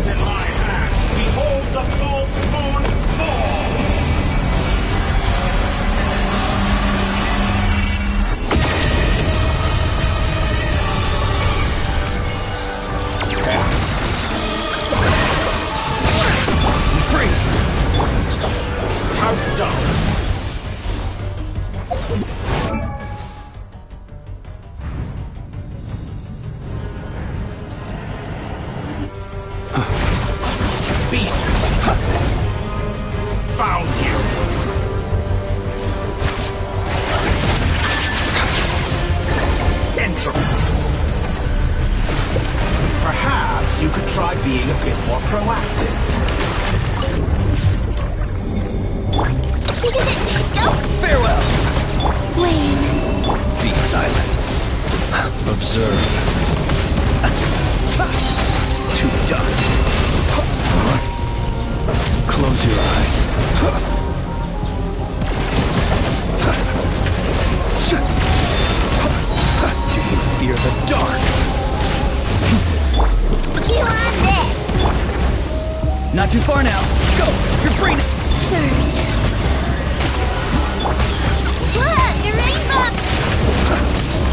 is in my hand. Behold the false moon's fall. Be free. How dumb. Found you! Intro! Perhaps you could try being a bit more proactive. Farewell. Wayne. Be silent. Observe. To dust. Close your eyes. Do you fear the dark? You on this. Not too far now. Go! You're free now. Surge. Look, your rainbow.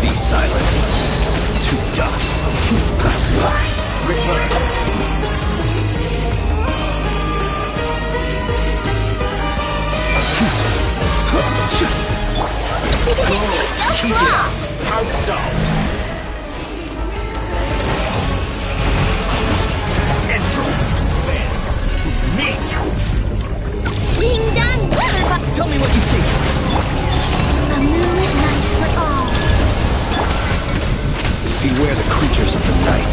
Be silent. To dust. Reverse. Go claw. How dumb. Intro bends to me. Ding dong water. Tell me what you see. A moonlit night for all. Beware the creatures of the night.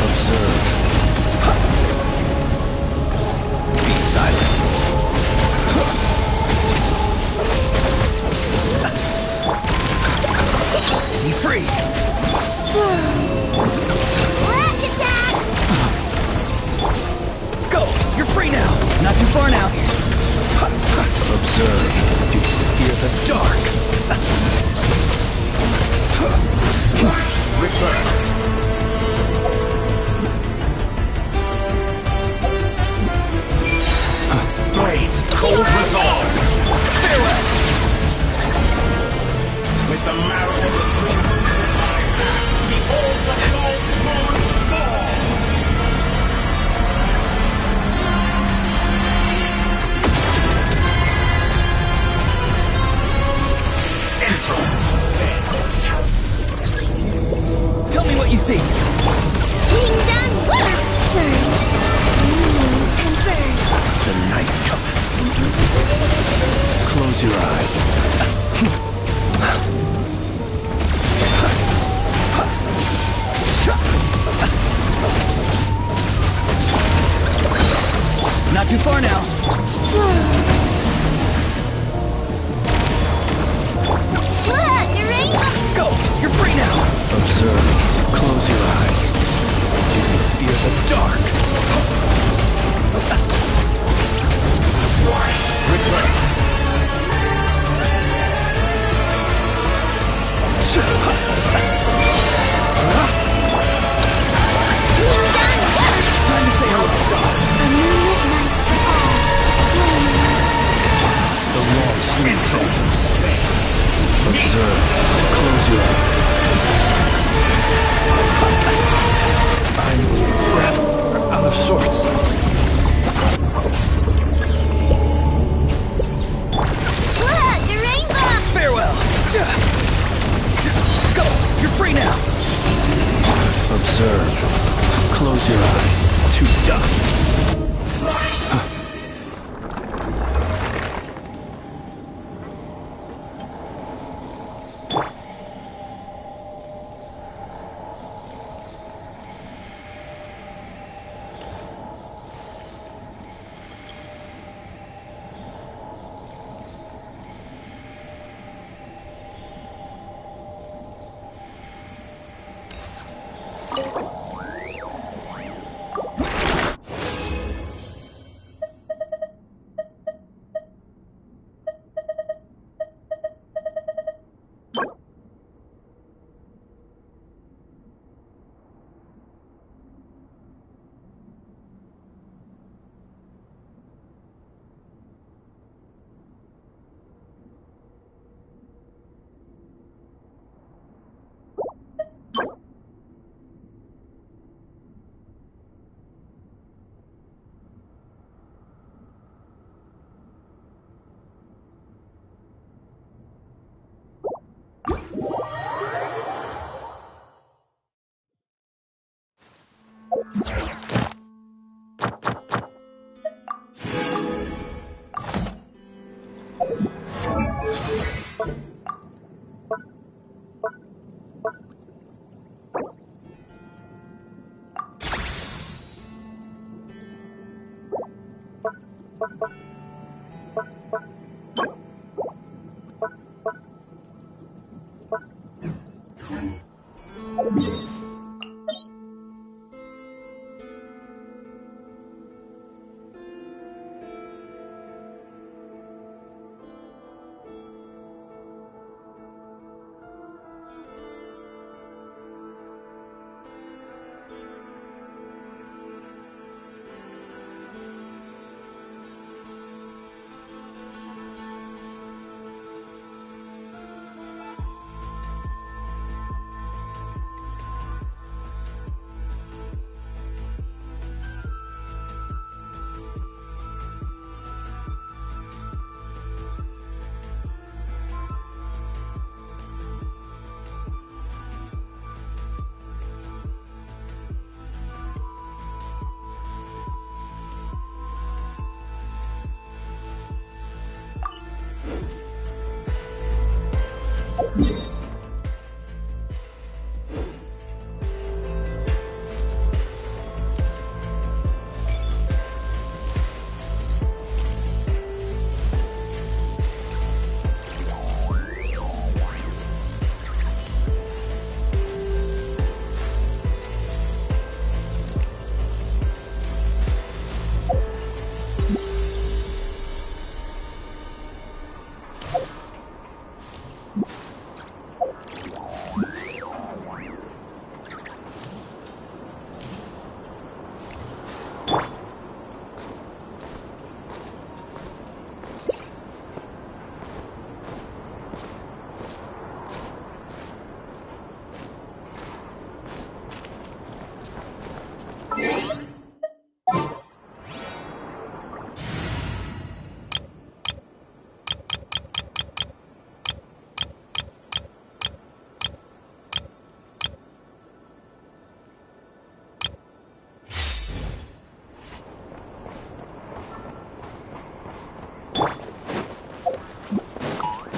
Observe. Be silent. Be free. Flash attack. Go! You're free now. Not too far now. Observe. Do you fear the dark? Reverse. Blades of cold resolve. Farewell. With the marrow of the three moons in my hand, behold the false moon's fall! Intro bends. Tell me what you see. Ding dong water. Surge. Converge. The night cometh. Close your eyes. Not too far now. Look, your rainbow. Go! You're free now. Observe. Close your eyes. Do you fear the dark? reverse. Time to say hello. A moonlit night for all. The long sweet dreams. Observe. Close your eyes. I'm rather out of sorts. Look, the rainbow. Farewell. Go. You're free now. Observe. Close your eyes. To dust.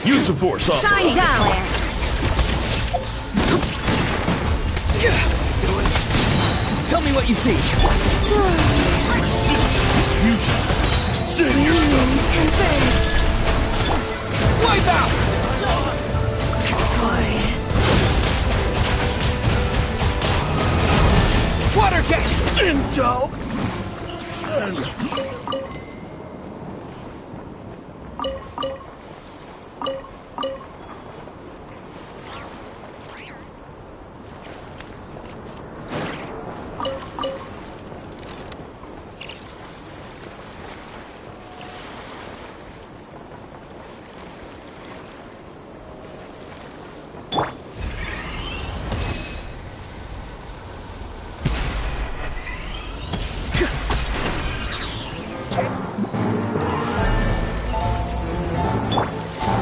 Use the force, officer. Shine down! Tell me what you see. Resistance future. Save yourself. Converge! Wipe out! Water jet! Intel. Send.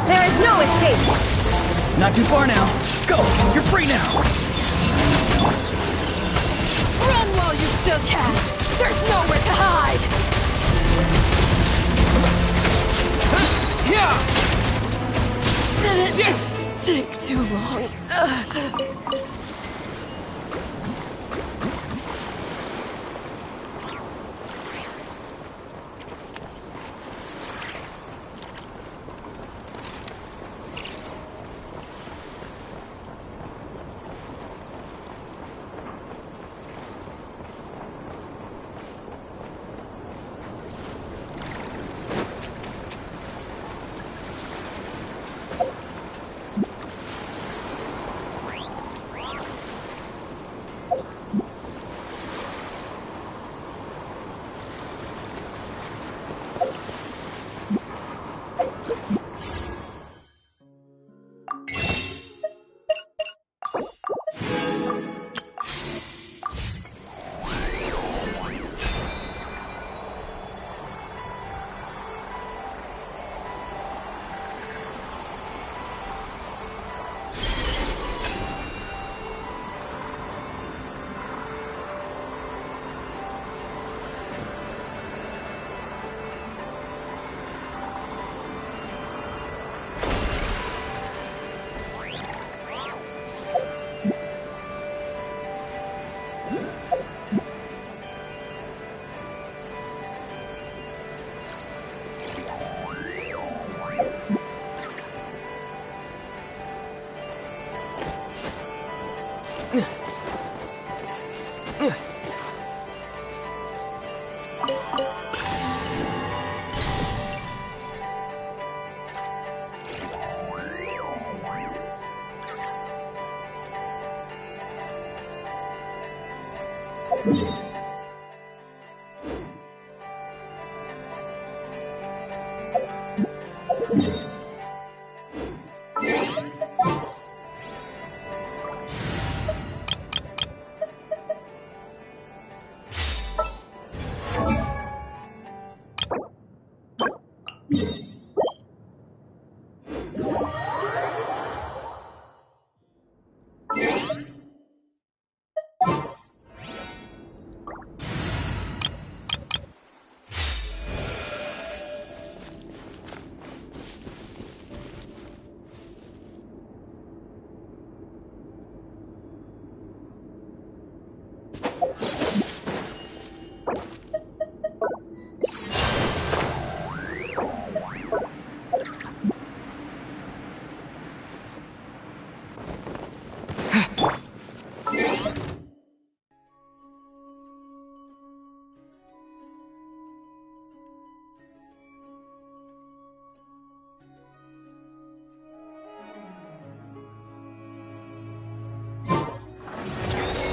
There is no escape! Not too far now. Go! You're free now! Run while you still can! There's nowhere to hide! Yeah! Did it take too long?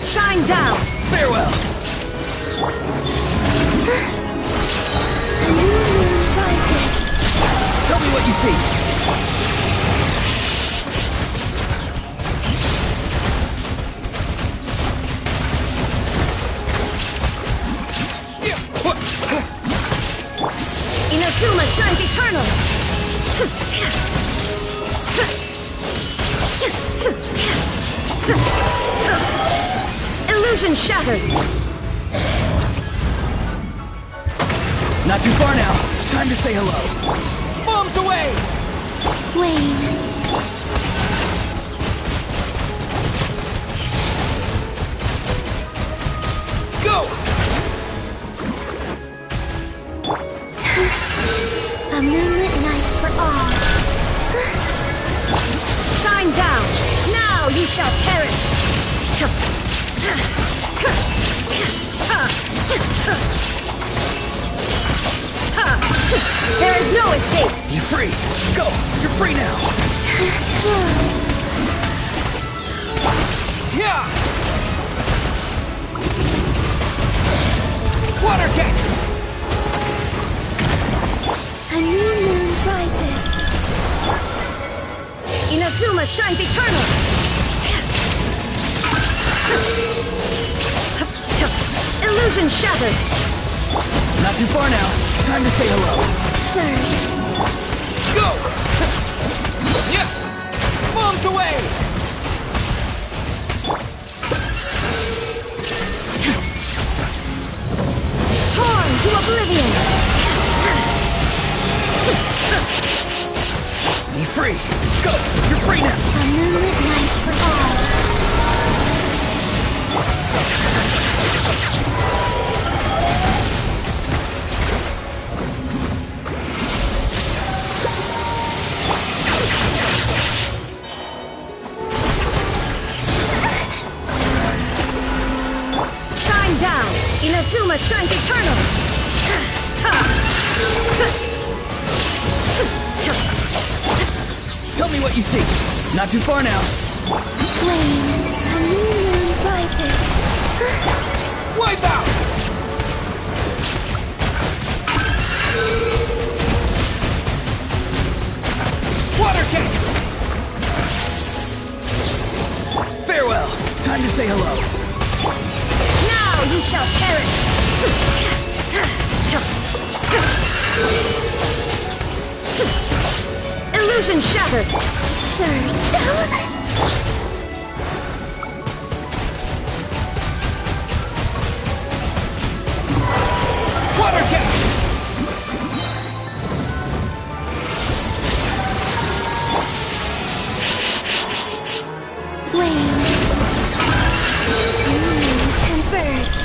Shine down! Farewell! A new moon rises. Tell me what you see. Inazuma shines eternal! Illusion shattered! Not too far now. Time to say hello. Bombs away! Wane. Go! A moonlit night for all. Shine down! Now you shall perish! There is no escape! You're free! Go! You're free now! Yeah! Water jet! A new moon rises. Inazuma shines eternal! Illusion shattered! Not too far now. Time to say hello. Surge. Go! Yeah! Bombs away! Torn to oblivion! Be free! Go! You're free now! A moonlit night for all. Shine down! Inazuma shines eternal! Tell me what you see. Not too far now. Wane, a new moon rises. Wipe out! Water jet! Farewell. Time to say hello. Now you shall perish! Illusion shattered! Surge! Water jet! Wane. New moons converge.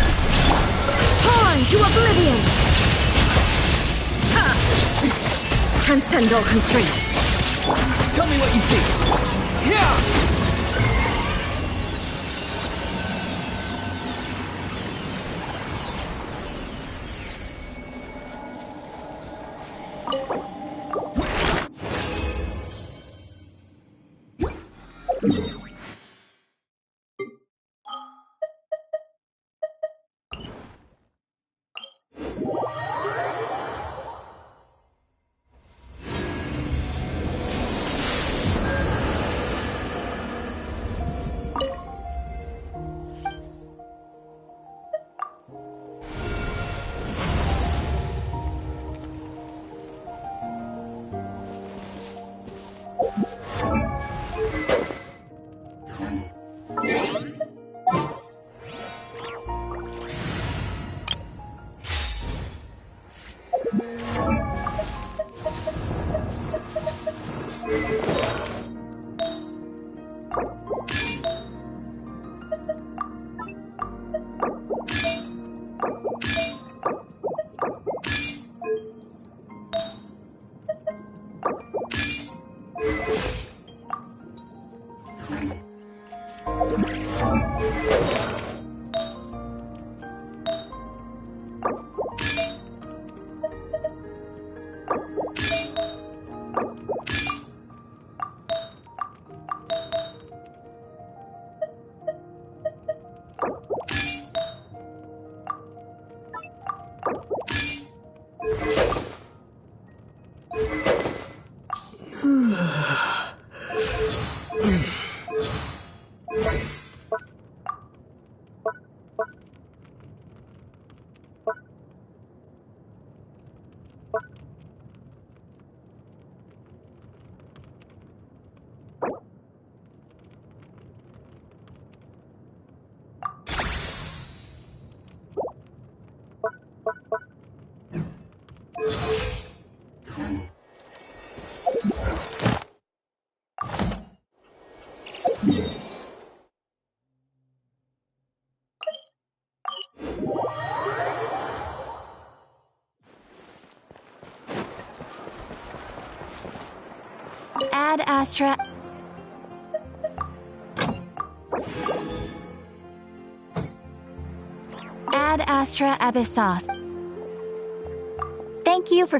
Torn to oblivion! Transcend all constraints. Tell me what you see. Yeah! Ad Astra. Ad Astra Abyssos. Thank you for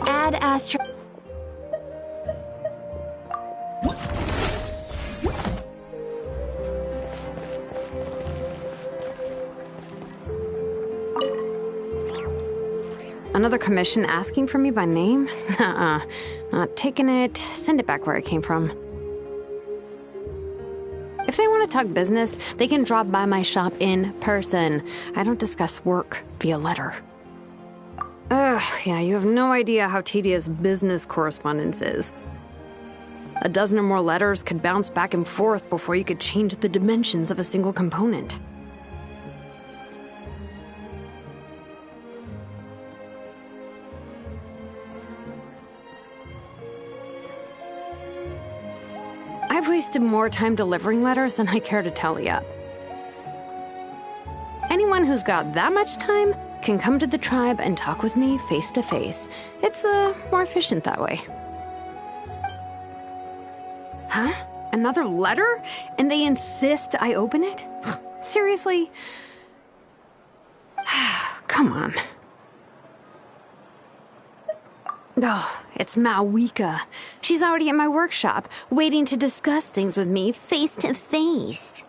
Ad Astra. Another commission asking for me by name? Nuh-uh. Not taking it. Send it back where it came from. If they want to talk business, they can drop by my shop in person. I don't discuss work via letter. Ugh, yeah, you have no idea how tedious business correspondence is. A dozen or more letters could bounce back and forth before you could change the dimensions of a single component. I've wasted more time delivering letters than I care to tally up. Anyone who's got that much time can come to the tribe and talk with me face to face. It's more efficient that way. Huh? Another letter? And they insist I open it? Seriously? Come on. Oh, it's Malwika. She's already at my workshop, waiting to discuss things with me face to face.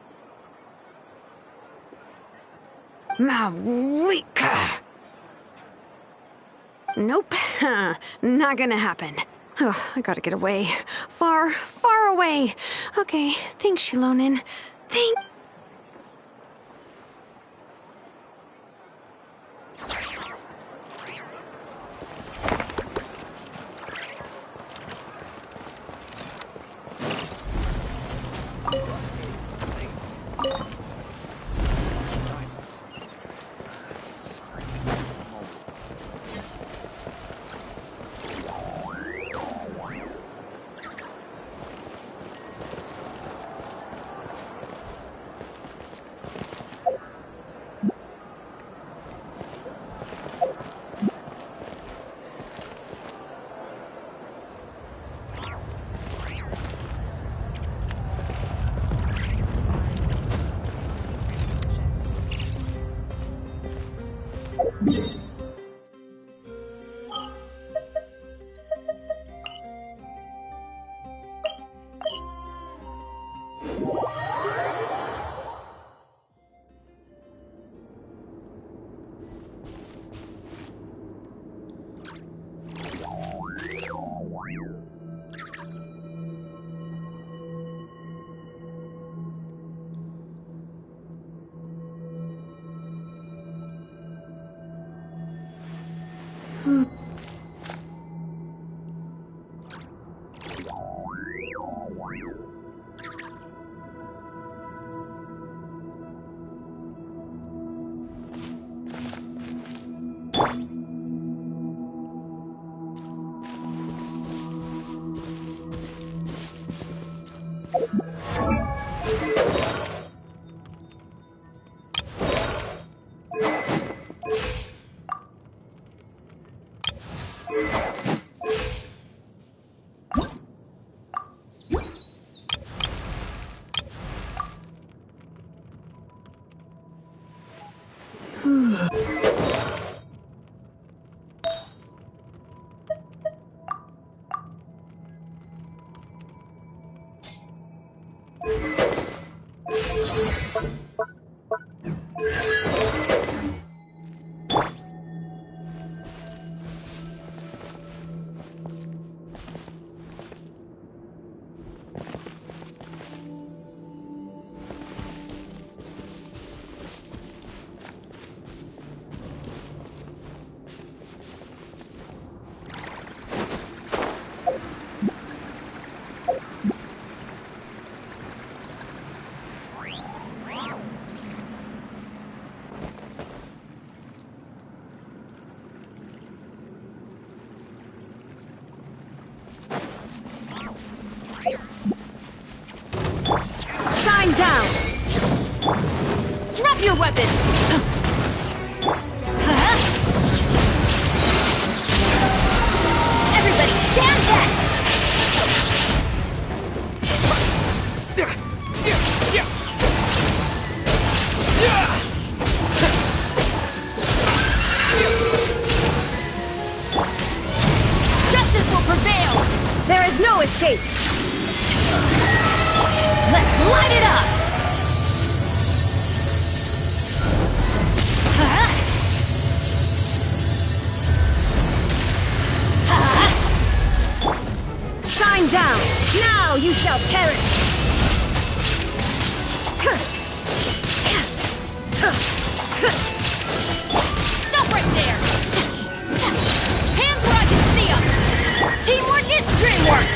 Malwika! Nope, not gonna happen. Oh, I gotta get away. Far, far away. Okay, thanks, Shilonin. Thanks. your weapons! Everybody stand back! Justice will prevail! There is no escape! Let's light it up! Shine down! Now you shall perish! Stop right there! Hands where I can see them! Teamwork is dreamwork!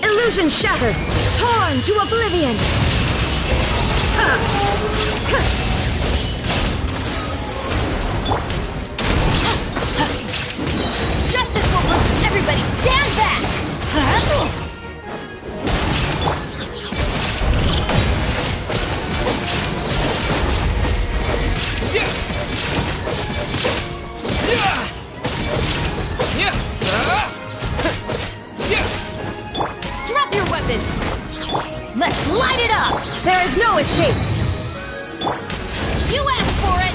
Illusion shattered! Torn to oblivion! Justice will everybody stand back! Drop your weapons! Let's light it up! There is no escape! You asked for it!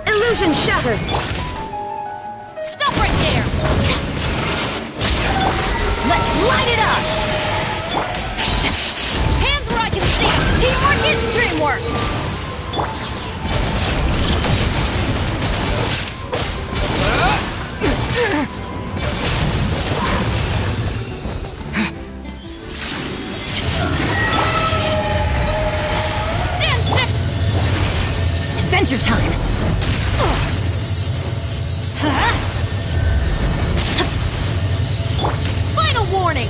Illusion shattered! Stop right there! Let's light it up! Hands where I can see them! Teamwork is dreamwork! Stand still! Adventure time! Final warning!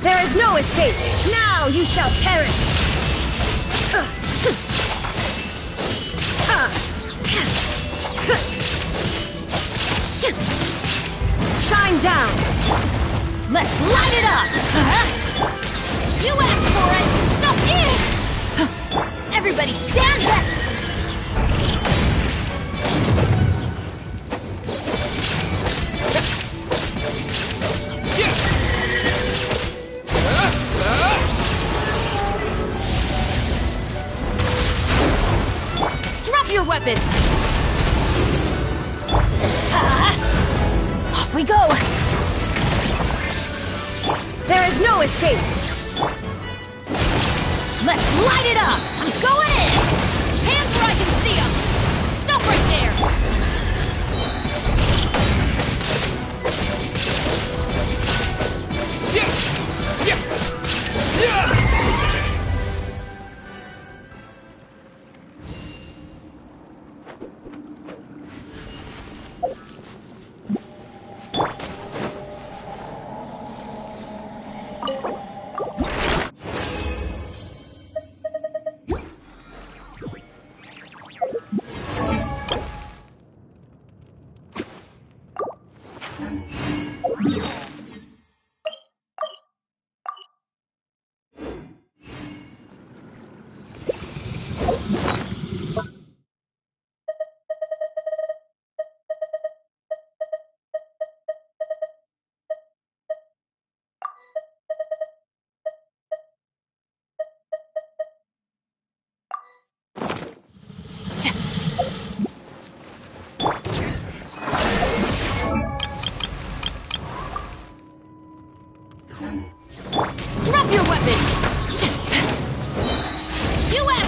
There is no escape! Now you shall perish! Shine down! Let's light it up! You asked for it! Stop it! Everybody stand back! Drop your weapons! Off we go! There is no escape! Let's light it up! I'm going in! Hands where I can see them! Stop right there!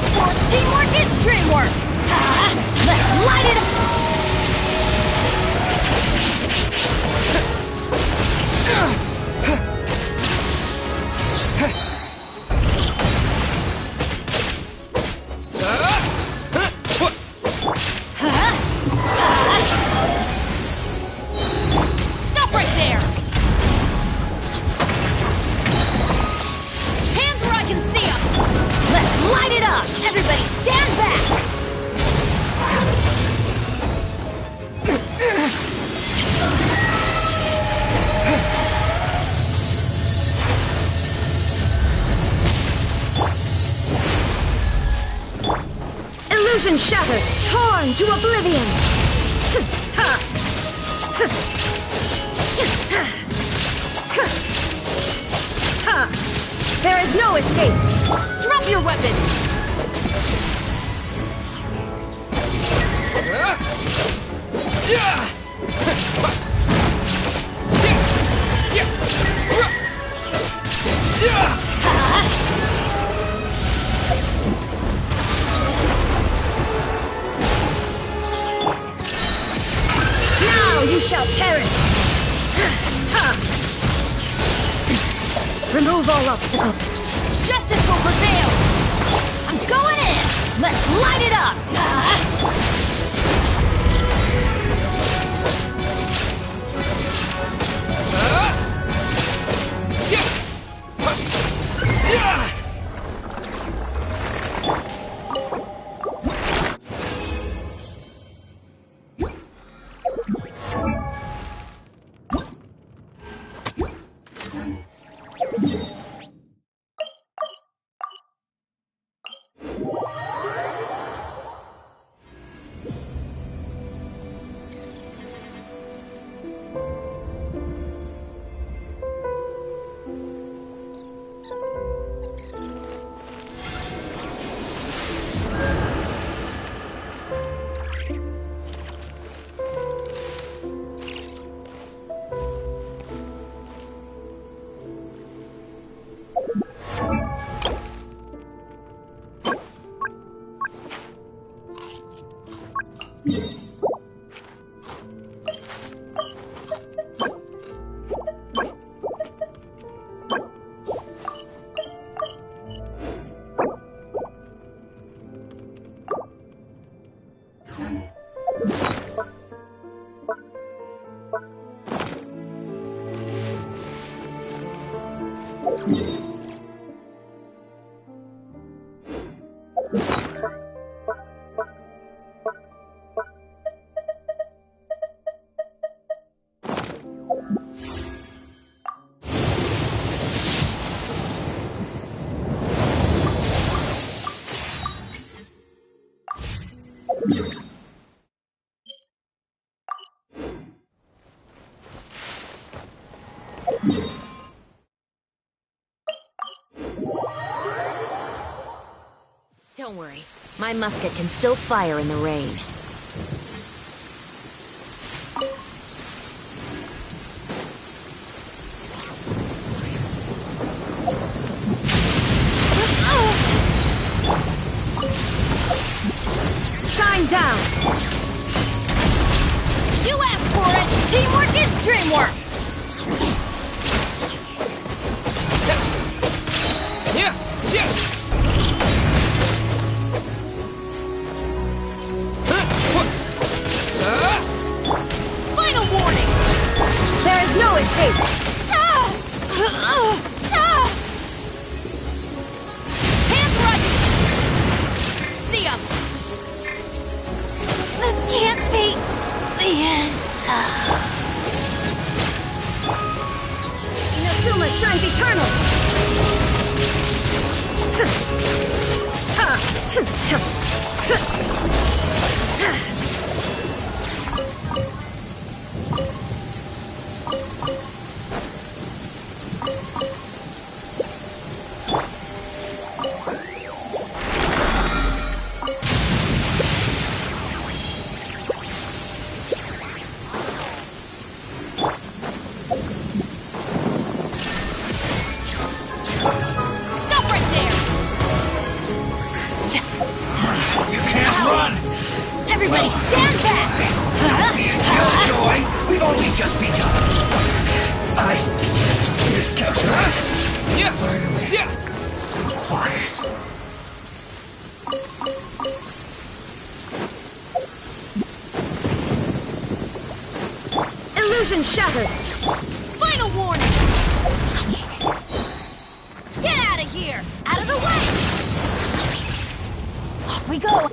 asked for it! Teamwork is dreamwork! Ha! Let's light it up! Stop right there! Hands where I can see them! Let's light it up! Everybody stand back! Illusion shattered, torn to oblivion! There is no escape! Drop your weapons! Now you shall perish! Remove all obstacles! Justice will prevail! I'm going in! Let's light it up! Don't worry. My musket can still fire in the rain. Shine down! You asked for it! Teamwork is dreamwork! Final warning! There is no escape! Hands right! See ya! This can't be the end. Inazuma shines eternal! Stop right there! You can't run! Everybody stand back! Don't be a killjoy! We've only just begun! This calculus! Finally, so quiet. Illusion shattered! Final warning! Get out of here! Out of the way! Off we go!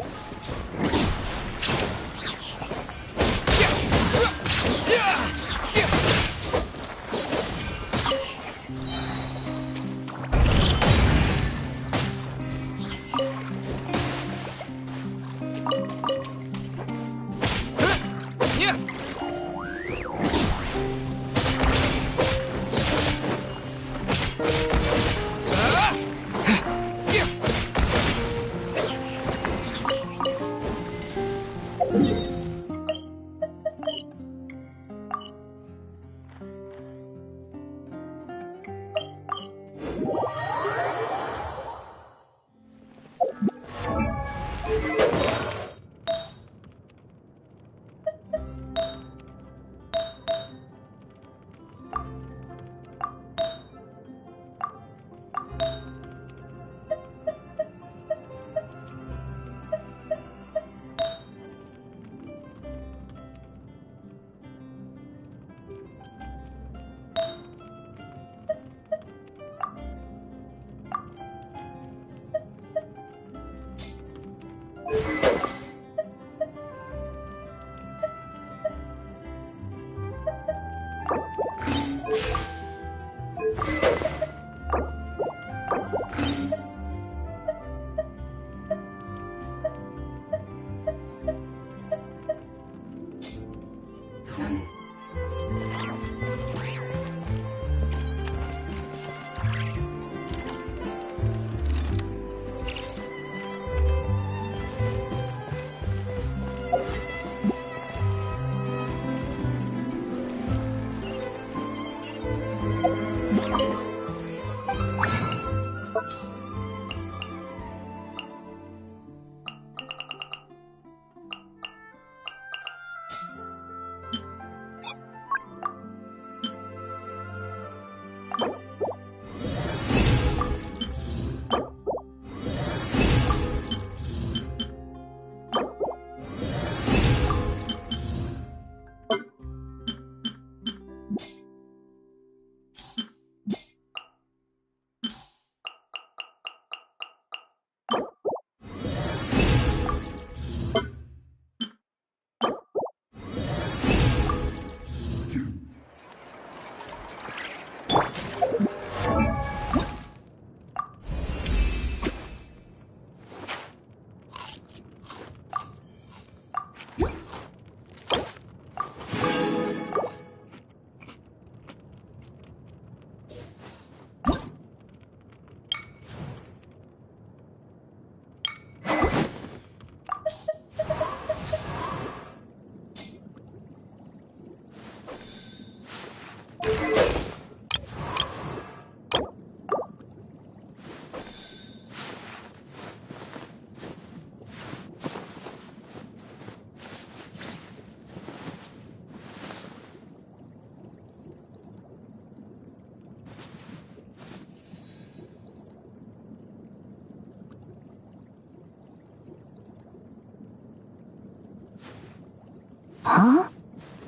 Huh?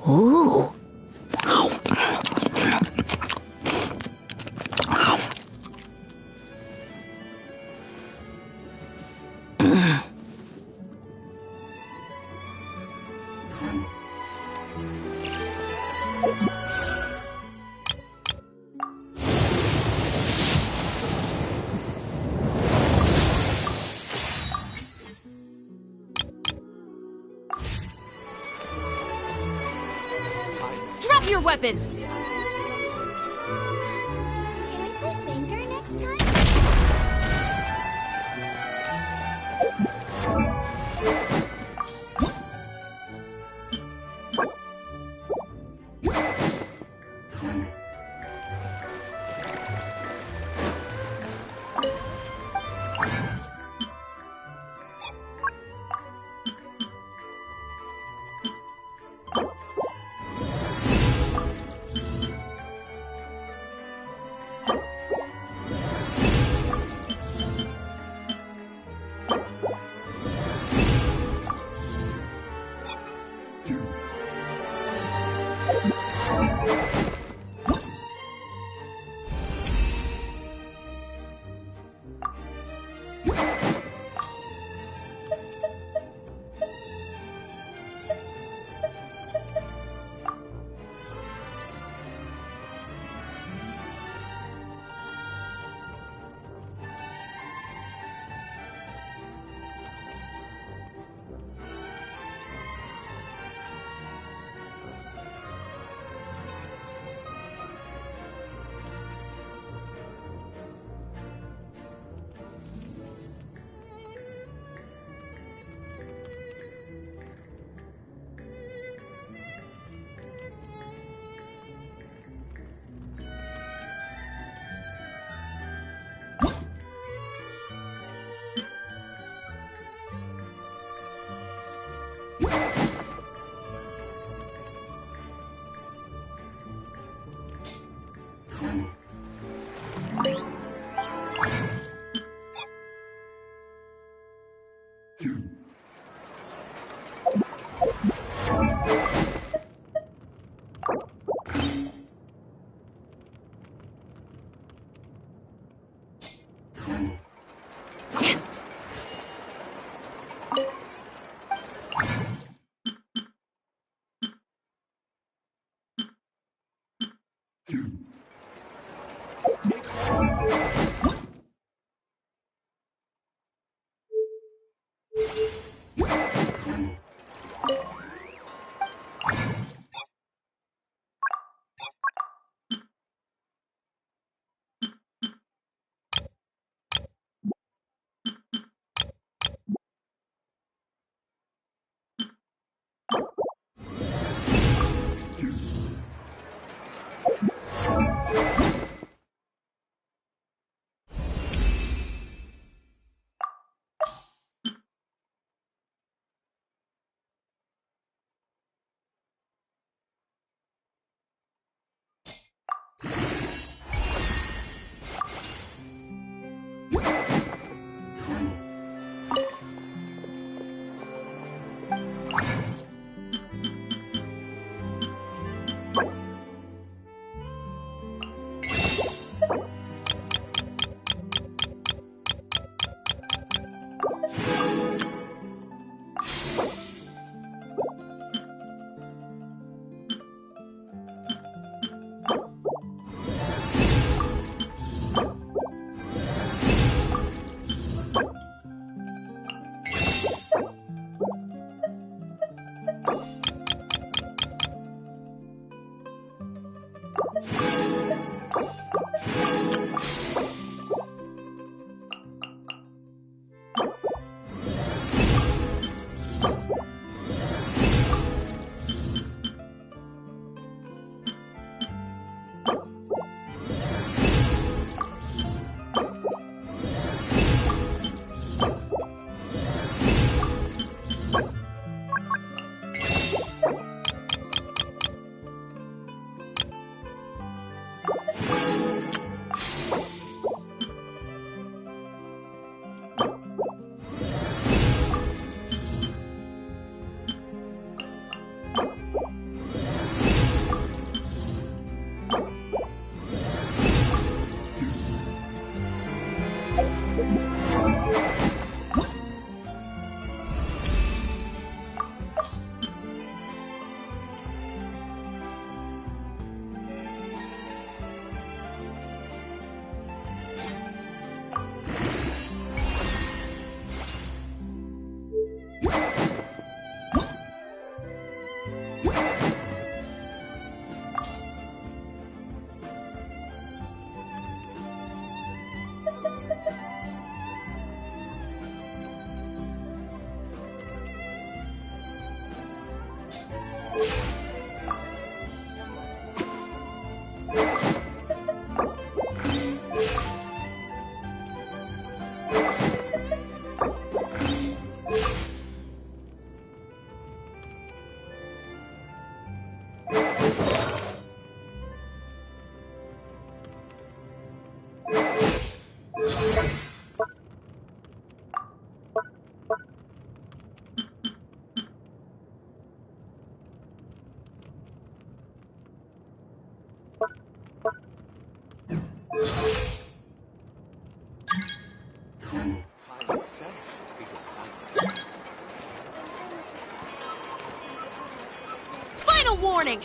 Ooh. Drop your weapons! Can we play Finger next time? Time itself is a silence. Final warning!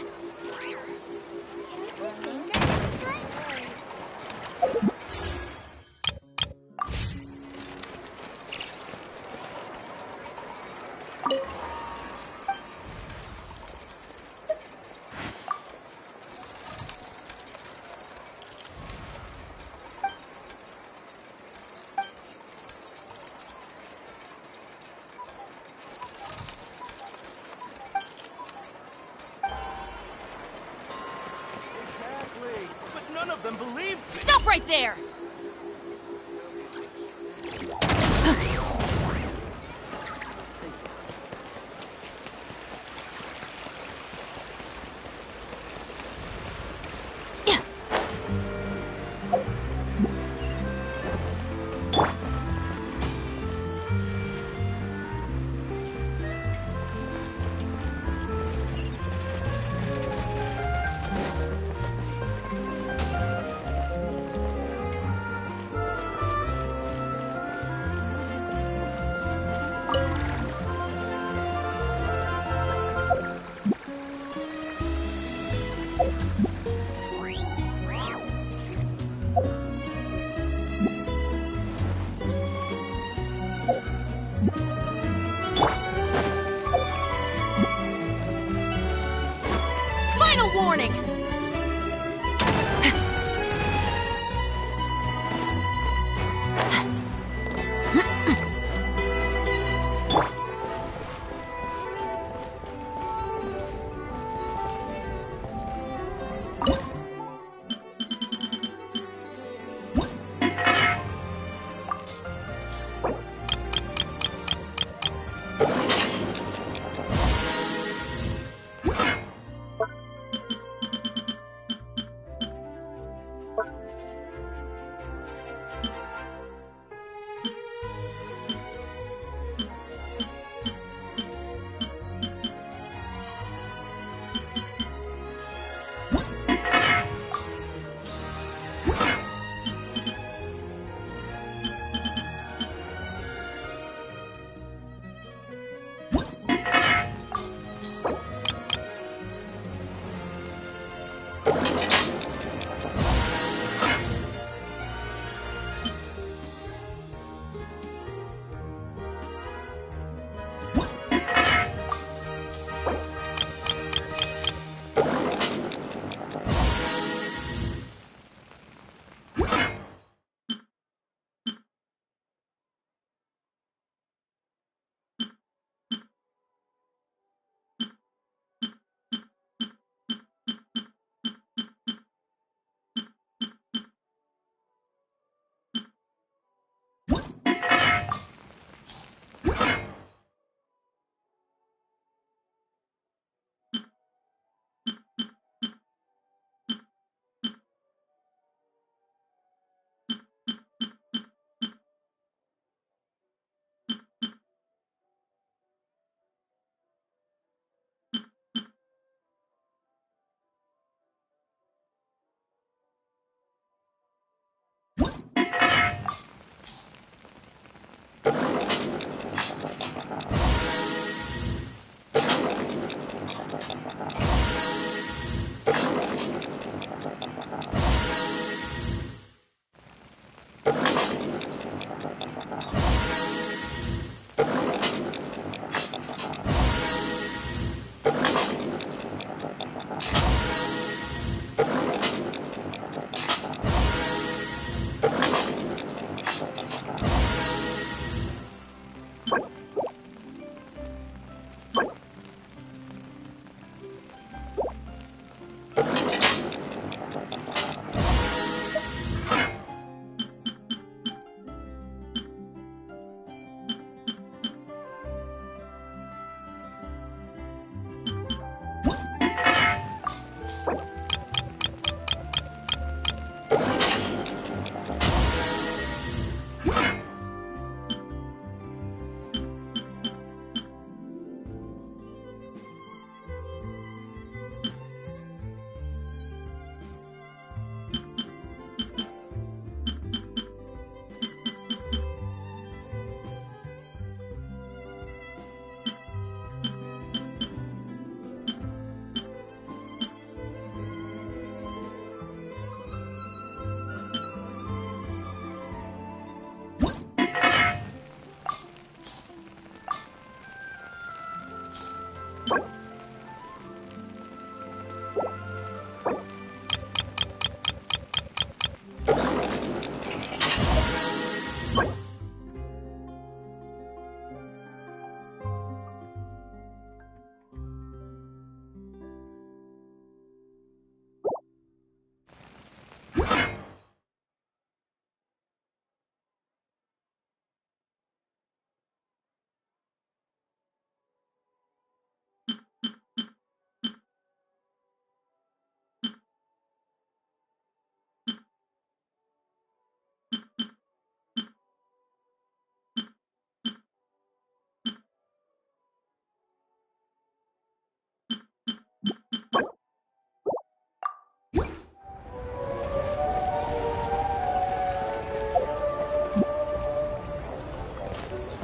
Exactly. But none of them believed me. Stop right there!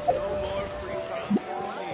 No more free copies for me.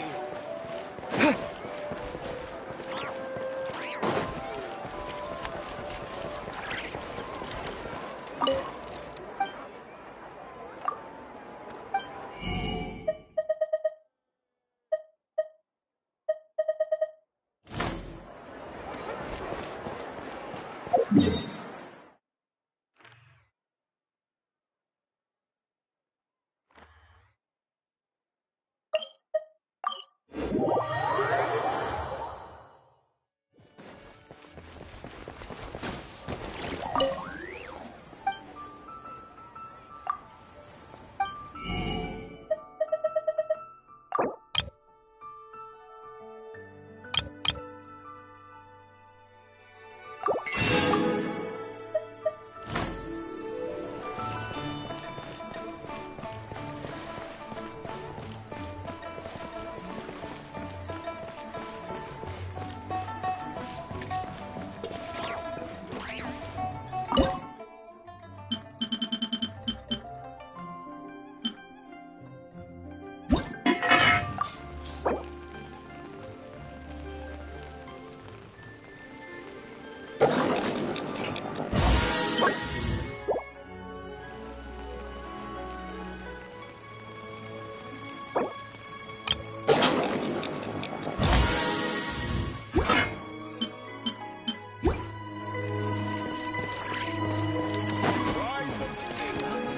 Try something new.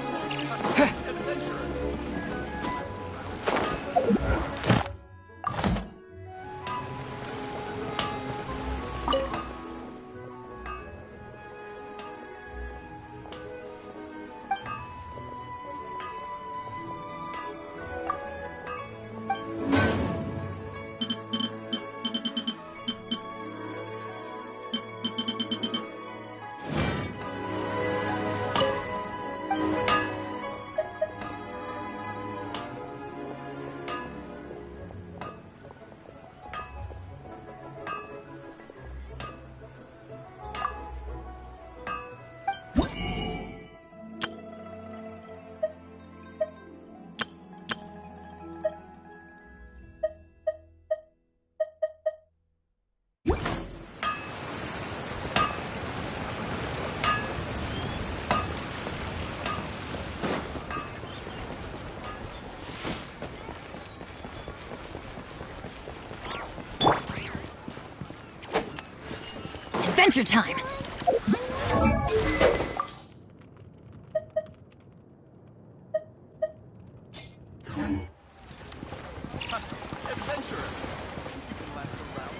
Adventurer. Adventure time! Adventurer. You can last around.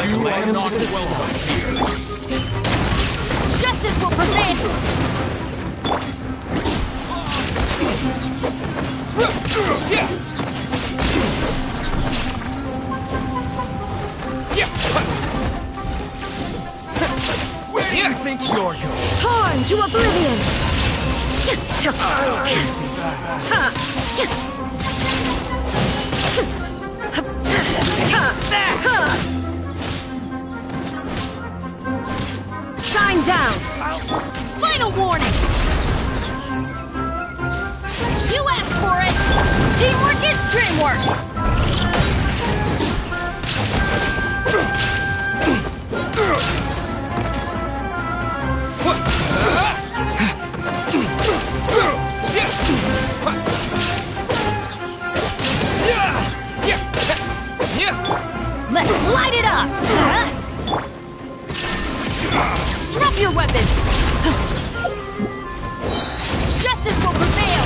You are not welcome here. Justice will prevail! Where do you think you're going? Torn to oblivion! Shine down! Final warning! You asked for it! Teamwork is dreamwork! Let's light it up! Drop your weapons! Justice will prevail!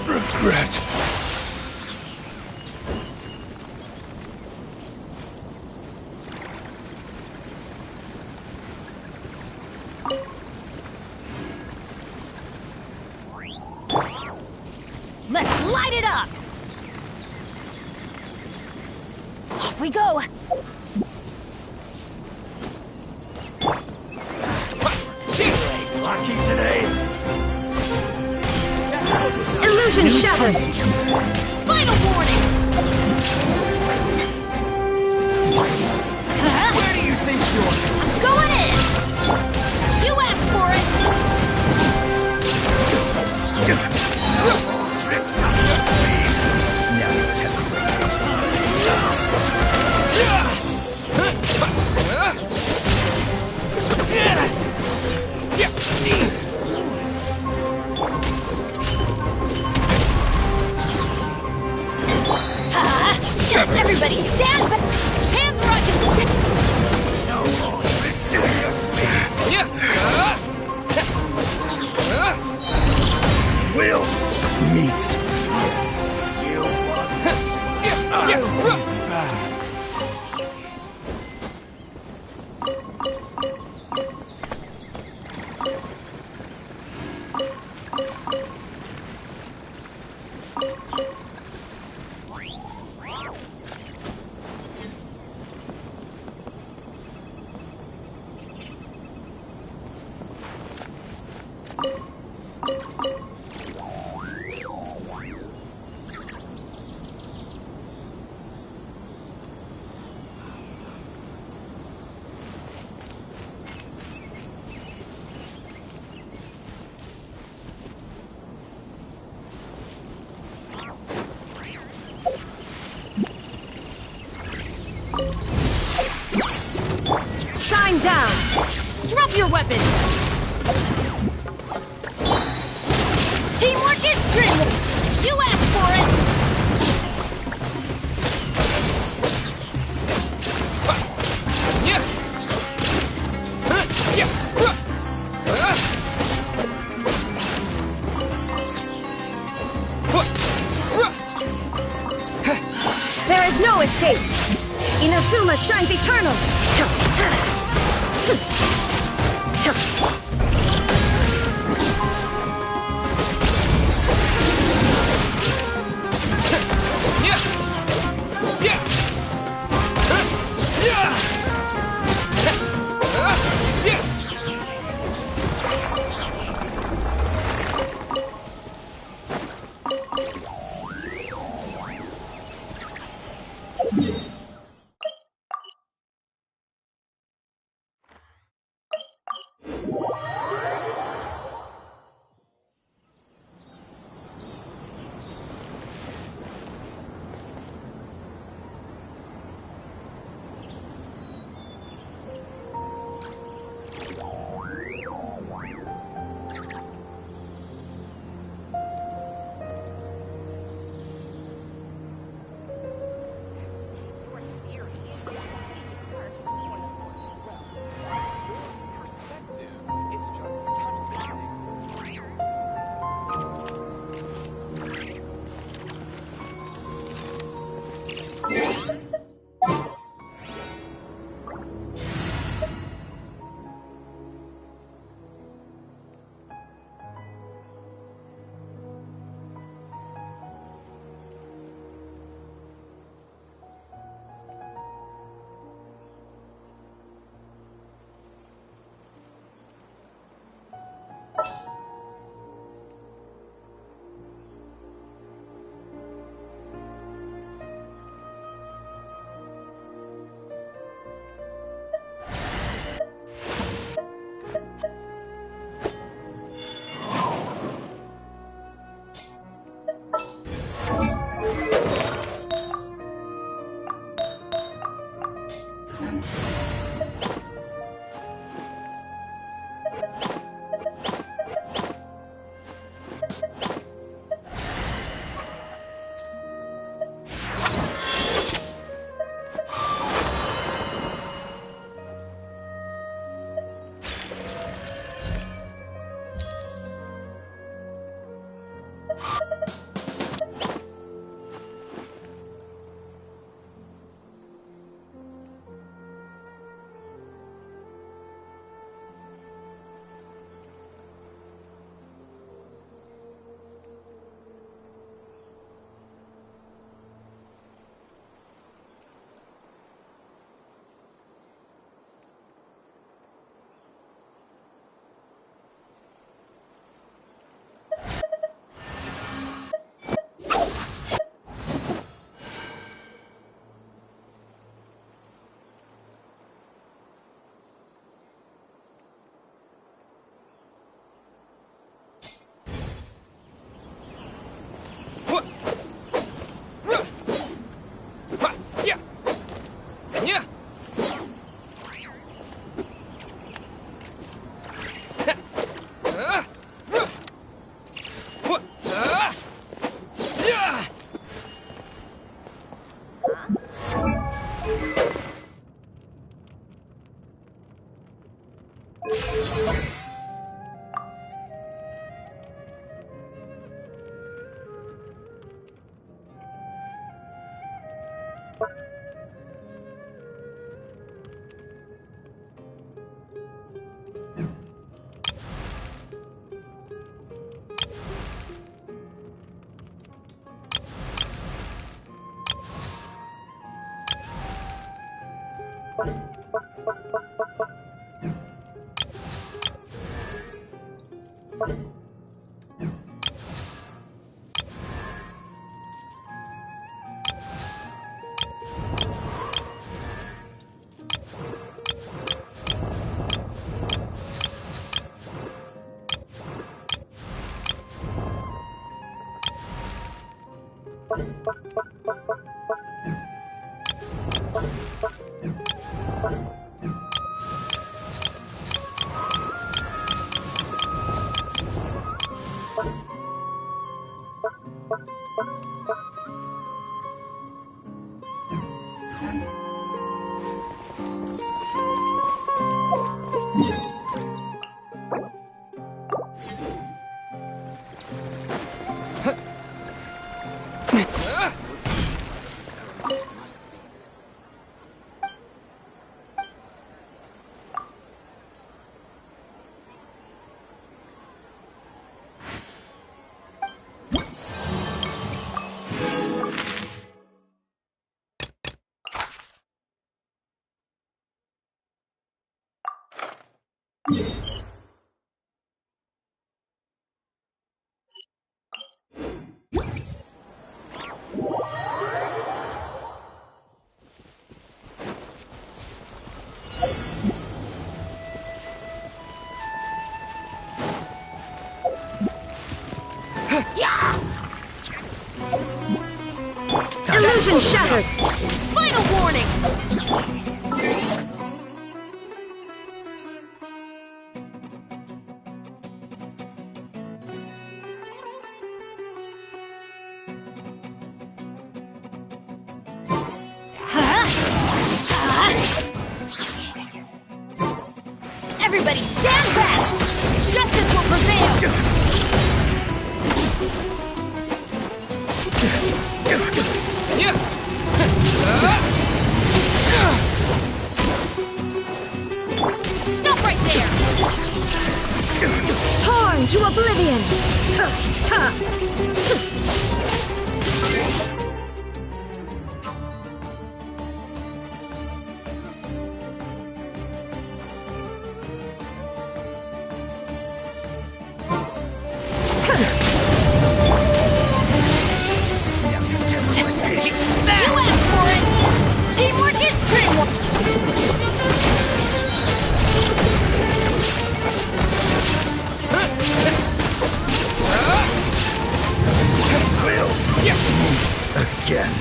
Regret. Let's light it up! Off we go! Lucky today. Illusion shattered! Final warning! Where do you think you're Going in! You asked for it! Tricks up your sleeve. Now you're testing my Everybody stand back! Hands where I can... No more tricks up your sleeve. We'll meet. You want this? I'll be back. Shine down! Drop your weapons! Teamwork is dreamwork! You asked for it! There is no escape! Inazuma shines eternal! Illusion shattered! Final warning! Everybody stand back! Justice will prevail! Stop right there! Torn to oblivion! You asked for it! Teamwork is teamwork! Again.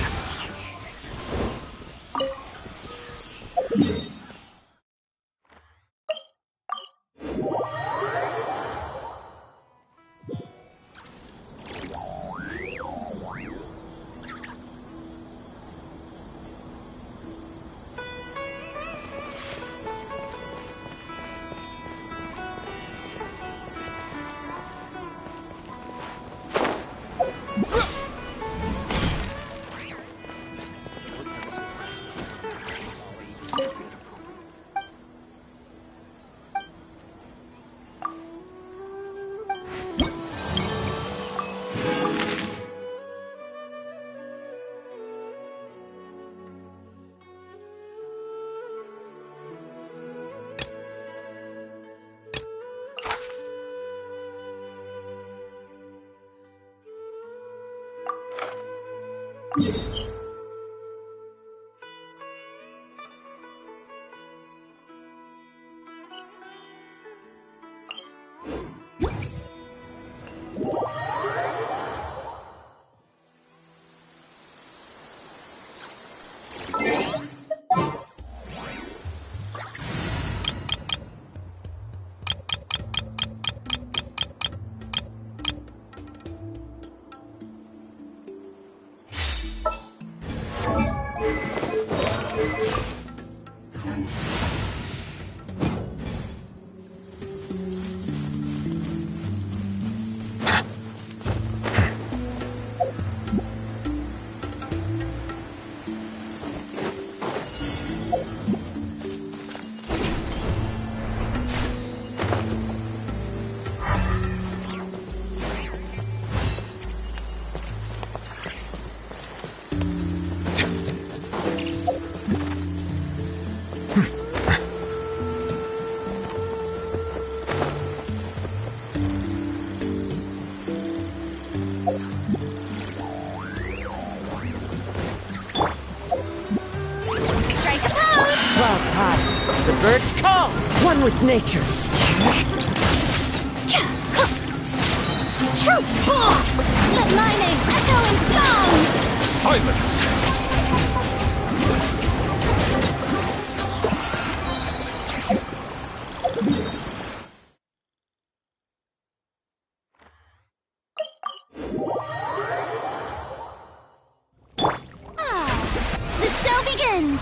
Strike a pose! Clouds high, the birds call, one with nature. Truth bomb! Let my name echo in song! Silence! The show begins!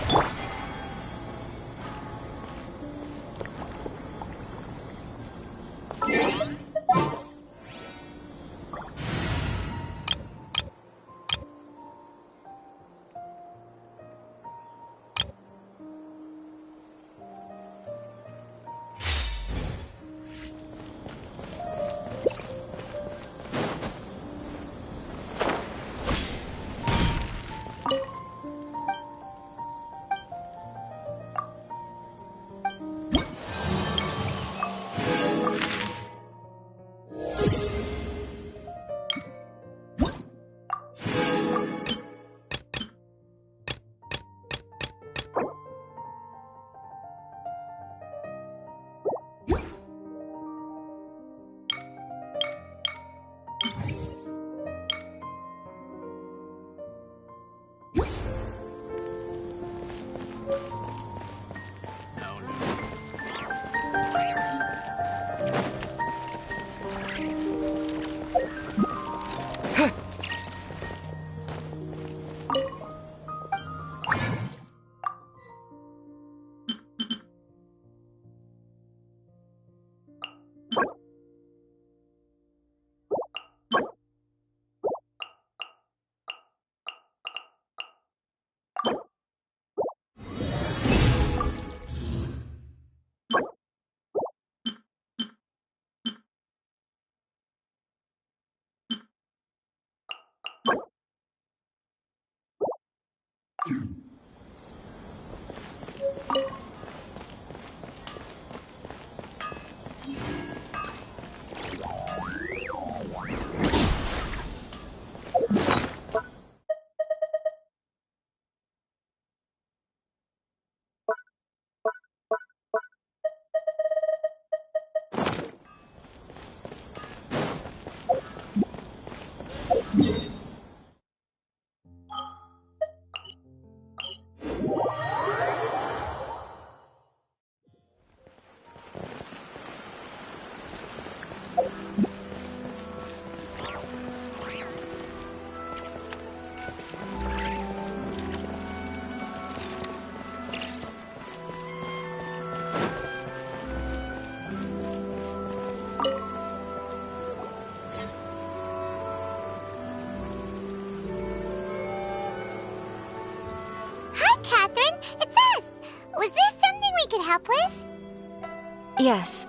Yes.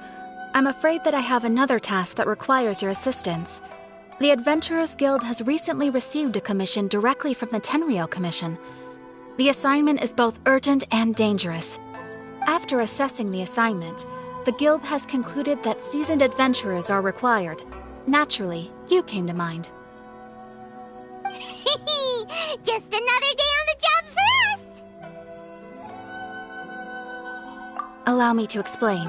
I'm afraid that I have another task that requires your assistance. The Adventurers Guild has recently received a commission directly from the Tenryou Commission. The assignment is both urgent and dangerous. After assessing the assignment, the Guild has concluded that seasoned adventurers are required. Naturally, you came to mind. Just another day on the job for us! Allow me to explain.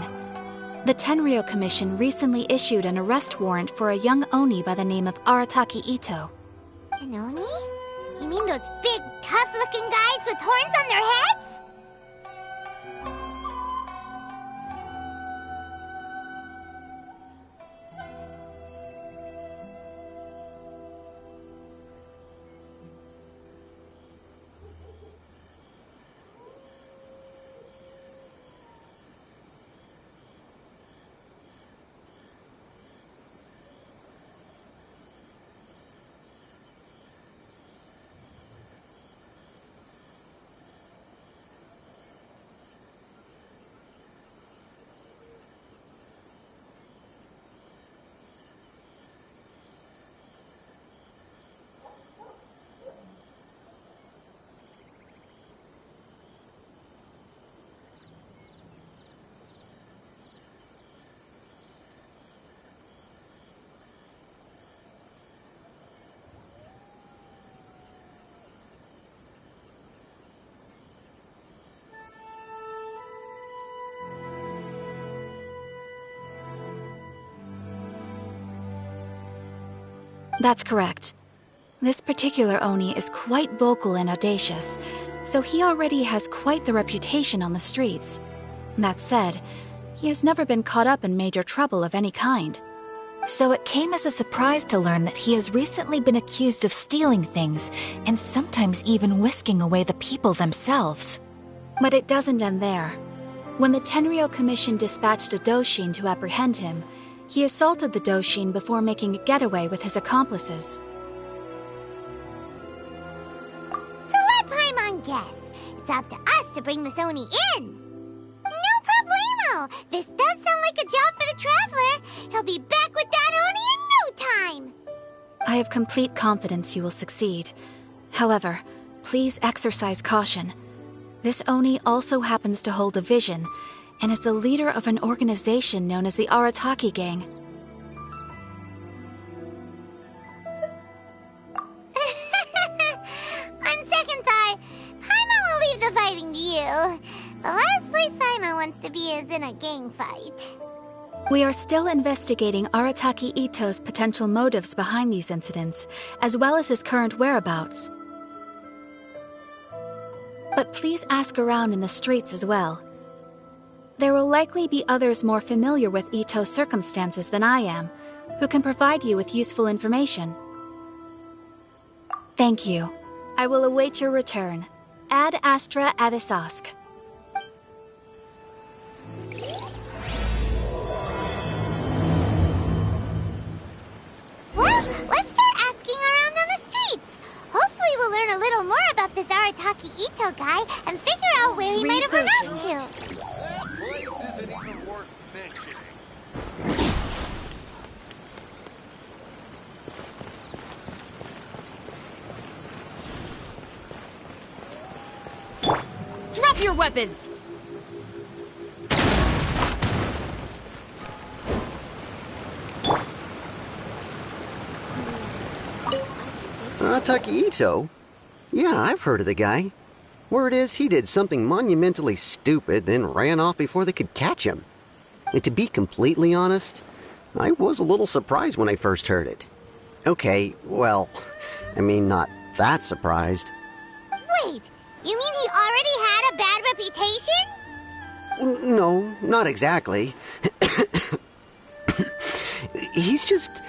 The Tenryou Commission recently issued an arrest warrant for a young Oni by the name of Arataki Ito. An Oni? You mean those big, tough-looking guys with horns on their heads? That's correct. This particular Oni is quite vocal and audacious, so he already has quite the reputation on the streets. That said, he has never been caught up in major trouble of any kind. So it came as a surprise to learn that he has recently been accused of stealing things, and sometimes even whisking away the people themselves. But it doesn't end there. When the Tenryou Commission dispatched a Doshin to apprehend him, he assaulted the Doshin before making a getaway with his accomplices. So let Paimon guess. It's up to us to bring this Oni in. No problemo! This does sound like a job for the Traveler. He'll be back with that Oni in no time! I have complete confidence you will succeed. However, please exercise caution. This Oni also happens to hold a vision, and is the leader of an organization known as the Arataki Gang. On second thought, Paimon will leave the fighting to you. The last place Paimon wants to be is in a gang fight. We are still investigating Arataki Ito's potential motives behind these incidents, as well as his current whereabouts. But please ask around in the streets as well. There will likely be others more familiar with Ito's circumstances than I am, who can provide you with useful information. Thank you. I will await your return. Ad Astra Avisask. Well, let's start asking around on the streets. Hopefully we'll learn a little more about this Arataki Ito guy and figure out where he might have run off to. That place isn't even worth mentioning. Drop your weapons! Arataki Ito? Yeah, I've heard of the guy. Word is he did something monumentally stupid, then ran off before they could catch him. And to be completely honest, I was a little surprised when I first heard it. Okay, well, I mean, not that surprised. Wait, you mean he already had a bad reputation? No, not exactly. He's just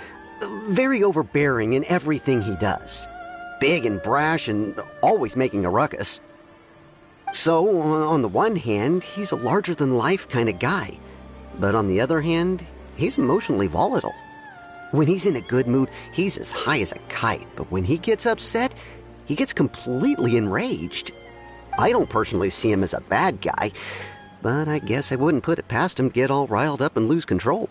very overbearing in everything he does. Big and brash and always making a ruckus. So, on the one hand, he's a larger-than-life kind of guy. But on the other hand, he's emotionally volatile. When he's in a good mood, he's as high as a kite. But when he gets upset, he gets completely enraged. I don't personally see him as a bad guy, but I guess I wouldn't put it past him to get all riled up and lose control.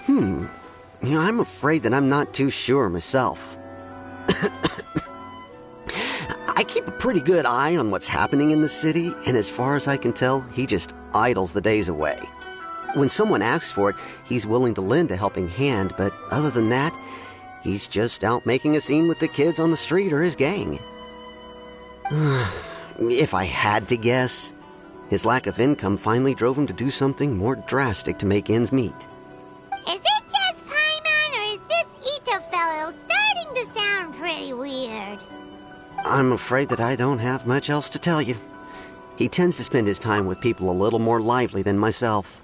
I'm afraid that I'm not too sure myself. I keep a pretty good eye on what's happening in the city, and as far as I can tell, he just idles the days away. When someone asks for it, he's willing to lend a helping hand, but other than that, he's just out making a scene with the kids on the street or his gang. If I had to guess, his lack of income finally drove him to do something more drastic to make ends meet. Is it just Paimon, or is this Ito fellow starting to sound pretty weird? I'm afraid that I don't have much else to tell you. He tends to spend his time with people a little more lively than myself.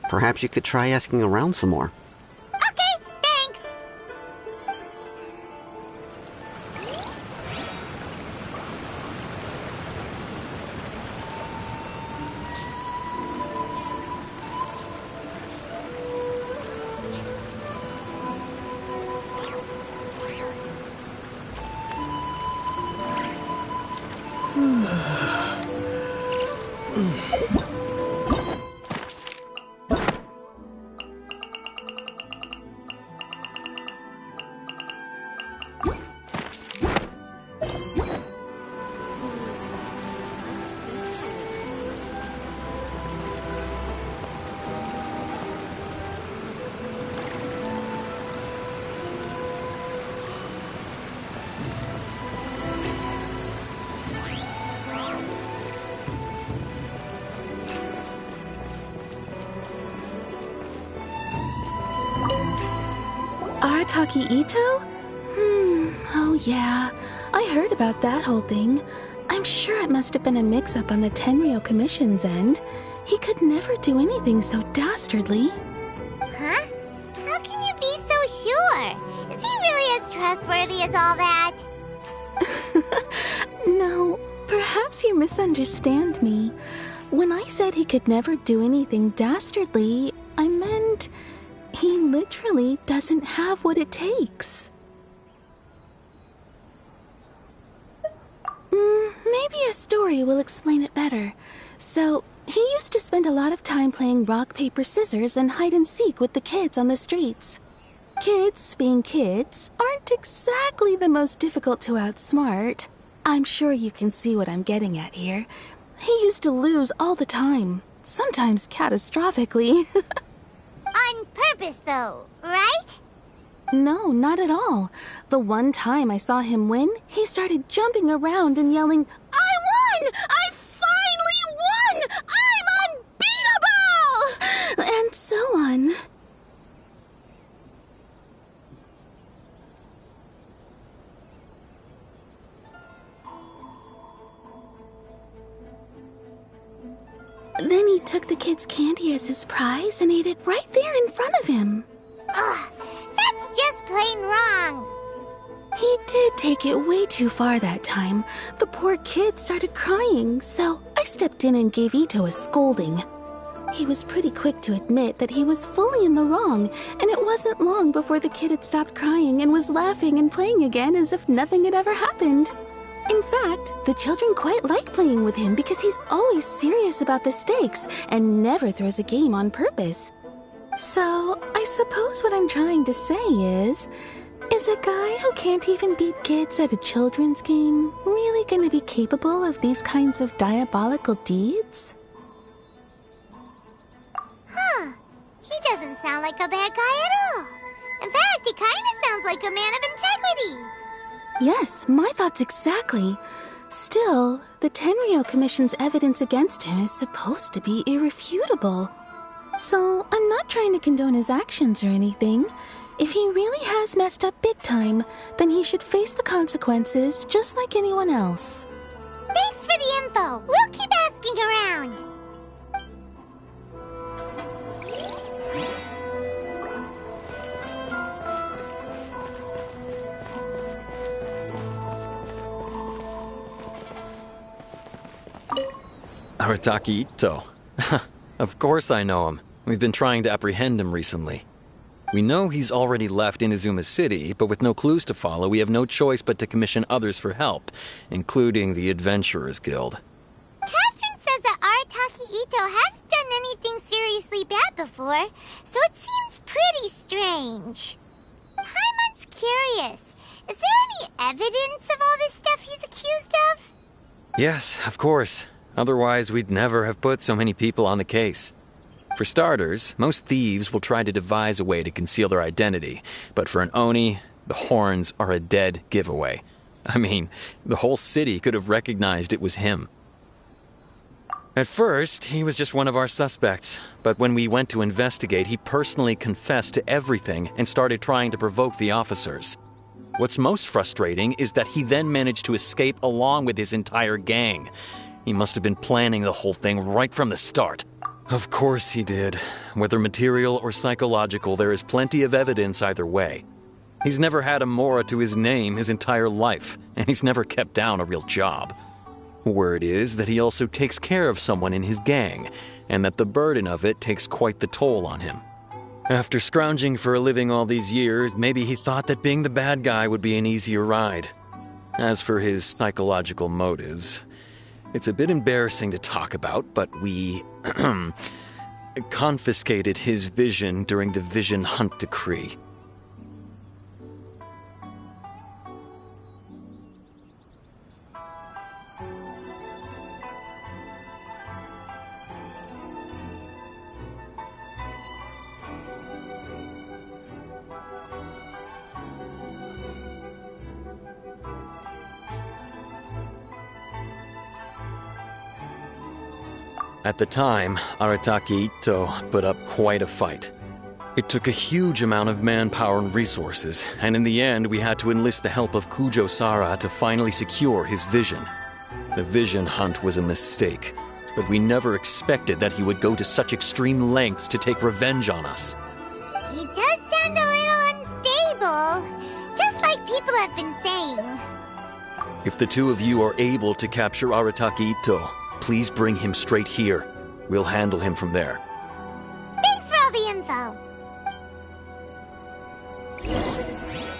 Perhaps you could try asking around some more. Okay, thanks. Arataki Ito? Oh yeah. I heard about that whole thing. I'm sure it must have been a mix-up on the Tenryou Commission's end. He could never do anything so dastardly. Huh? How can you be so sure? Is he really as trustworthy as all that? No, perhaps you misunderstand me. When I said he could never do anything dastardly, I meant he literally doesn't have what it takes. Maybe a story will explain it better. So, he used to spend a lot of time playing rock, paper, scissors and hide and seek with the kids on the streets. Kids, being kids, aren't exactly the most difficult to outsmart. I'm sure you can see what I'm getting at here. He used to lose all the time, sometimes catastrophically. On purpose, though, right? No, not at all. The one time I saw him win, he started jumping around and yelling, "I won! I finally won! I'm unbeatable!" And so on. Then he took the kid's candy as his prize and ate it right there in front of him. Ugh, that's just plain wrong. He did take it way too far that time. The poor kid started crying, so I stepped in and gave Ito a scolding. He was pretty quick to admit that he was fully in the wrong, and it wasn't long before the kid had stopped crying and was laughing and playing again as if nothing had ever happened. In fact, the children quite like playing with him because he's always serious about the stakes and never throws a game on purpose. So, I suppose what I'm trying to say is a guy who can't even beat kids at a children's game really gonna be capable of these kinds of diabolical deeds? Huh. He doesn't sound like a bad guy at all. In fact, he kind of sounds like a man of integrity. Yes, my thoughts exactly. Still, the Tenryou Commission's evidence against him is supposed to be irrefutable. So, I'm not trying to condone his actions or anything. If he really has messed up big time, then he should face the consequences just like anyone else. Thanks for the info. We'll keep asking around. Arataki Ito. Of course I know him. We've been trying to apprehend him recently. We know he's already left Inazuma City, but with no clues to follow, we have no choice but to commission others for help, including the Adventurers Guild. Catherine says that Arataki Ito hasn't done anything seriously bad before, so it seems pretty strange. Paimon's curious. Is there any evidence of all this stuff he's accused of? Yes, of course. Otherwise, we'd never have put so many people on the case. For starters, most thieves will try to devise a way to conceal their identity, but for an Oni, the horns are a dead giveaway. I mean, the whole city could have recognized it was him. At first, he was just one of our suspects, but when we went to investigate, he personally confessed to everything and started trying to provoke the officers. What's most frustrating is that he then managed to escape along with his entire gang. He must have been planning the whole thing right from the start. Of course he did. Whether material or psychological, there is plenty of evidence either way. He's never had a Mora to his name his entire life, and he's never kept down a real job. Word is that he also takes care of someone in his gang, and that the burden of it takes quite the toll on him. After scrounging for a living all these years, maybe he thought that being the bad guy would be an easier ride. As for his psychological motives, it's a bit embarrassing to talk about, but we confiscated his vision during the Vision Hunt Decree. At the time, Arataki Ito put up quite a fight. It took a huge amount of manpower and resources, and in the end we had to enlist the help of Kujo Sara to finally secure his vision. The vision hunt was a mistake, but we never expected that he would go to such extreme lengths to take revenge on us. He does sound a little unstable, just like people have been saying. If the two of you are able to capture Arataki Ito, please bring him straight here. We'll handle him from there. Thanks for all the info.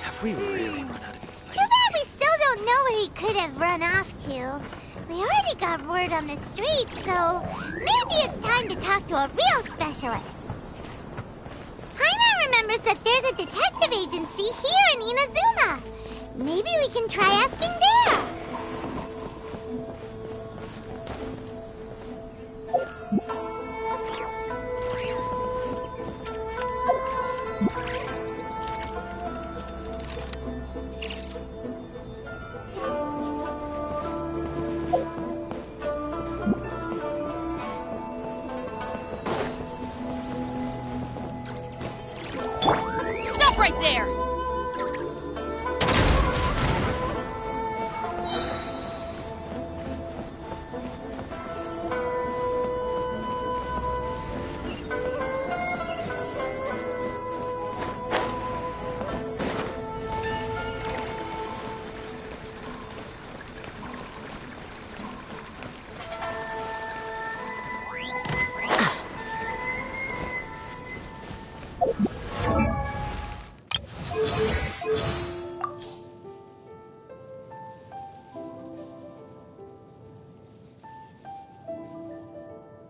Have we really run out of excitement? Too bad we still don't know where he could have run off to. We already got word on the street, so maybe it's time to talk to a real specialist. Paimon remembers that there's a detective agency here in Inazuma. Maybe we can try asking there. Stop right there!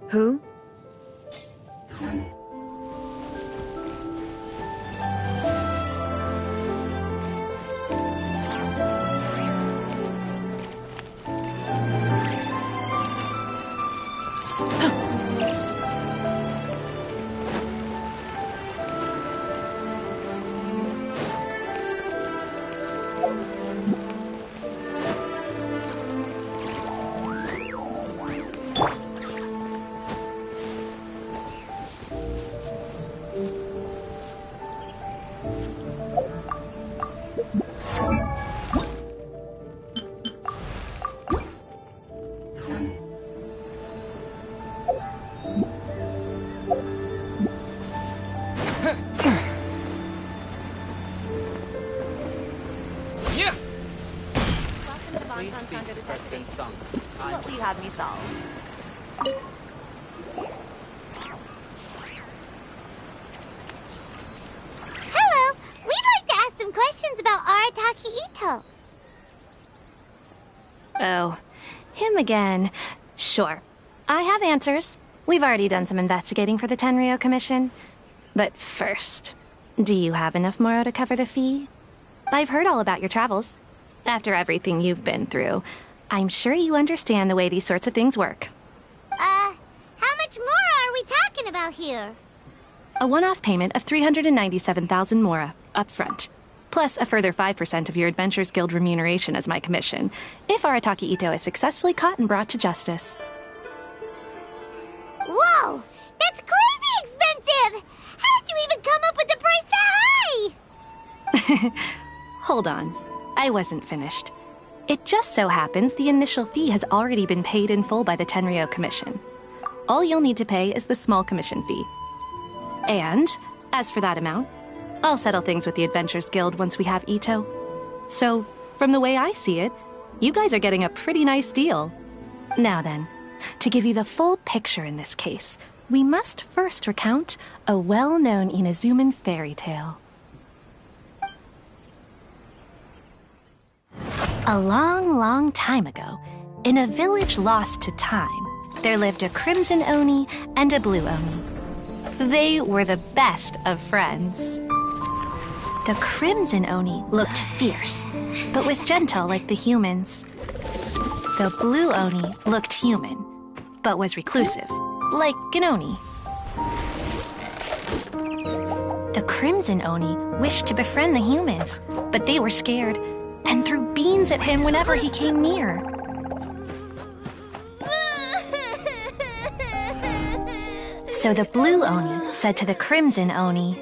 Who? Please speak to President Sung. What will you have me solve? Hello, we'd like to ask some questions about Arataki Ito. Oh, him again. Sure. I have answers. We've already done some investigating for the Tenryo Commission. But first, do you have enough Mora to cover the fee? I've heard all about your travels. After everything you've been through, I'm sure you understand the way these sorts of things work. How much more are we talking about here? A one-off payment of 397,000 Mora, up front. Plus a further 5% of your Adventures Guild remuneration as my commission, if Arataki Ito is successfully caught and brought to justice. Whoa! That's crazy expensive! How did you even come up with the price that high? Hold on. I wasn't finished. It just so happens the initial fee has already been paid in full by the Tenryou Commission. All you'll need to pay is the small commission fee. And, as for that amount, I'll settle things with the Adventures Guild once we have Ito. So, from the way I see it, you guys are getting a pretty nice deal. Now then, to give you the full picture in this case, we must first recount a well-known Inazuman fairy tale. A long, long time ago, in a village lost to time, there lived a crimson Oni and a blue Oni. They were the best of friends. The crimson Oni looked fierce, but was gentle like the humans. The blue Oni looked human, but was reclusive, like an Oni. The crimson Oni wished to befriend the humans, but they were scared and threw beans at him whenever he came near. So the blue Oni said to the crimson Oni,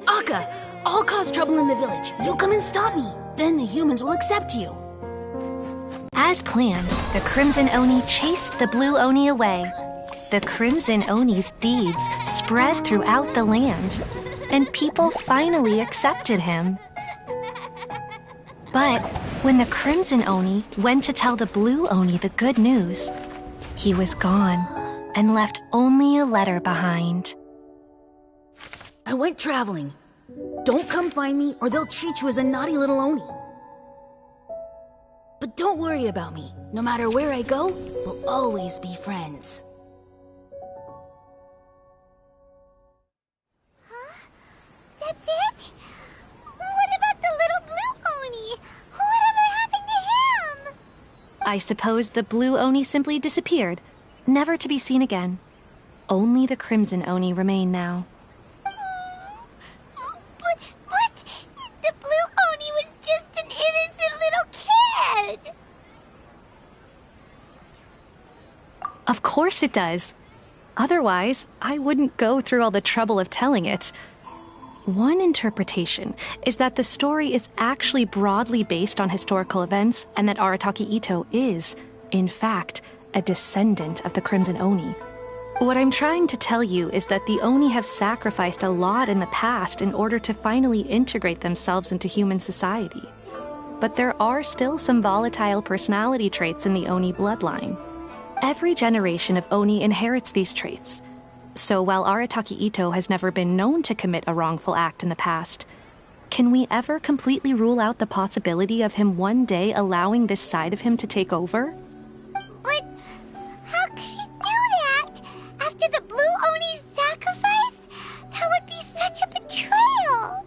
Akka, I'll cause trouble in the village. You'll come and stop me. Then the humans will accept you. As planned, the crimson Oni chased the blue Oni away. The crimson Oni's deeds spread throughout the land, and people finally accepted him. But when the crimson Oni went to tell the blue Oni the good news, he was gone and left only a letter behind. I went traveling. Don't come find me or they'll treat you as a naughty little Oni. But don't worry about me. No matter where I go, we'll always be friends. Huh? That's it? What about the little blue Oni? Whatever happened to him? I suppose the blue Oni simply disappeared, never to be seen again. Only the crimson Oni remain now. But the blue Oni was just an innocent little kid. Of course it does. Otherwise, I wouldn't go through all the trouble of telling it. One interpretation is that the story is actually broadly based on historical events and that Arataki Ito is, in fact, a descendant of the Crimson Oni. What I'm trying to tell you is that the Oni have sacrificed a lot in the past in order to finally integrate themselves into human society. But there are still some volatile personality traits in the Oni bloodline. Every generation of Oni inherits these traits. So while Arataki Ito has never been known to commit a wrongful act in the past, can we ever completely rule out the possibility of him one day allowing this side of him to take over? But how could he do that? After the blue Oni's sacrifice? That would be such a betrayal.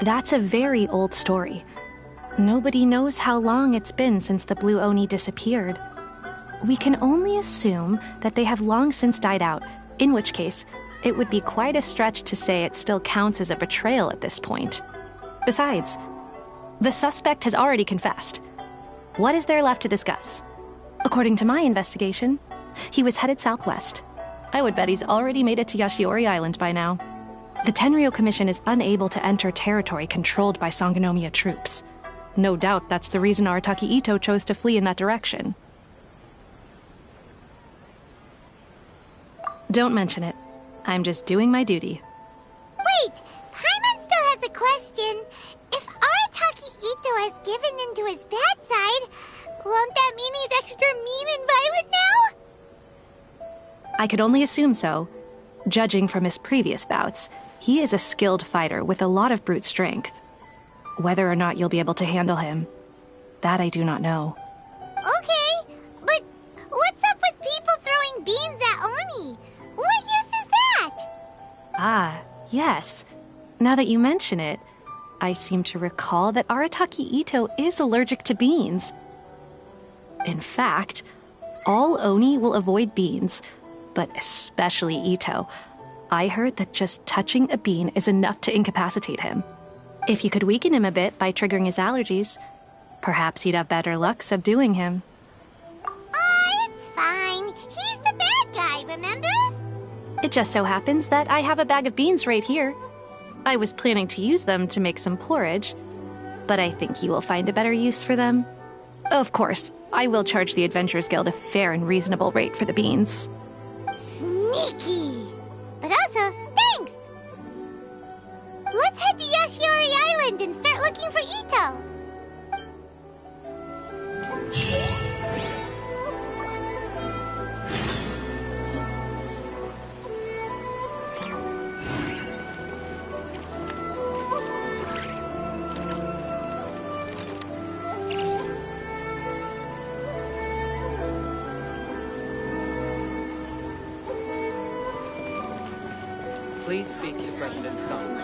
That's a very old story. Nobody knows how long it's been since the blue Oni disappeared. We can only assume that they have long since died out, in which case, it would be quite a stretch to say it still counts as a betrayal at this point. Besides, the suspect has already confessed. What is there left to discuss? According to my investigation, he was headed southwest. I would bet he's already made it to Yashiori Island by now. The Tenryou Commission is unable to enter territory controlled by Sangonomiya troops. No doubt that's the reason Arataki Ito chose to flee in that direction. Don't mention it. I'm just doing my duty. Wait, Paimon still has a question. given into his bad side, won't that mean he's extra mean and violent now? I could only assume so. Judging from his previous bouts, he is a skilled fighter with a lot of brute strength. Whether or not you'll be able to handle him, that I do not know. Okay, but what's up with people throwing beans at Oni? What use is that? Ah, yes. Now that you mention it, I seem to recall that Arataki Ito is allergic to beans. In fact, all Oni will avoid beans, but especially Ito. I heard that just touching a bean is enough to incapacitate him. If you could weaken him a bit by triggering his allergies, perhaps you'd have better luck subduing him. It's fine. He's the bad guy, remember? It just so happens that I have a bag of beans right here. I was planning to use them to make some porridge, but I think you will find a better use for them. Of course, I will charge the Adventurers Guild a fair and reasonable rate for the beans. Sneaky! But also, thanks! Let's head to Yashiori Island and start looking for Ito! Please speak to President Sung.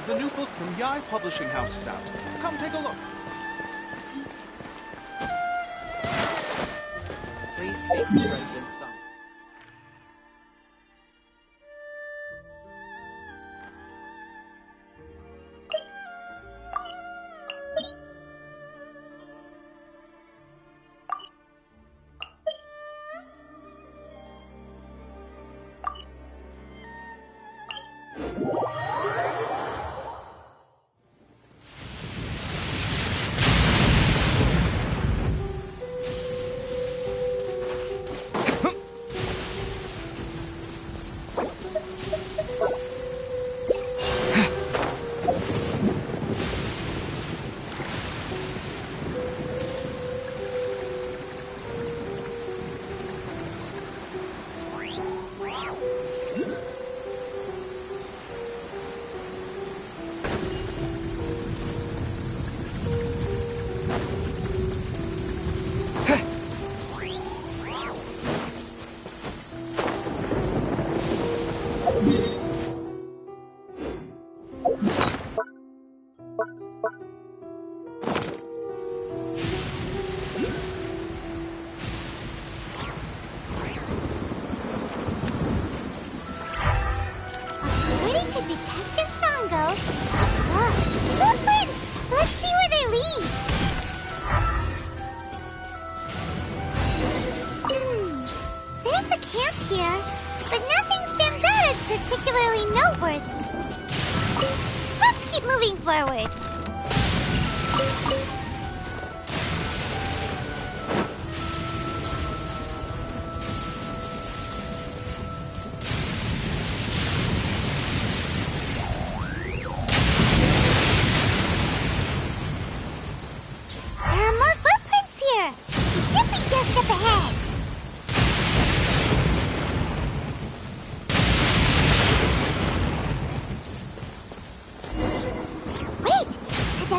The new book from Yai Publishing House is out. Come take a look. Please speak to President Sung. Forward. There are more footprints here. We should be just up ahead.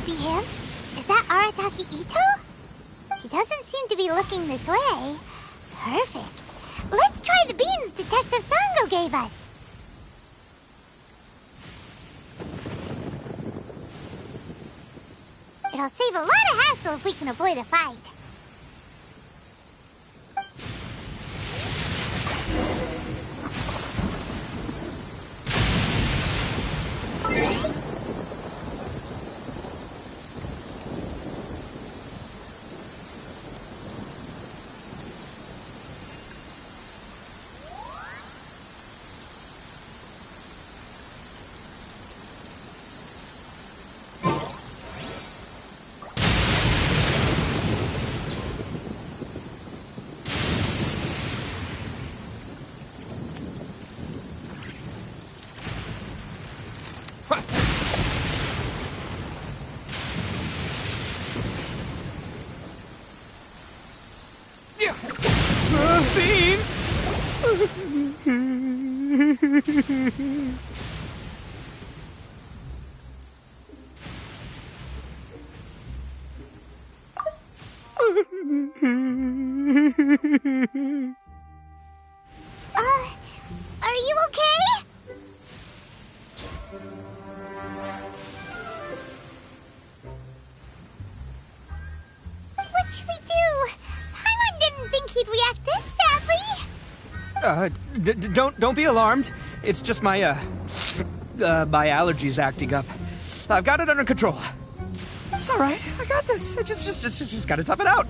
Be him? Is that Arataki Ito? He doesn't seem to be looking this way. Perfect. Let's try the beans Detective Sango gave us. It'll save a lot of hassle if we can avoid a fight. Are you okay? What should we do? Paimon didn't think he'd react this badly. Don't be alarmed. It's just my my allergies acting up. I've got it under control. It's all right. I got this. I just gotta tough it out.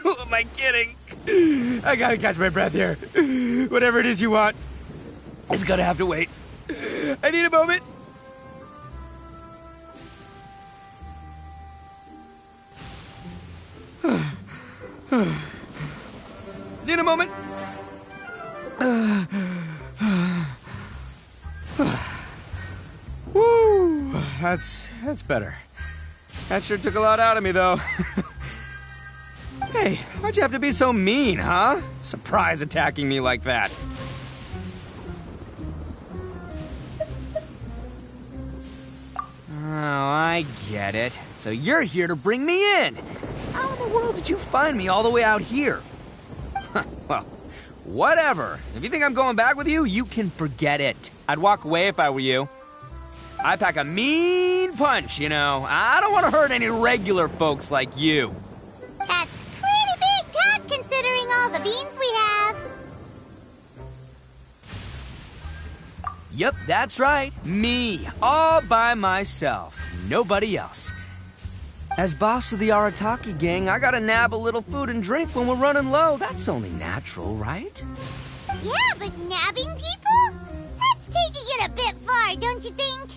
Who am I kidding? I gotta catch my breath here. Whatever it is you want, it's gonna have to wait. I need a moment. Need a moment. Woo, that's better. That sure took a lot out of me, though. Hey, why'd you have to be so mean, huh? Surprise attacking me like that. Oh, I get it. So you're here to bring me in. How in the world did you find me all the way out here? Well, whatever. If you think I'm going back with you, you can forget it. I'd walk away if I were you. I pack a mean punch, you know. I don't want to hurt any regular folks like you. That's pretty big talk considering all the beans we have. Yep, that's right. Me, all by myself. Nobody else. As boss of the Arataki gang, I gotta nab a little food and drink when we're running low. That's only natural, right? Yeah, but nabbing people? That's taking it a bit far, don't you think?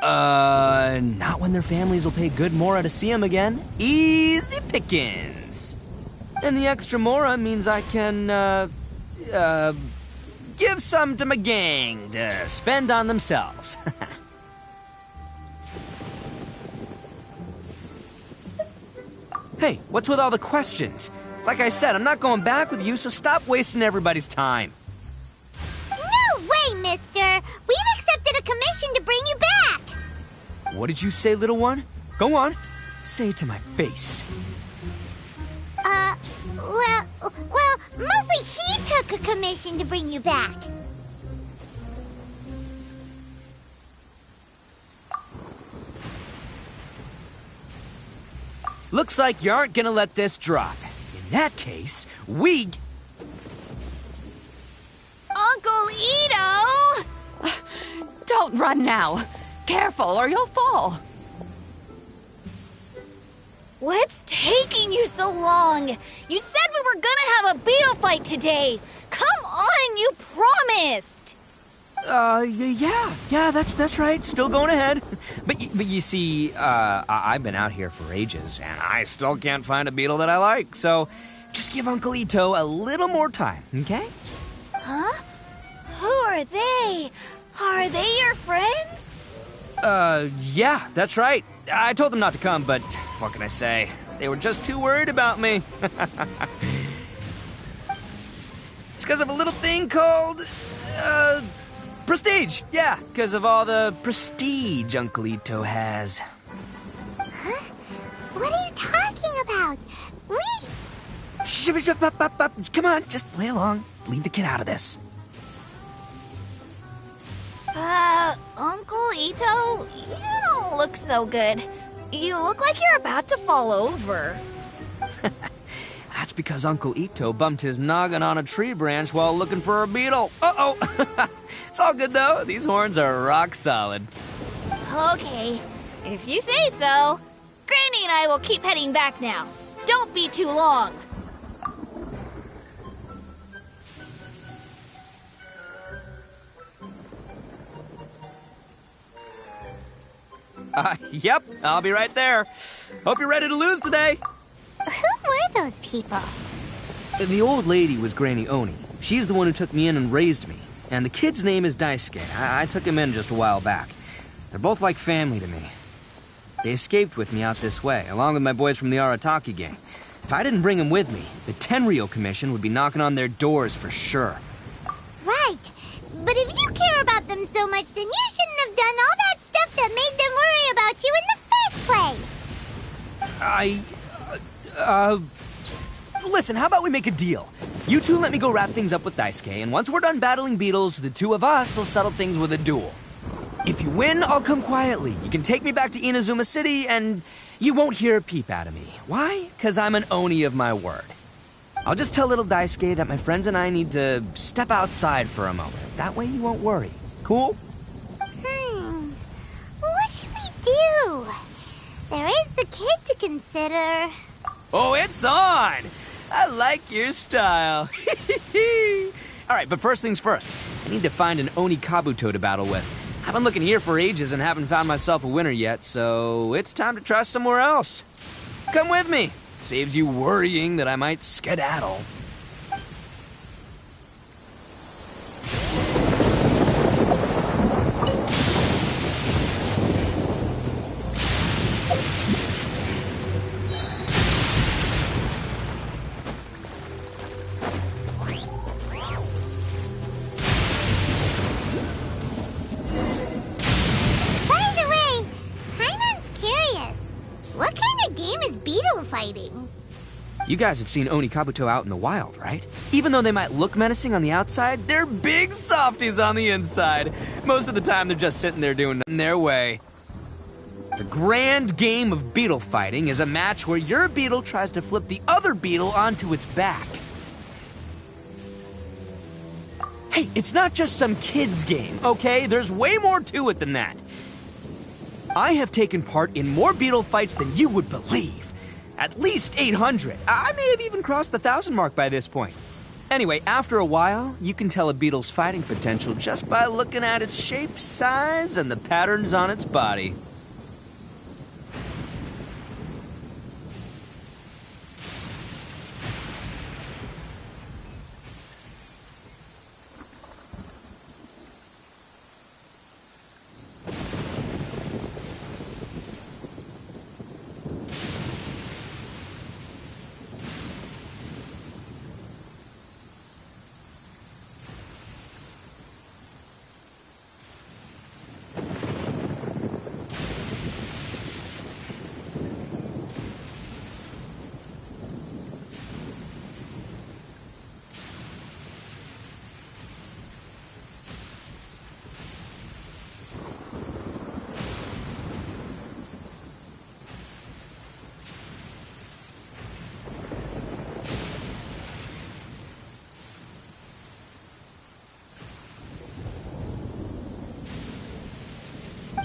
Not when their families will pay good mora to see them again. Easy pickings. And the extra mora means I can, give some to my gang to spend on themselves. Hey, what's with all the questions? Like I said, I'm not going back with you, so stop wasting everybody's time. No way, mister! We've accepted a commission to bring you back! What did you say, little one? Go on. Say it to my face. Well, mostly he took a commission to bring you back. Looks like you aren't gonna let this drop. In that case, we... Uncle Ito! Don't run now. Careful or you'll fall. What's taking you so long? You said we were gonna have a beetle fight today. Come on, you promised. Yeah, that's right. Still going ahead. But you see, I've been out here for ages, and I still can't find a beetle that I like. So, just give Uncle Ito a little more time, okay? Huh? Who are they? Are they your friends? Yeah, that's right. I told them not to come, but what can I say? They were just too worried about me. It's because of a little thing called, prestige. Yeah, because of all the prestige Uncle Ito has. Huh? What are you talking about? Come on, just play along. Leave the kid out of this. Ito, you don't look so good. You look like you're about to fall over. That's because Uncle Ito bumped his noggin on a tree branch while looking for a beetle. Uh-oh! It's all good, though. These horns are rock solid. Okay, if you say so. Granny and I will keep heading back now. Don't be too long. Yep, I'll be right there. Hope you're ready to lose today. Who were those people? The old lady was Granny Oni. She's the one who took me in and raised me. And the kid's name is Daisuke. I took him in just a while back. They're both like family to me. They escaped with me out this way, along with my boys from the Arataki gang. If I didn't bring them with me, the Tenryou Commission would be knocking on their doors for sure. Right. But if you care about them so much, then you shouldn't have done all that stuff that made them worry about you in the first place. Listen, how about we make a deal? You two let me go wrap things up with Daisuke, and once we're done battling beetles, the two of us will settle things with a duel. If you win, I'll come quietly. You can take me back to Inazuma City, and you won't hear a peep out of me. Why? Because I'm an Oni of my word. I'll just tell little Daisuke that my friends and I need to step outside for a moment. That way you won't worry. Cool? What should we do? There is the kid to consider. Oh, it's on! I like your style. Alright, but first things first. I need to find an Oni Kabuto to battle with. I've been looking here for ages and haven't found myself a winner yet, so it's time to try somewhere else. Come with me. Saves you worrying that I might skedaddle. You guys have seen Oni Kabuto out in the wild, right? Even though they might look menacing on the outside, they're big softies on the inside. Most of the time, they're just sitting there doing nothing their way. The grand game of beetle fighting is a match where your beetle tries to flip the other beetle onto its back. Hey, it's not just some kid's game, okay? There's way more to it than that. I have taken part in more beetle fights than you would believe. At least 800. I may have even crossed the 1,000 mark by this point. Anyway, after a while, you can tell a beetle's fighting potential just by looking at its shape, size, and the patterns on its body.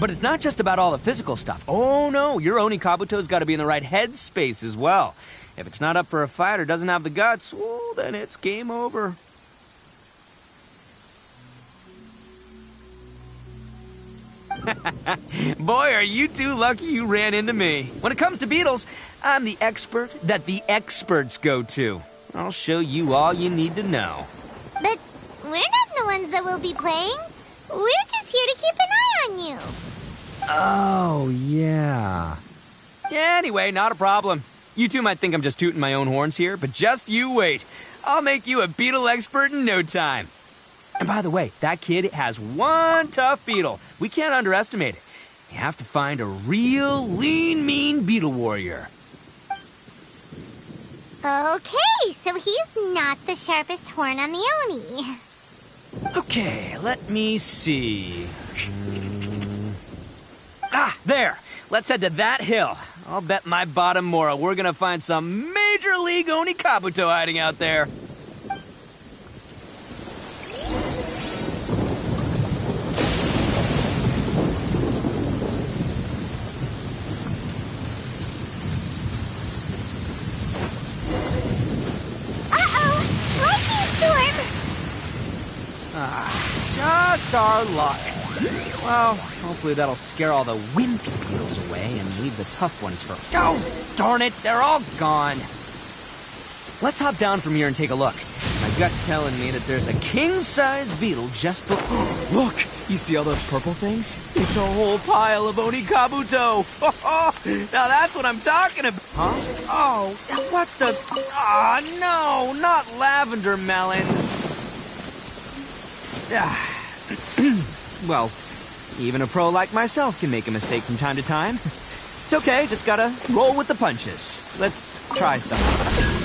But it's not just about all the physical stuff. Oh no, your Oni Kabuto's got to be in the right headspace as well. If it's not up for a fight or doesn't have the guts, well, then it's game over. Boy, are you two lucky you ran into me. When it comes to beetles, I'm the expert that the experts go to. I'll show you all you need to know. But we're not the ones that will be playing. We're just here to keep an eye on you. Oh, yeah. Yeah, anyway, not a problem. You two might think I'm just tooting my own horns here, but just you wait. I'll make you a beetle expert in no time. And by the way, that kid has one tough beetle. We can't underestimate it. You have to find a real lean, mean beetle warrior. Okay, so he's not the sharpest horn on the Oni. Okay, let me see. Ah, there. Let's head to that hill. I'll bet my bottom Mora we're gonna find some Major League Onikabuto hiding out there. Just our luck. Well, hopefully that'll scare all the wimpy beetles away and leave the tough ones for... Oh, darn it, they're all gone. Let's hop down from here and take a look. My gut's telling me that there's a king-size beetle just Look, you see all those purple things? It's a whole pile of Onikabuto. Now that's what I'm talking about. Huh? Oh, what the... Oh, no, not lavender melons. Well, even a pro like myself can make a mistake from time to time. It's okay, just gotta roll with the punches. Let's try some of this.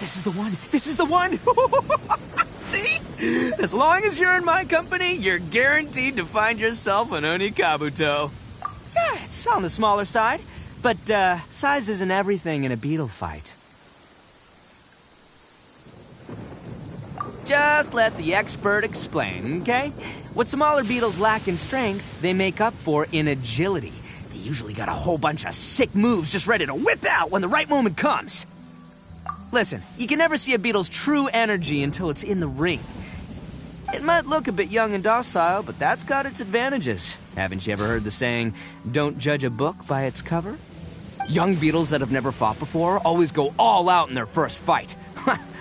This is the one! This is the one! See? As long as you're in my company, you're guaranteed to find yourself an Onikabuto. Yeah, it's on the smaller side, but size isn't everything in a beetle fight. Just let the expert explain, okay? What smaller beetles lack in strength, they make up for in agility. They usually got a whole bunch of sick moves just ready to whip out when the right moment comes. Listen, you can never see a beetle's true energy until it's in the ring. It might look a bit young and docile, but that's got its advantages. Haven't you ever heard the saying, don't judge a book by its cover? Young beetles that have never fought before always go all out in their first fight.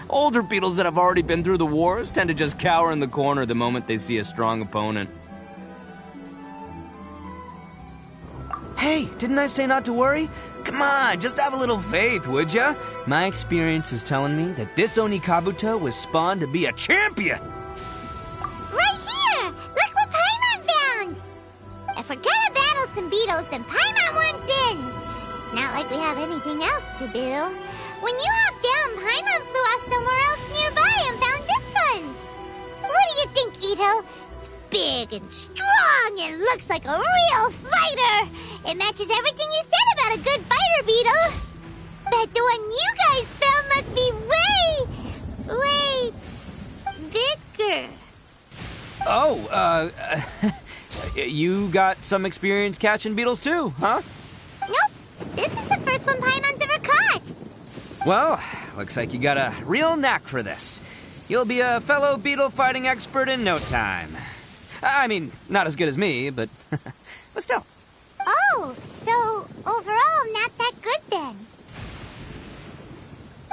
Older beetles that have already been through the wars tend to just cower in the corner the moment they see a strong opponent. Hey, didn't I say not to worry? Come on, just have a little faith, would ya? My experience is telling me that this Onikabuto was spawned to be a champion! Right here! Look what Paimon found! If we're gonna battle some beetles, then Paimon wants in! It's not like we have anything else to do. When you hopped down, Paimon flew off somewhere else nearby and found this one! What do you think, Ito? It's big and strong and looks like a real fighter! It matches everything you said about a good fighter beetle. Bet the one you guys found must be way bigger. Oh, you got some experience catching beetles too, huh? Nope, this is the first one Paimon's ever caught. Well, looks like you got a real knack for this. You'll be a fellow beetle fighting expert in no time. I mean, not as good as me, but still. Oh, so overall not that good then.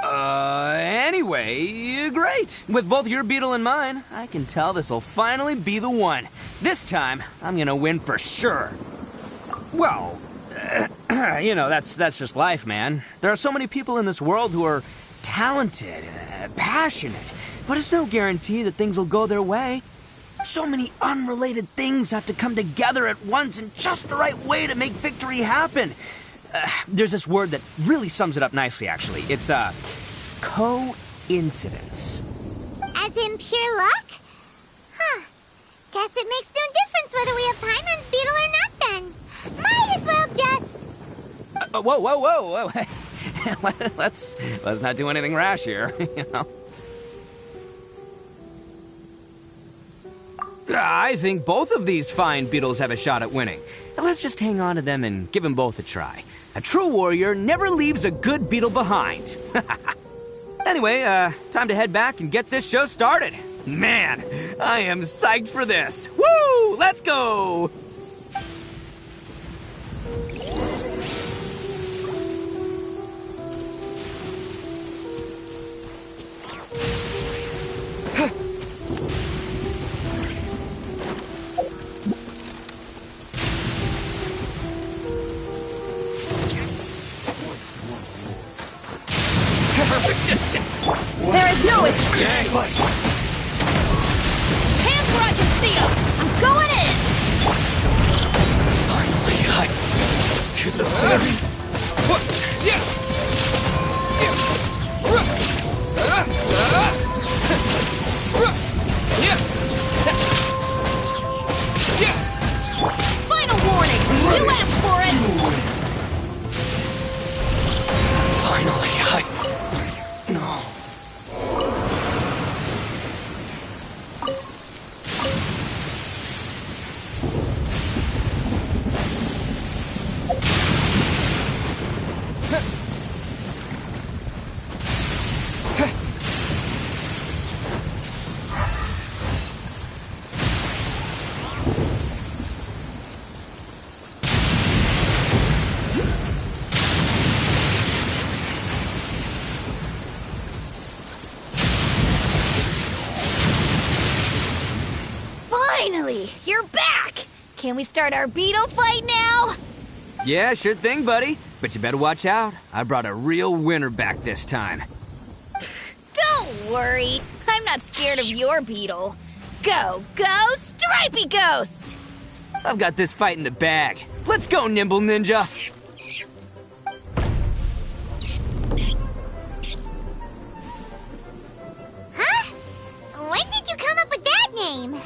Anyway, great. With both your beetle and mine, I can tell this'll finally be the one. This time, I'm gonna win for sure. Well, you know, that's just life, man. There are so many people in this world who are talented, passionate, but it's no guarantee that things will go their way. So many unrelated things have to come together at once in just the right way to make victory happen. There's this word that really sums it up nicely, actually. It's, coincidence. As in pure luck? Huh. Guess it makes no difference whether we have Paimon's beetle or not then. Might as well just... Whoa. Let's not do anything rash here, you know? I think both of these fine beetles have a shot at winning. Let's just hang on to them and give them both a try. A true warrior never leaves a good beetle behind. Anyway, time to head back and get this show started. Man, I am psyched for this. Woo! Let's go! There is no escape! Hands where I can see them! I'm Final warning! You asked for it! Finally, No. Finally! You're back! Can we start our beetle fight now? Yeah, sure thing, buddy. But you better watch out. I brought a real winner back this time. Don't worry. I'm not scared of your beetle. Go, Stripey Ghost! I've got this fight in the bag. Let's go, Nimble Ninja! Huh? When did you come up with that name?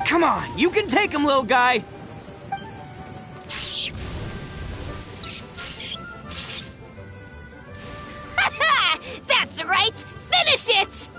Come on, you can take him, little guy! That's right! Finish it!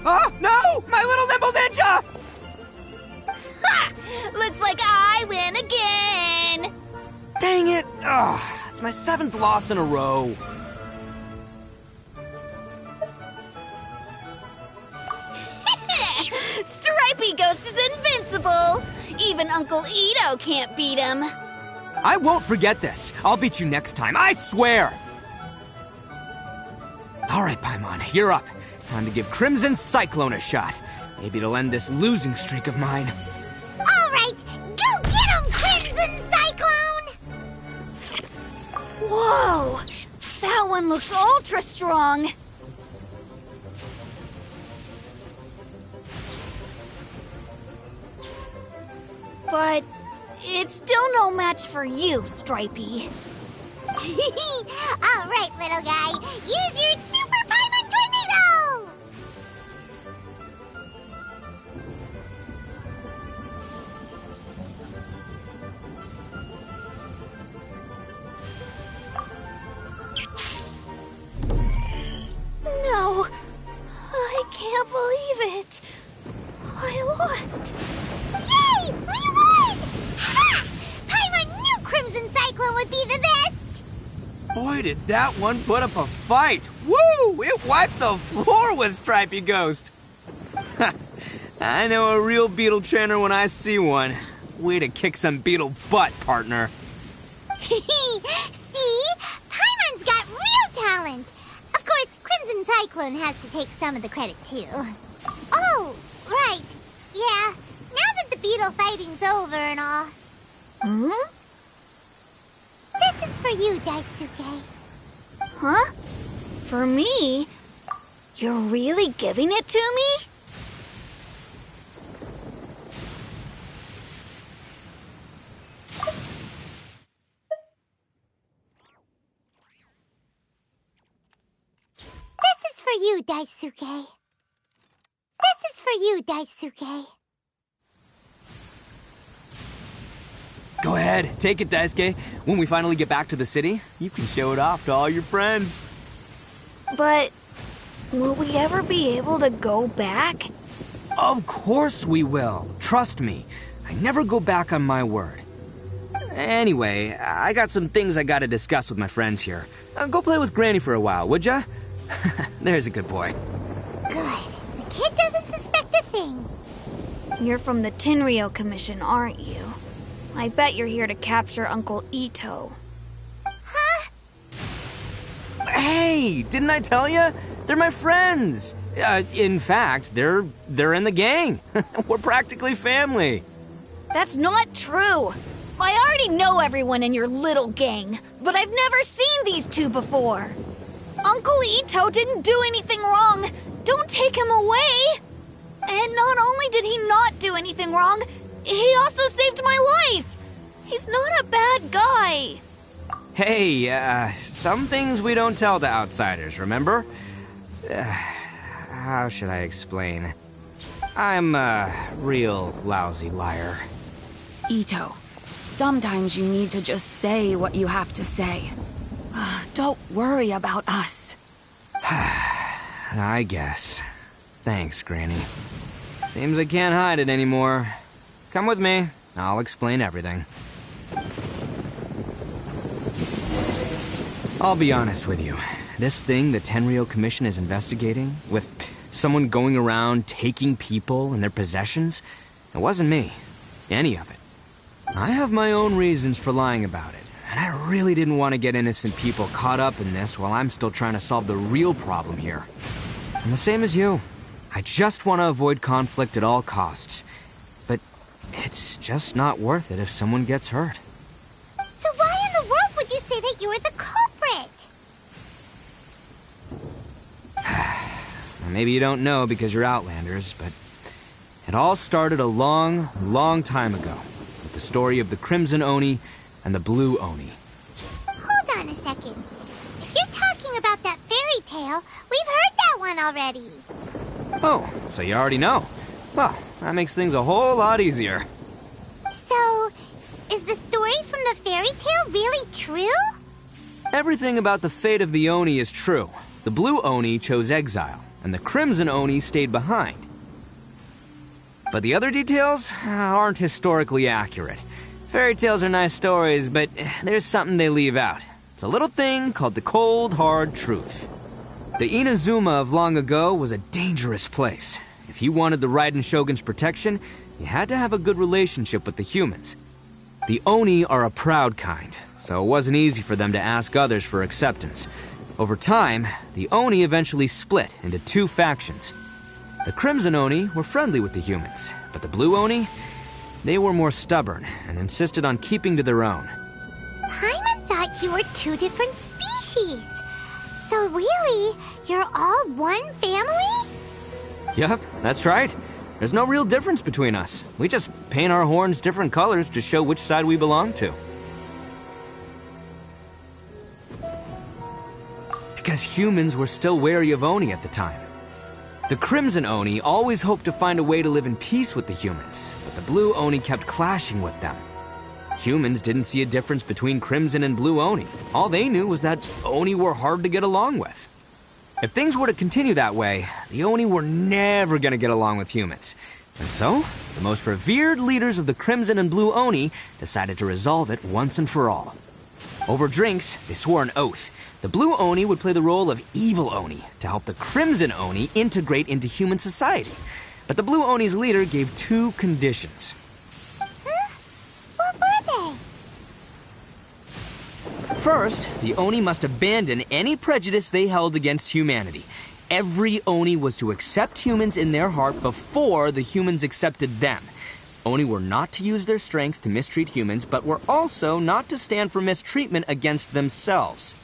Oh, no! My little Nimble Ninja! Ha! Looks like I win again! Dang it! Ugh, it's my 7th loss in a row. Stripey Ghost is invincible! Even Uncle Ito can't beat him. I won't forget this. I'll beat you next time, I swear! All right, Paimon, you're up. Time to give Crimson Cyclone a shot. Maybe it'll end this losing streak of mine. All right, go get him, Crimson Cyclone! Whoa! That one looks ultra strong! But it's still no match for you, Stripey. All right, little guy, use your Super Paimon Tornado! No, I can't believe it. I lost. Yay! We won! Ha! Paimon knew Crimson Cyclone would be the best! Boy, did that one put up a fight. Woo! It wiped the floor with Stripey Ghost. I know a real beetle trainer when I see one. Way to kick some beetle butt, partner. See? Paimon's got real talent! Of course, Crimson Cyclone has to take some of the credit, too. Oh, right. Yeah, now that the beetle fighting's over and all. Hmm? This is for you, Daisuke. Huh? For me? You're really giving it to me? This is for you, Daisuke. This is for you, Daisuke. Go ahead, take it, Daisuke. When we finally get back to the city, you can show it off to all your friends. But will we ever be able to go back? Of course we will. Trust me. I never go back on my word. Anyway, I got some things I gotta discuss with my friends here. Go play with Granny for a while, would ya? There's a good boy. Good. The kid doesn't suspect a thing. You're from the Tenryou Commission, aren't you? I bet you're here to capture Uncle Ito. Huh? Hey, didn't I tell you? They're my friends. In fact, they're in the gang. We're practically family. That's not true. I already know everyone in your little gang, but I've never seen these two before. Uncle Ito didn't do anything wrong. Don't take him away. And not only did he not do anything wrong, he also saved my life. He's not a bad guy. Hey, some things we don't tell to outsiders, remember? How should I explain? I'm a real lousy liar. Ito, sometimes you need to just say what you have to say. Don't worry about us. I guess. Thanks, Granny. Seems I can't hide it anymore. Come with me. I'll explain everything. I'll be honest with you. This thing the Tenryou Commission is investigating, with someone going around taking people and their possessions, it wasn't me. Any of it. I have my own reasons for lying about it, and I really didn't want to get innocent people caught up in this while I'm still trying to solve the real problem here. I'm the same as you. I just want to avoid conflict at all costs. But it's just not worth it if someone gets hurt. So why in the world would you say that you were the culprit? Maybe you don't know because you're Outlanders, but it all started a long, long time ago with the story of the Crimson Oni and the Blue Oni. Hold on a second. If you're talking about that fairy tale, we've heard that one already. Oh, so you already know. Well, that makes things a whole lot easier. So, is the story from the fairy tale really true? Everything about the fate of the Oni is true. The Blue Oni chose exile, and the Crimson Oni stayed behind. But the other details aren't historically accurate. Fairy tales are nice stories, but there's something they leave out. It's a little thing called the cold, hard truth. The Inazuma of long ago was a dangerous place. If you wanted the Raiden Shogun's protection, you had to have a good relationship with the humans. The Oni are a proud kind, so it wasn't easy for them to ask others for acceptance. Over time, the Oni eventually split into two factions. The Crimson Oni were friendly with the humans, but the Blue Oni, they were more stubborn and insisted on keeping to their own. Paimon thought you were two different species. So really, you're all one family? Yep, that's right. There's no real difference between us. We just paint our horns different colors to show which side we belong to. Because humans were still wary of Oni at the time. The Crimson Oni always hoped to find a way to live in peace with the humans, but the Blue Oni kept clashing with them. Humans didn't see a difference between Crimson and Blue Oni. All they knew was that Oni were hard to get along with. If things were to continue that way, the Oni were never going to get along with humans. And so, the most revered leaders of the Crimson and Blue Oni decided to resolve it once and for all. Over drinks, they swore an oath. The Blue Oni would play the role of evil Oni to help the Crimson Oni integrate into human society. But the Blue Oni's leader gave two conditions. What were they? First, the Oni must abandon any prejudice they held against humanity. Every Oni was to accept humans in their heart before the humans accepted them. Oni were not to use their strength to mistreat humans, but were also not to stand for mistreatment against themselves.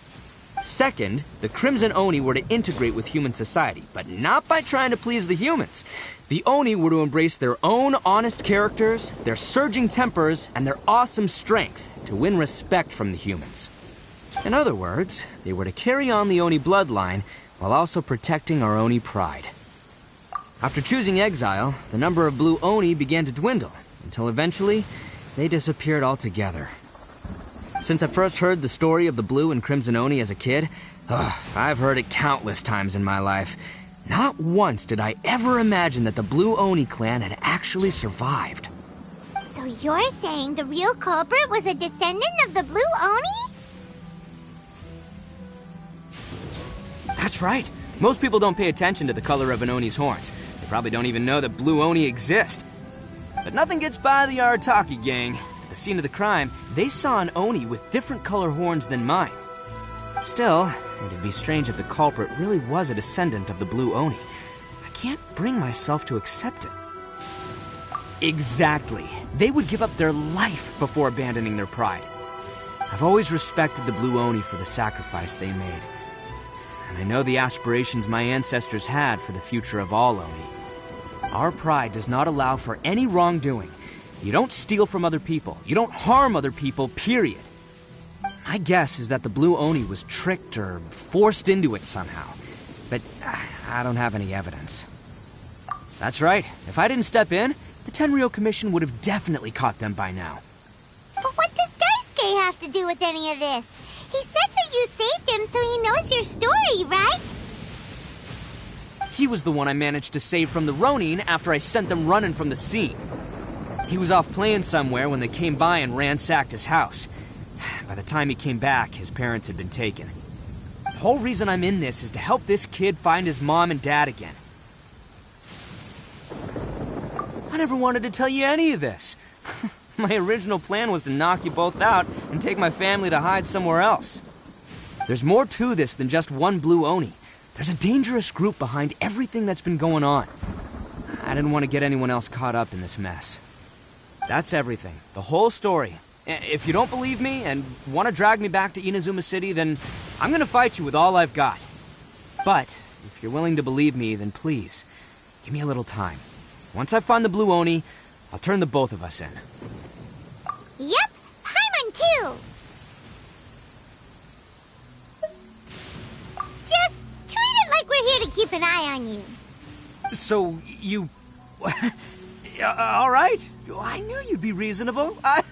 Second, the Crimson Oni were to integrate with human society, but not by trying to please the humans. The Oni were to embrace their own honest characters, their surging tempers, and their awesome strength to win respect from the humans. In other words, they were to carry on the Oni bloodline while also protecting our Oni pride. After choosing exile, the number of Blue Oni began to dwindle, until eventually, they disappeared altogether. Since I first heard the story of the Blue and Crimson Oni as a kid, I've heard it countless times in my life. Not once did I ever imagine that the Blue Oni clan had actually survived. So you're saying the real culprit was a descendant of the Blue Oni? That's right. Most people don't pay attention to the color of an Oni's horns. They probably don't even know that Blue Oni exist. But nothing gets by the Arataki gang. At the scene of the crime, they saw an Oni with different color horns than mine. Still, it'd be strange if the culprit really was a descendant of the Blue Oni. I can't bring myself to accept it. Exactly. They would give up their life before abandoning their pride. I've always respected the Blue Oni for the sacrifice they made. And I know the aspirations my ancestors had for the future of all Oni. Our pride does not allow for any wrongdoing. You don't steal from other people. You don't harm other people, period. My guess is that the Blue Oni was tricked or forced into it somehow. But I don't have any evidence. That's right. If I didn't step in, the Tenryou Commission would have definitely caught them by now. But what does Daisuke have to do with any of this? He said that you saved him so he knows your story, right? He was the one I managed to save from the Ronin after I sent them running from the scene. He was off playing somewhere when they came by and ransacked his house. By the time he came back, his parents had been taken. The whole reason I'm in this is to help this kid find his mom and dad again. I never wanted to tell you any of this. My original plan was to knock you both out and take my family to hide somewhere else. There's more to this than just one Blue Oni. There's a dangerous group behind everything that's been going on. I didn't want to get anyone else caught up in this mess. That's everything. The whole story. If you don't believe me and want to drag me back to Inazuma City, then I'm gonna fight you with all I've got. But if you're willing to believe me, then please, give me a little time. Once I find the Blue Oni, I'll turn the both of us in. Yep, Paimon too! Just treat it like we're here to keep an eye on you. So, you... all right. I knew you'd be reasonable. I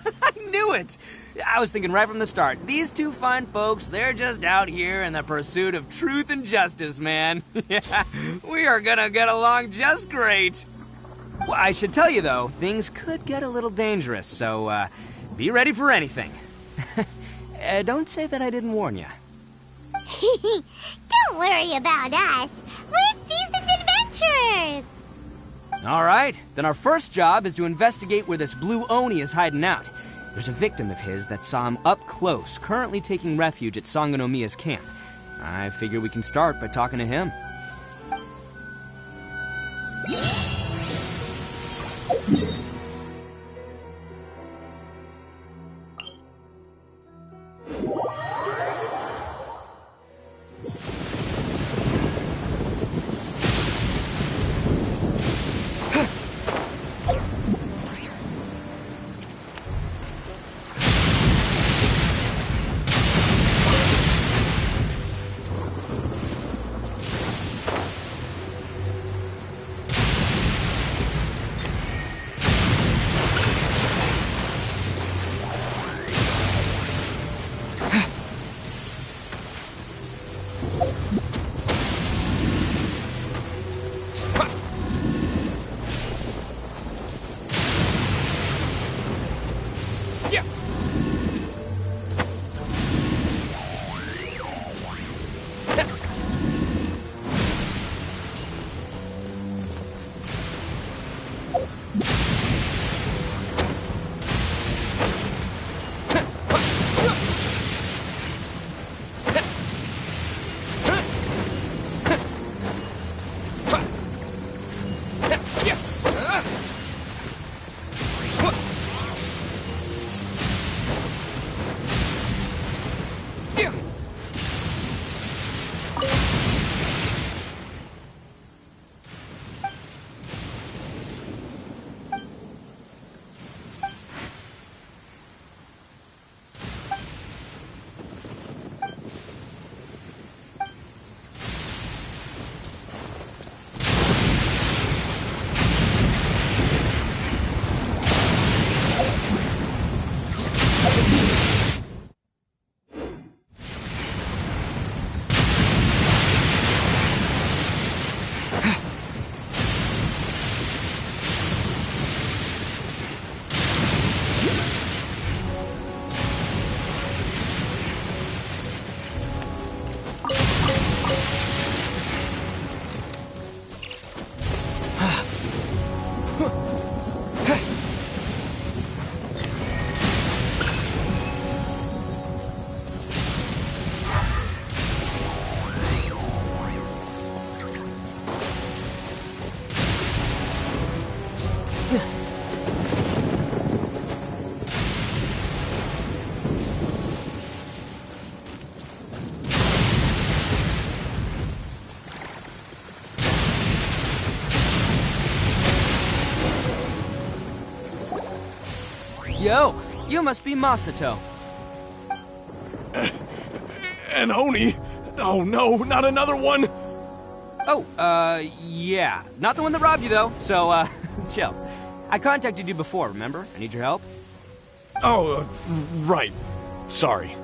knew it. I was thinking right from the start, these two fine folks, they're just out here in the pursuit of truth and justice, man. Yeah, we are gonna get along just great. Well, I should tell you, though, things could get a little dangerous, so be ready for anything. Don't say that I didn't warn you. Don't worry about us. We're seasoned adventurers. All right, then our first job is to investigate where this Blue Oni is hiding out. There's a victim of his that saw him up close, currently taking refuge at Sangonomiya's camp. I figure we can start by talking to him. Yo, you must be Masato. An Oni? Oh no, not another one! Oh, yeah. Not the one that robbed you, though, so, chill. I contacted you before, remember? I need your help. Oh, right. Sorry.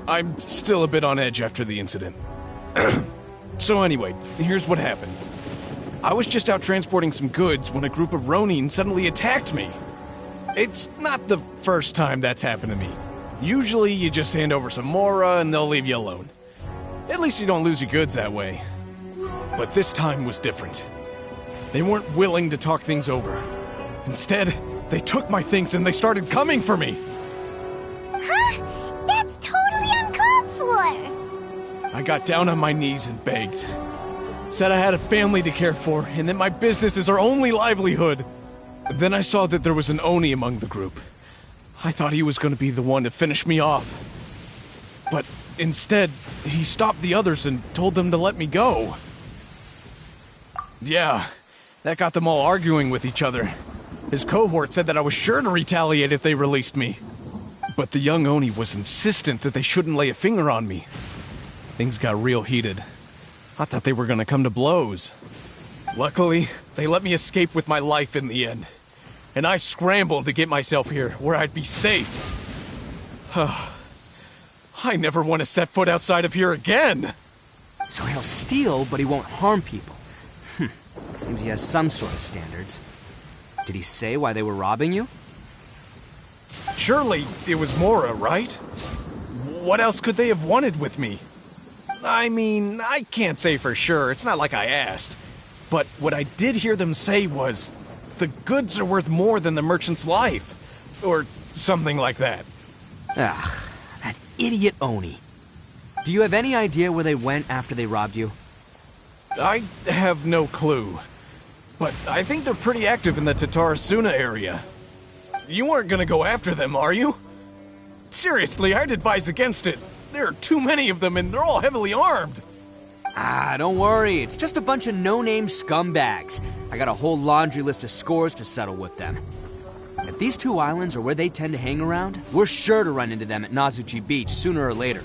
I'm still a bit on edge after the incident. So anyway, here's what happened. I was just out transporting some goods when a group of Ronin suddenly attacked me. It's not the first time that's happened to me. Usually you just hand over some Mora and they'll leave you alone. At least you don't lose your goods that way. But this time was different. They weren't willing to talk things over. Instead, they took my things and they started coming for me. Huh? That's totally uncalled for! I got down on my knees and begged. Said I had a family to care for and that my business is our only livelihood. Then I saw that there was an Oni among the group. I thought he was going to be the one to finish me off. But instead, he stopped the others and told them to let me go. Yeah, that got them all arguing with each other. His cohort said that I was sure to retaliate if they released me. But the young Oni was insistent that they shouldn't lay a finger on me. Things got real heated. I thought they were going to come to blows. Luckily, they let me escape with my life in the end. And I scrambled to get myself here, where I'd be safe. I never want to set foot outside of here again! So he'll steal, but he won't harm people. Seems he has some sort of standards. Did he say why they were robbing you? Surely it was Mora, right? What else could they have wanted with me? I mean, I can't say for sure. It's not like I asked. But what I did hear them say was, the goods are worth more than the merchant's life. Or something like that. Ugh, that idiot Oni. Do you have any idea where they went after they robbed you? I have no clue. But I think they're pretty active in the Tatarasuna area. You weren't gonna go after them, are you? Seriously, I'd advise against it. There are too many of them and they're all heavily armed. Ah, don't worry. It's just a bunch of no-name scumbags. I got a whole laundry list of scores to settle with them. If these two islands are where they tend to hang around, we're sure to run into them at Nazuchi Beach sooner or later.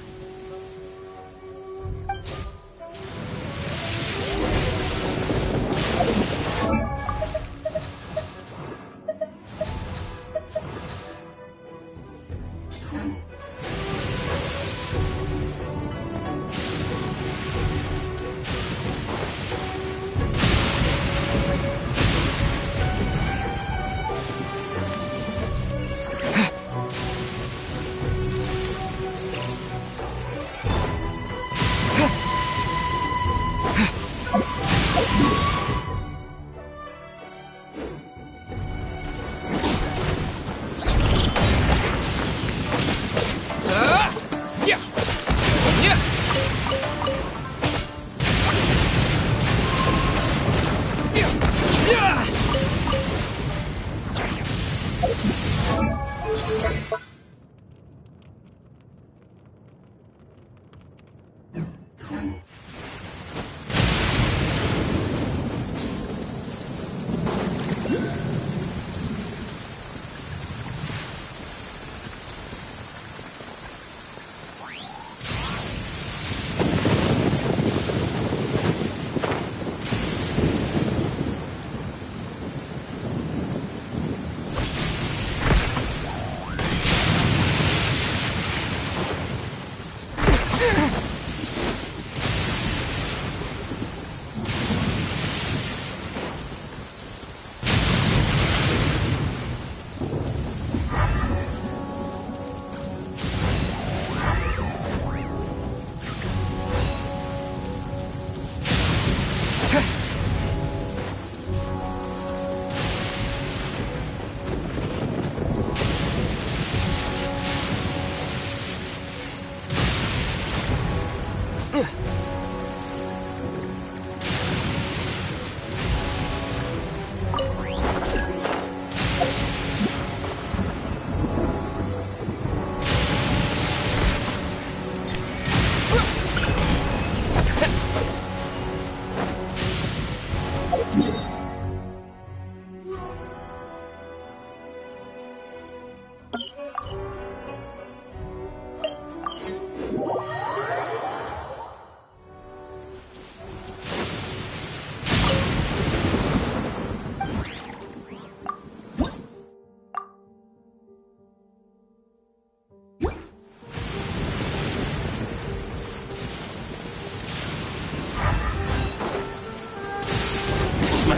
My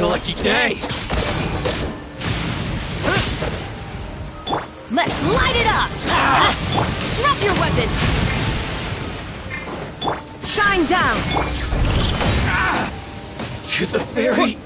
lucky day! Let's light it up! Drop your weapons! Shine down! To the ferry!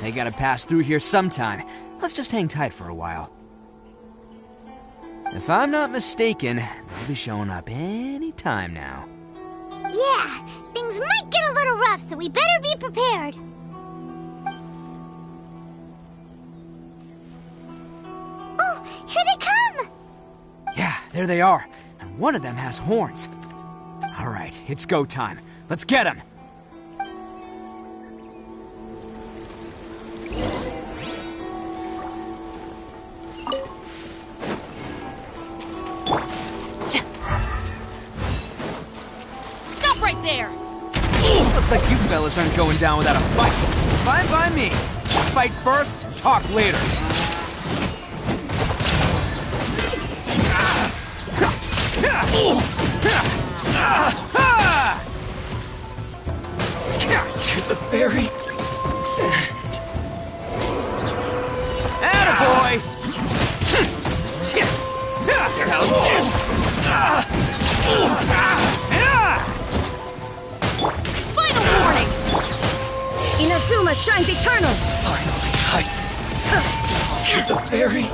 They gotta pass through here sometime. Let's just hang tight for a while. If I'm not mistaken, they'll be showing up any time now. Yeah, things might get a little rough, so we better be prepared. Oh, here they come! Yeah, there they are. And one of them has horns. All right, it's go time. Let's get them! Stop right there! Looks like you fellas aren't going down without a fight. Fine by me. Fight first, talk later. To the ferry! Attaboy! Final warning! Inazuma shines eternal! Finally, to the ferry!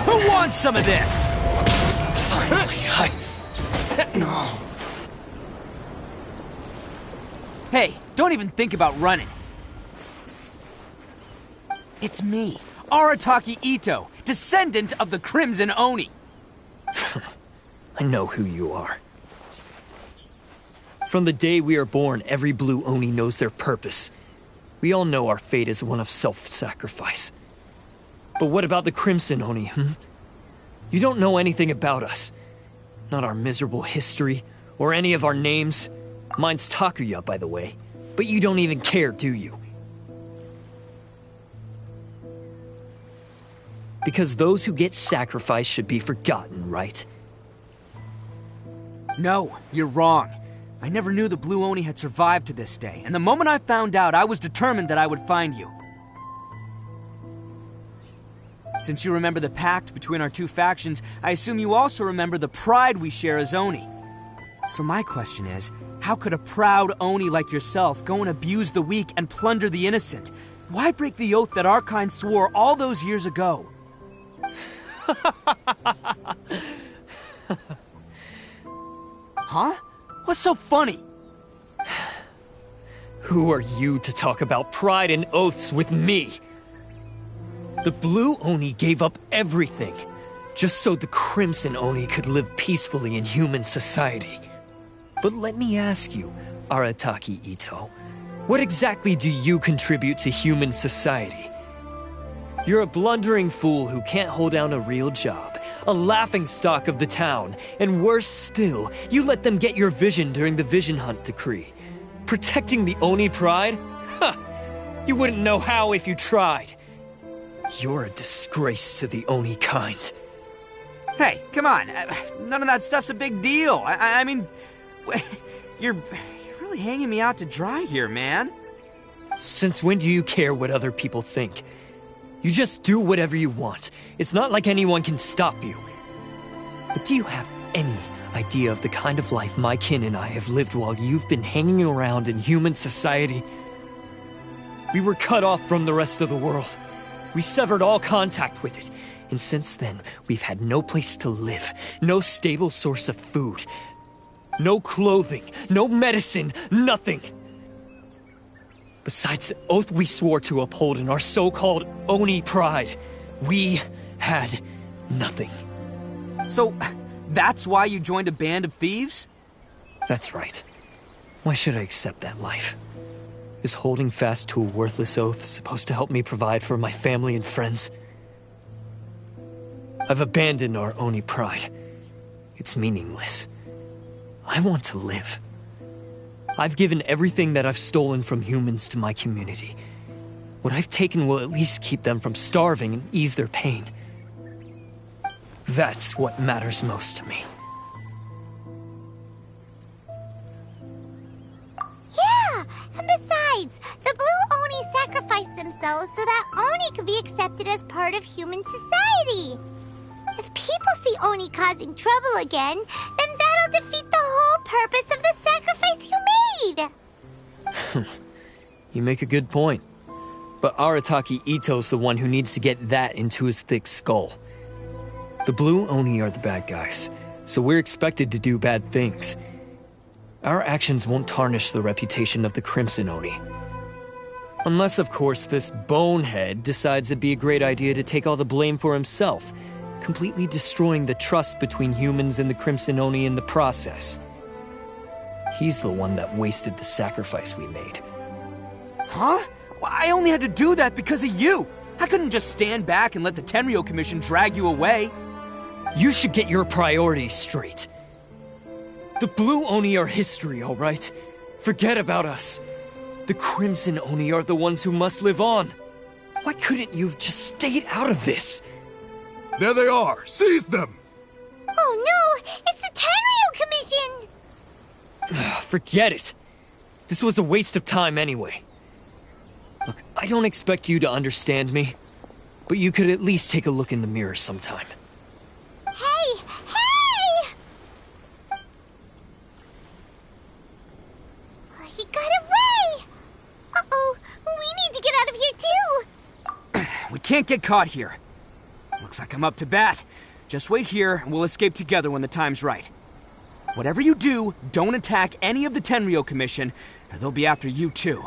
Who wants some of this? Finally, no. Hey, don't even think about running. It's me, Arataki Ito, descendant of the Crimson Oni. I know who you are. From the day we are born, every blue Oni knows their purpose. We all know our fate is one of self-sacrifice. But what about the Crimson Oni, You don't know anything about us. Not our miserable history, or any of our names. Mine's Takuya, by the way. But you don't even care, do you? Because those who get sacrificed should be forgotten, right? No, you're wrong. I never knew the Blue Oni had survived to this day, and the moment I found out, I was determined that I would find you. Since you remember the pact between our two factions, I assume you also remember the pride we share as Oni. So my question is, How could a proud Oni like yourself go and abuse the weak and plunder the innocent? Why break the oath that our kind swore all those years ago? Huh? What's so funny? Who are you to talk about pride and oaths with me? The Blue Oni gave up everything, just so the Crimson Oni could live peacefully in human society. But let me ask you, Arataki Ito, what exactly do you contribute to human society? You're a blundering fool who can't hold down a real job, a laughingstock of the town, and worse still, you let them get your vision during the Vision Hunt decree. Protecting the Oni pride? Huh! You wouldn't know how if you tried. You're a disgrace to the Oni kind. Hey, come on. None of that stuff's a big deal. I mean, you're really hanging me out to dry here, man. Since when do you care what other people think? You just do whatever you want. It's not like anyone can stop you. But do you have any idea of the kind of life my kin and I have lived while you've been hanging around in human society? We were cut off from the rest of the world. We severed all contact with it. And since then, we've had no place to live, no stable source of food, no clothing, no medicine, nothing. Besides the oath we swore to uphold in our so-called Oni pride, we had nothing. So, that's why you joined a band of thieves? That's right. Why should I accept that life? Is holding fast to a worthless oath supposed to help me provide for my family and friends? I've abandoned our Oni pride. It's meaningless. I want to live. I've given everything that I've stolen from humans to my community. What I've taken will at least keep them from starving and ease their pain. That's what matters most to me. Yeah, and besides, the Blue Oni sacrificed themselves so that Oni could be accepted as part of human society. If people see Oni causing trouble again, then that'll defeat the whole purpose of the sacrifice you made. You make a good point. But Arataki Ito's the one who needs to get that into his thick skull. The Blue Oni are the bad guys, so we're expected to do bad things. Our actions won't tarnish the reputation of the Crimson Oni. Unless, of course, this bonehead decides it'd be a great idea to take all the blame for himself, completely destroying the trust between humans and the Crimson Oni in the process. He's the one that wasted the sacrifice we made. Huh? Well, I only had to do that because of you. I couldn't just stand back and let the Tenryo Commission drag you away. You should get your priorities straight. The Blue Oni are history, all right? Forget about us. The Crimson Oni are the ones who must live on. Why couldn't you have just stayed out of this? There they are! Seize them! Oh no! It's the Tenryo Commission! Forget it. This was a waste of time anyway. Look, I don't expect you to understand me, but you could at least take a look in the mirror sometime. Hey! Hey! He got away! Uh-oh, we need to get out of here too! We can't get caught here. Looks like I'm up to bat. Just wait here and we'll escape together when the time's right. Whatever you do, don't attack any of the Tenryo Commission, or they'll be after you too.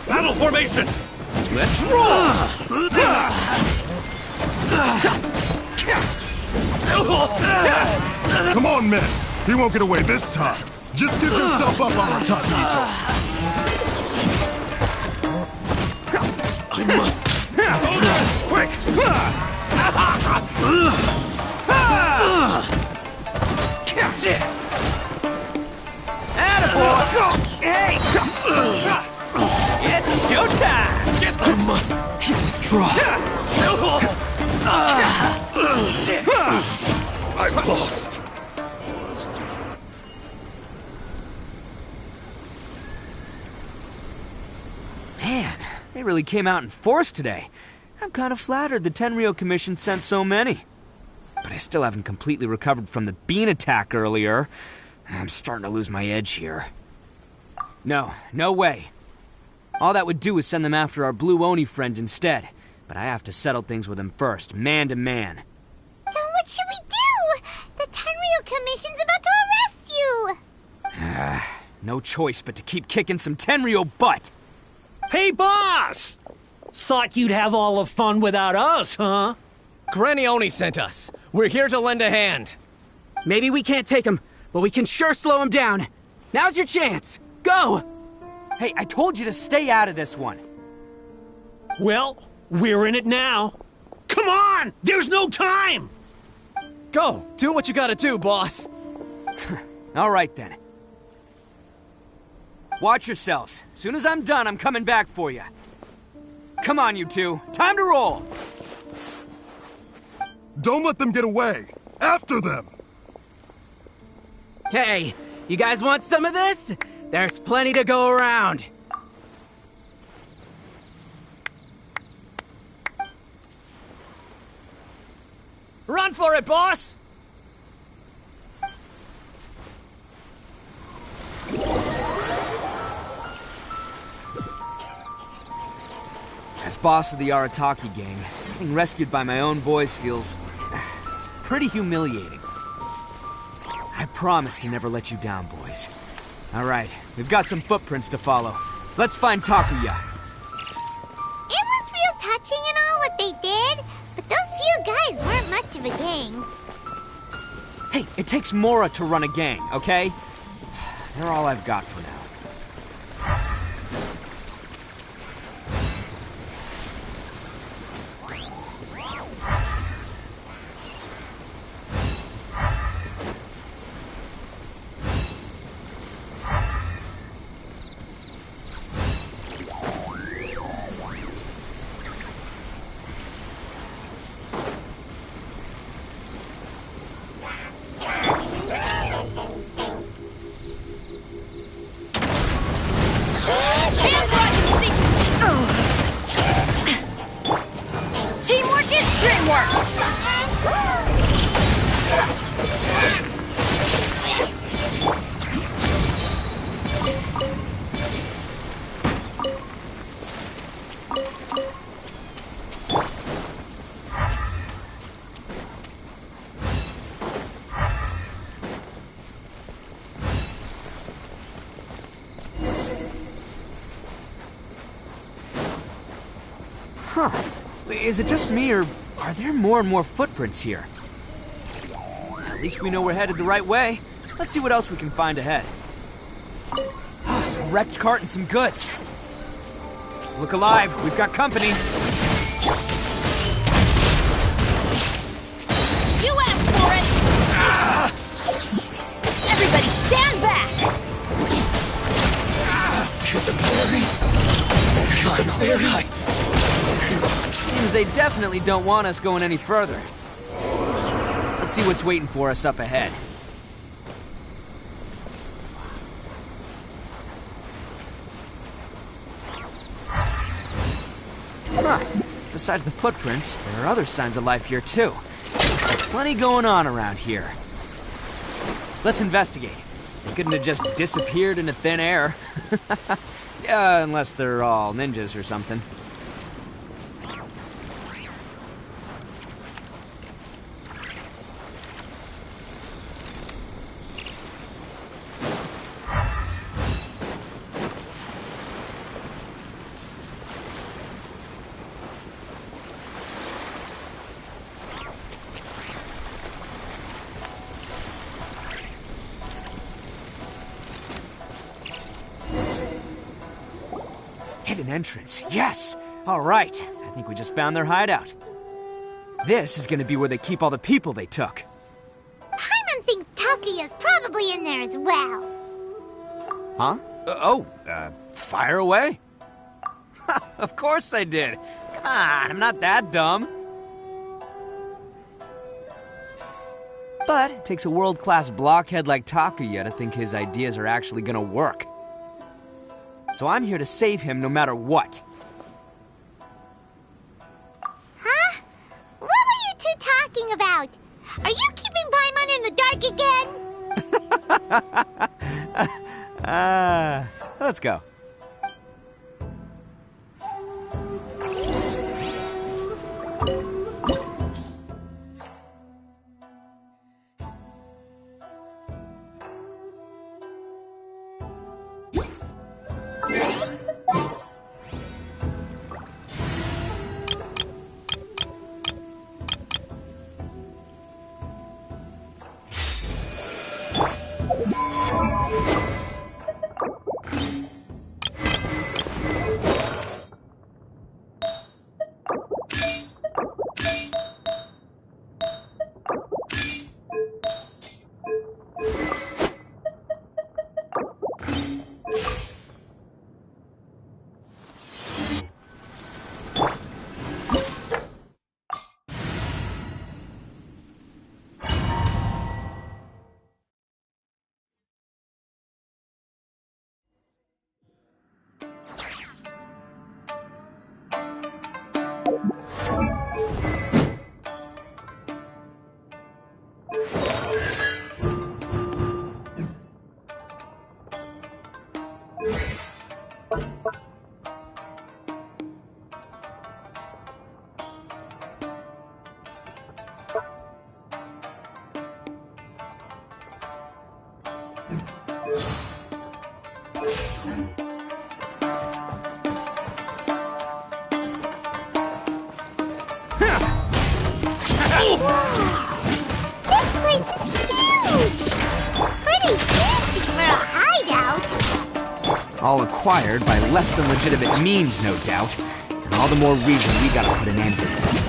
Battle formation! Let's roll! Come on, men! He won't get away this time! Just give yourself up, Arataki Ito! I must withdraw. Quick! Attaboy! Hey! It's showtime! Get them! I must withdraw. I've lost. Man, they really came out in force today. I'm kind of flattered the Tenryo Commission sent so many. but I still haven't completely recovered from the bean attack earlier. I'm starting to lose my edge here. No way. All that would do is send them after our blue Oni friend instead. But I have to settle things with him first, man to man. Then what should we do? The Tenryou Commission's about to arrest you! No choice but to keep kicking some Tenryou butt! Hey, boss! Thought you'd have all the fun without us, huh? Granny Oni sent us. We're here to lend a hand. Maybe we can't take him, but we can sure slow him down. Now's your chance. Go! Hey, I told you to stay out of this one. Well, we're in it now. Come on! There's no time! Go! Do what you gotta do, boss. All right, then. Watch yourselves. Soon as I'm done, I'm coming back for you. Come on, you two. Time to roll! Don't let them get away! After them! Hey, you guys want some of this? There's plenty to go around. Run for it, boss! As boss of the Arataki gang, getting rescued by my own boys feels pretty humiliating. I promise to never let you down, boys. All right, we've got some footprints to follow. Let's find Takuya. It was real touching and all what they did, but those few guys weren't much of a gang. Hey, it takes Mora to run a gang, okay? They're all I've got for now. Teamwork is dreamwork! Huh. Is it just me, or are there more and more footprints here? At least we know we're headed the right way. Let's see what else we can find ahead. A wrecked cart and some goods. Look alive, we've got company. You asked for it! Everybody stand back! To the very Seems they definitely don't want us going any further. Let's see what's waiting for us up ahead. Huh. Besides the footprints, there are other signs of life here too. Plenty going on around here. Let's investigate. They couldn't have just disappeared into thin air. Yeah, unless they're all ninjas or something. Hidden entrance, yes! All right, I think we just found their hideout. This is gonna be where they keep all the people they took. Paimon thinks Takuya's probably in there as well. Huh? Fire away. Of course I did. Come on, I'm not that dumb. But it takes a world-class blockhead like Takuya to think his ideas are actually gonna work. So I'm here to save him no matter what. Huh? What were you two talking about? Are you keeping Paimon in the dark again? Let's go. This place is huge! Pretty fancy for a hideout! All acquired by less than legitimate means, no doubt. And all the more reason we gotta put an end to this.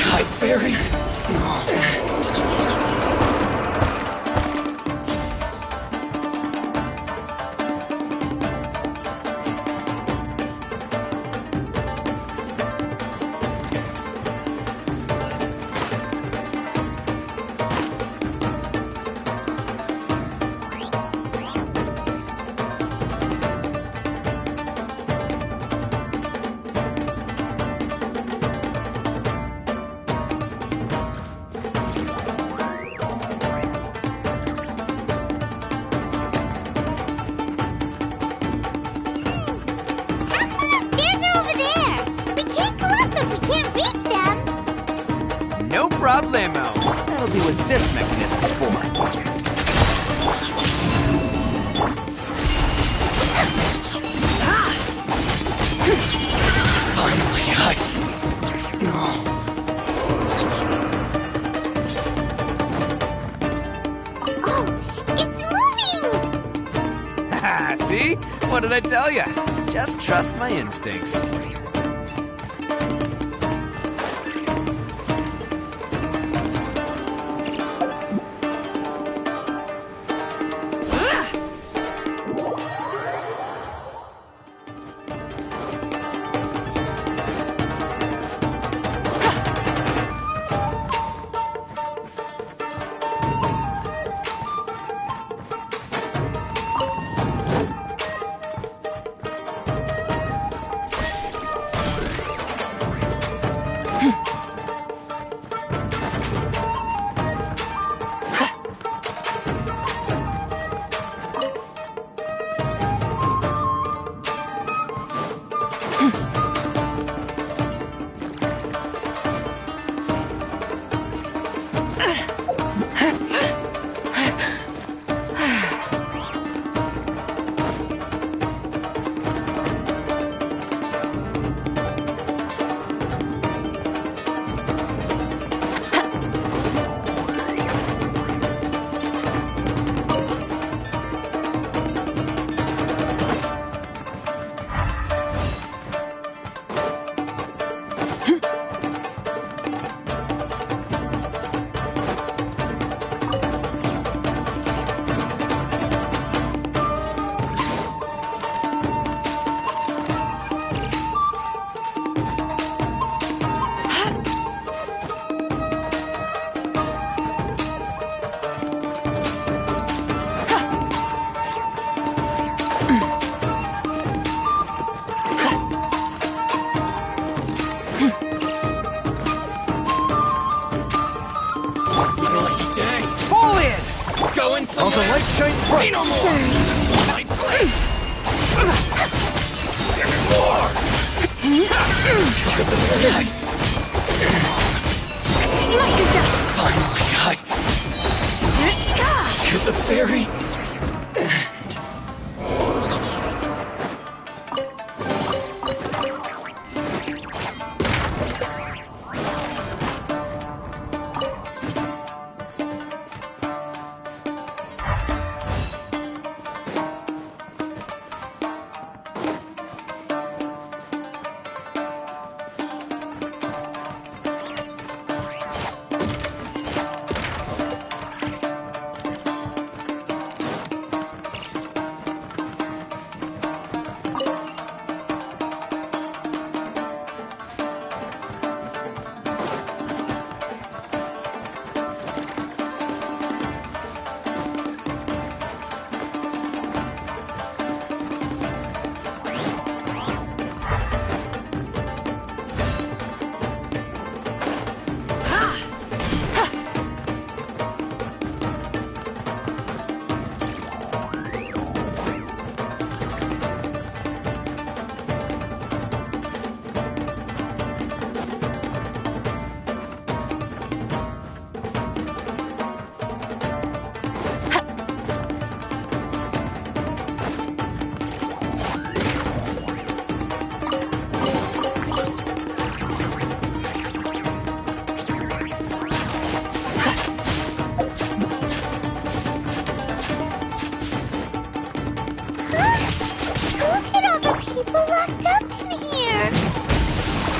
Kiteberry. No problemo. That'll be what this mechanism's for. See? What did I tell you? Just trust my instincts. showing some. While the light shines bright. Say no more. My blade. Give me more. Light to death! Finally, to the very end.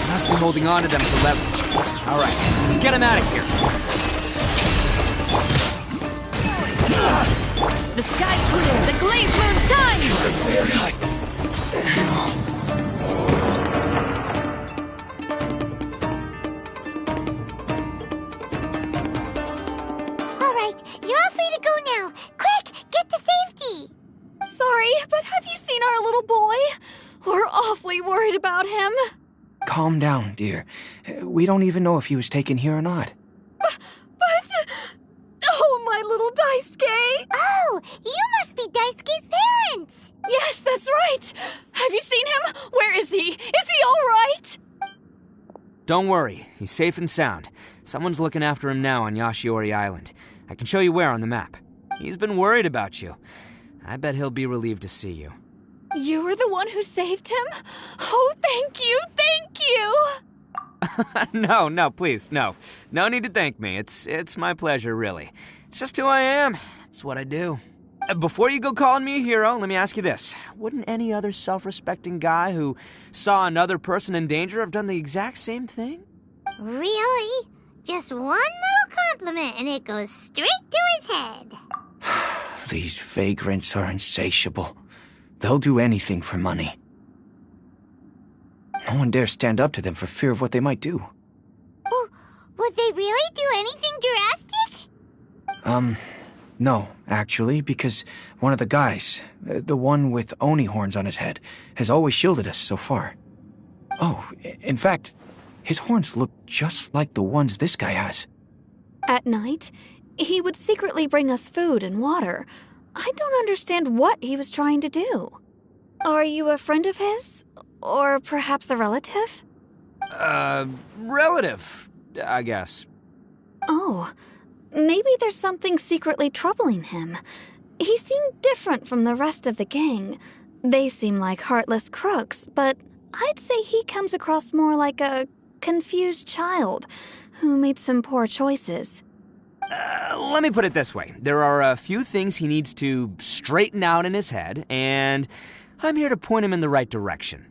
Must be holding on to them for leverage. All right, let's get him out of here. The sky's clear! The glaze moon's time! Alright, you're all free to go now. Quick, get to safety! Sorry, but have you seen our little boy? We're awfully worried about him. Calm down, dear. We don't even know if he was taken here or not. But... Oh, my little Daisuke! Oh, you must be Daisuke's parents! Yes, that's right! Have you seen him? Where is he? Is he all right? Don't worry, he's safe and sound. Someone's looking after him now on Yashiori Island. I can show you where on the map. He's been worried about you. I bet he'll be relieved to see you. You were the one who saved him? Oh, thank you, thank you! No, please, no. No need to thank me. It's my pleasure, really. It's just who I am. It's what I do. Before you go calling me a hero, let me ask you this. Wouldn't any other self-respecting guy who saw another person in danger have done the exact same thing? Really? Just one little compliment and it goes straight to his head. These vagrants are insatiable. They'll do anything for money. No one dares stand up to them for fear of what they might do. Well, would they really do anything drastic? No, actually, because one of the guys, the one with Oni horns on his head, has always shielded us so far. Oh, in fact, his horns look just like the ones this guy has. At night, he would secretly bring us food and water. I don't understand what he was trying to do. Are you a friend of his? Or perhaps a relative? Relative, I guess. Oh, maybe there's something secretly troubling him. He seemed different from the rest of the gang. They seem like heartless crooks, but I'd say he comes across more like a confused child who made some poor choices. Let me put it this way. There are a few things he needs to straighten out in his head, and I'm here to point him in the right direction.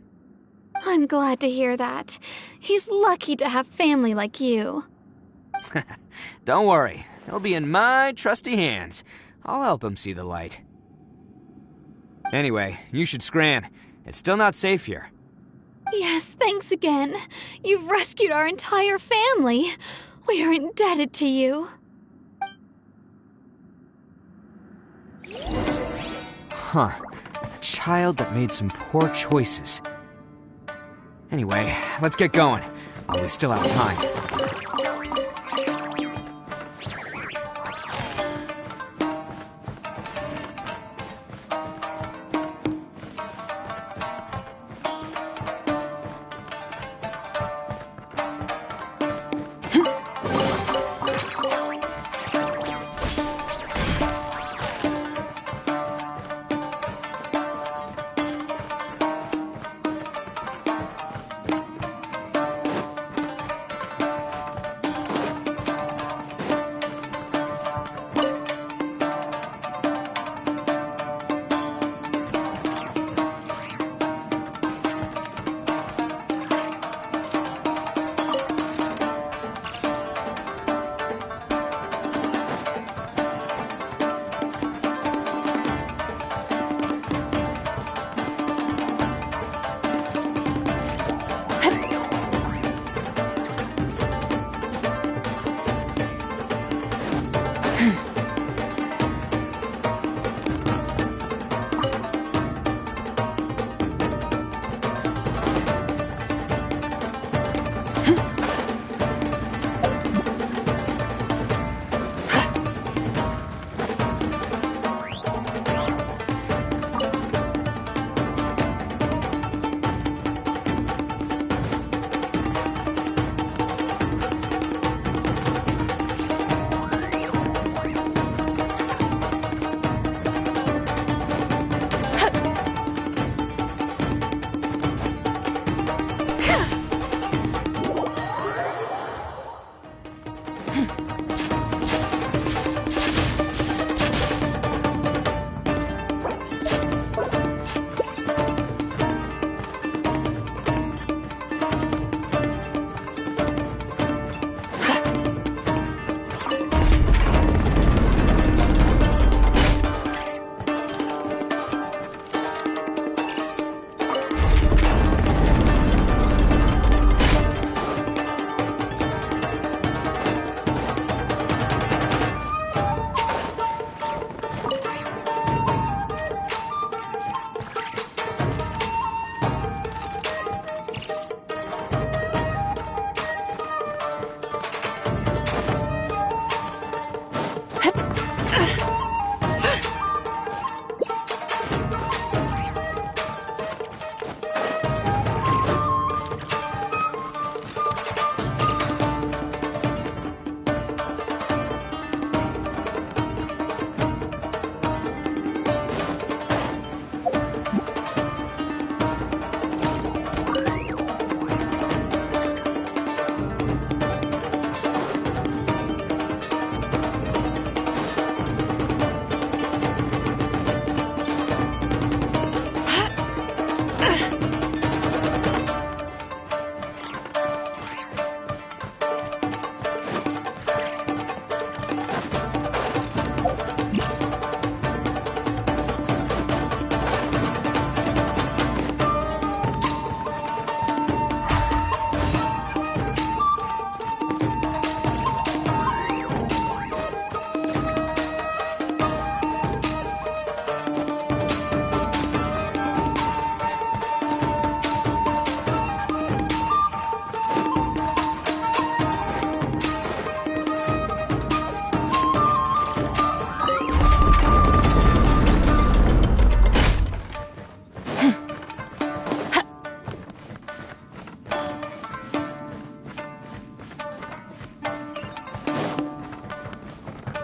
I'm glad to hear that. He's lucky to have family like you. Don't worry. He'll be in my trusty hands. I'll help him see the light. Anyway, you should scram. It's still not safe here. Yes, thanks again. You've rescued our entire family. We are indebted to you. Huh. A child that made some poor choices. Anyway, let's get going, while we still have time.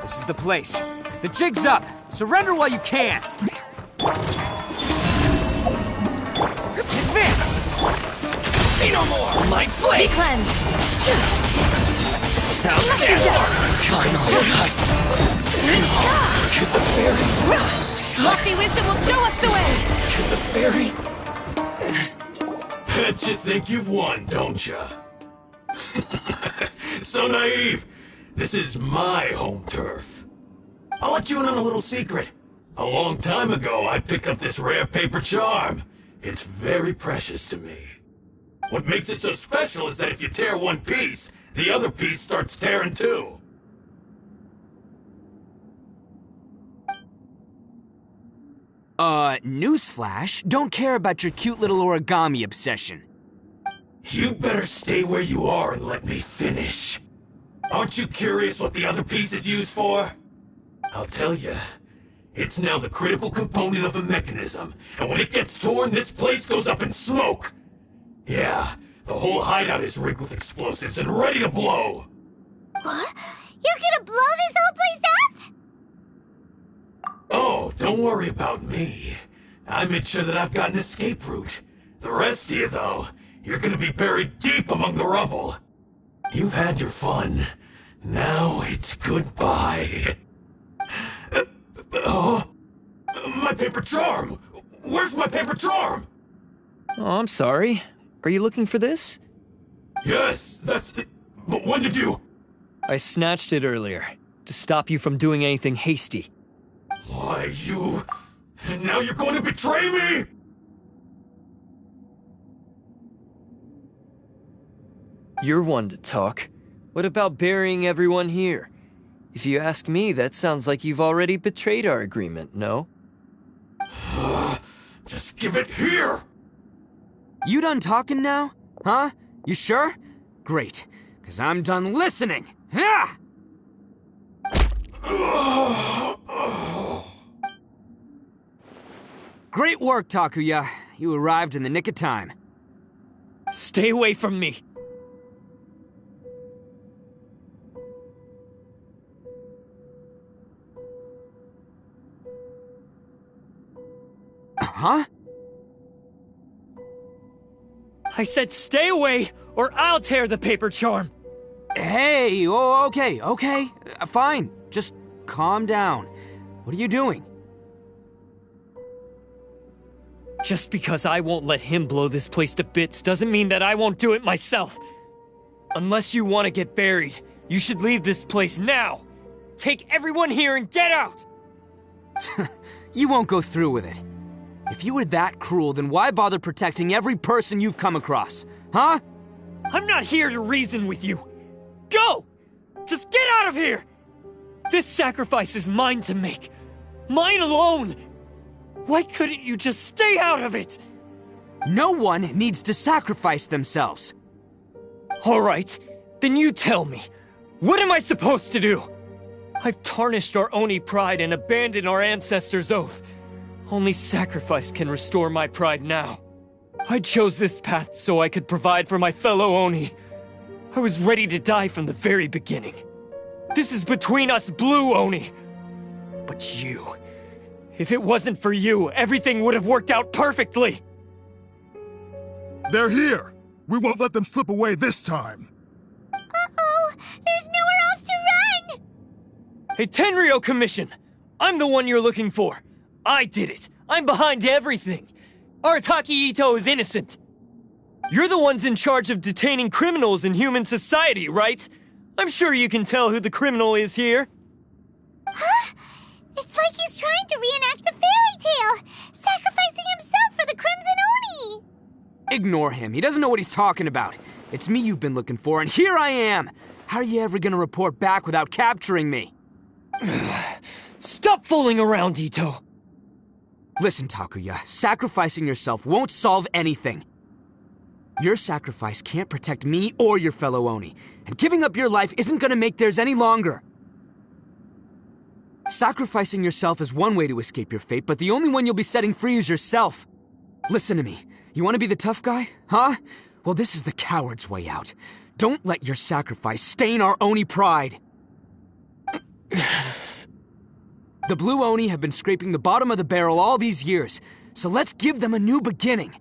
This is the place. The jig's up. Surrender while you can. Advance! Say no more! My blade! Be cleansed! How's that? To the berry! Lofty wisdom will show us the way! To the berry? Bet you think you've won, don't ya? So naive! This is my home turf. I'll let you in on a little secret. A long time ago, I picked up this rare paper charm. It's very precious to me. What makes it so special is that if you tear one piece, the other piece starts tearing too. Newsflash, don't care about your cute little origami obsession. You better stay where you are and let me finish. Aren't you curious what the other piece is used for? I'll tell you. It's now the critical component of a mechanism, and when it gets torn, this place goes up in smoke. Yeah, the whole hideout is rigged with explosives and ready to blow. What? You're gonna blow this whole place up? Oh, don't worry about me. I made sure that I've got an escape route. The rest of you, though, you're gonna be buried deep among the rubble. You've had your fun. Now it's goodbye. My paper charm! Where's my paper charm? Oh, I'm sorry. Are you looking for this? Yes, that's it. But when did you... I snatched it earlier, to stop you from doing anything hasty. Why, you... And now you're going to betray me? You're one to talk. What about burying everyone here? If you ask me, that sounds like you've already betrayed our agreement, no? Just give it here! You done talking now? Huh? You sure? Great, because I'm done listening. Ha! Great work, Takuya. You arrived in the nick of time. Stay away from me! Huh? I said stay away, or I'll tear the paper charm! Hey! Hey, oh, okay. Fine. Just calm down. What are you doing? Just because I won't let him blow this place to bits doesn't mean that I won't do it myself. Unless you want to get buried, you should leave this place now. Take everyone here and get out! You won't go through with it. If you were that cruel, then why bother protecting every person you've come across? Huh? I'm not here to reason with you. Go! Just get out of here! This sacrifice is mine to make. Mine alone! Why couldn't you just stay out of it? No one needs to sacrifice themselves. Alright, then you tell me. What am I supposed to do? I've tarnished our Oni pride and abandoned our ancestors' oath. Only sacrifice can restore my pride now. I chose this path so I could provide for my fellow Oni. I was ready to die from the very beginning. This is between us Blue Oni. But you... If it wasn't for you, everything would have worked out perfectly! They're here! We won't let them slip away this time! Uh-oh! There's nowhere else to run! Hey, Tenryo Commission! I'm the one you're looking for. I did it. I'm behind everything. Arataki Ito is innocent. You're the ones in charge of detaining criminals in human society, right? I'm sure you can tell who the criminal is here. Huh? It's like he's trying to reenact the fairy tale, sacrificing himself for the Crimson Oni! Ignore him. He doesn't know what he's talking about. It's me you've been looking for, and here I am! How are you ever gonna report back without capturing me? Stop fooling around, Ito! Listen, Takuya, sacrificing yourself won't solve anything. Your sacrifice can't protect me or your fellow Oni, and giving up your life isn't gonna make theirs any longer. Sacrificing yourself is one way to escape your fate, but the only one you'll be setting free is yourself. Listen to me. You want to be the tough guy? Huh? Well, this is the coward's way out. Don't let your sacrifice stain our Oni pride. The Blue Oni have been scraping the bottom of the barrel all these years, so let's give them a new beginning.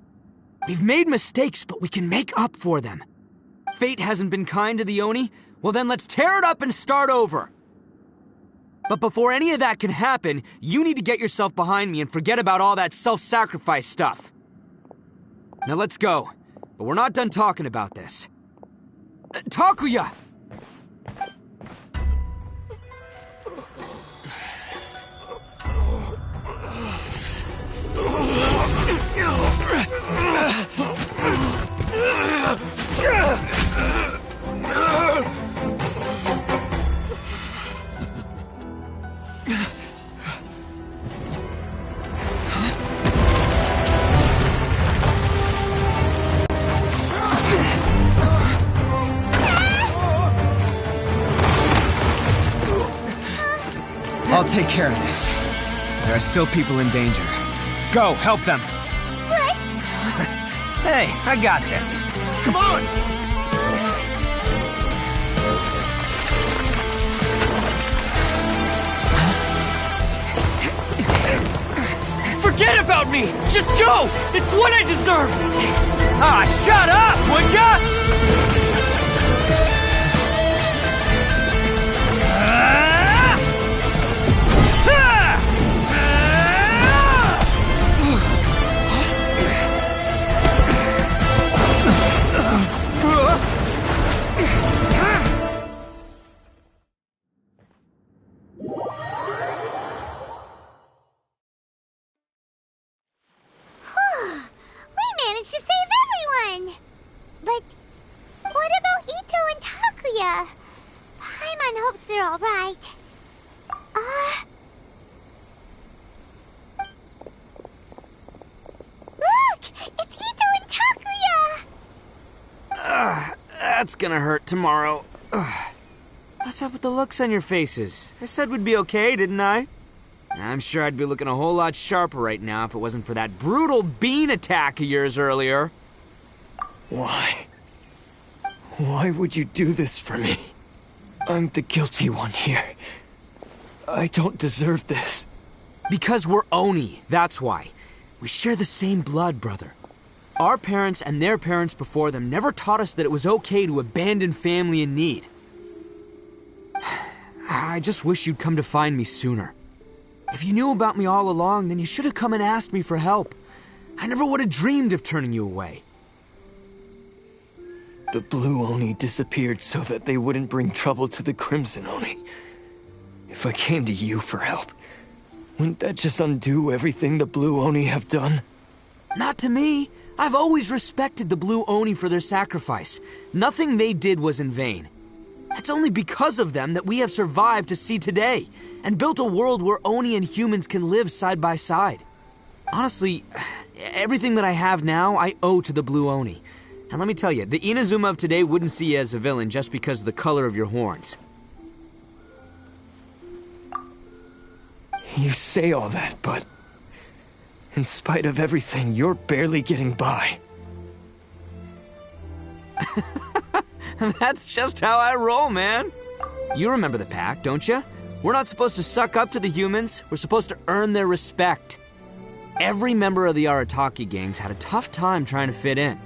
We've made mistakes, but we can make up for them. Fate hasn't been kind to the Oni? Well then let's tear it up and start over. But before any of that can happen, you need to get yourself behind me and forget about all that self-sacrifice stuff. Now let's go. But we're not done talking about this. Takuya! I'll take care of this. There are still people in danger. Go, help them! What? Hey, I got this. Come on! Forget about me! Just go! It's what I deserve! Ah, shut up, would ya? We managed to save everyone! But what about Ito and Takuya? Paimon hopes they're alright. Look! It's Ito and Takuya! That's gonna hurt tomorrow. What's up with the looks on your faces? I said we'd be okay, didn't I? I'm sure I'd be looking a whole lot sharper right now if it wasn't for that brutal bean attack of yours earlier. Why? Why would you do this for me? I'm the guilty one here. I don't deserve this. Because we're Oni, that's why. We share the same blood, brother. Our parents and their parents before them never taught us that it was okay to abandon family in need. I just wish you'd come to find me sooner. If you knew about me all along, then you should have come and asked me for help. I never would have dreamed of turning you away. The Blue Oni disappeared so that they wouldn't bring trouble to the Crimson Oni. If I came to you for help, wouldn't that just undo everything the Blue Oni have done? Not to me. I've always respected the Blue Oni for their sacrifice. Nothing they did was in vain. It's only because of them that we have survived to see today, and built a world where Oni and humans can live side by side. Honestly, everything that I have now, I owe to the Blue Oni. And let me tell you, the Inazuma of today wouldn't see you as a villain just because of the color of your horns. You say all that, but in spite of everything, you're barely getting by. That's just how I roll, man. You remember the pact, don't you? We're not supposed to suck up to the humans. We're supposed to earn their respect. Every member of the Arataki gangs had a tough time trying to fit in.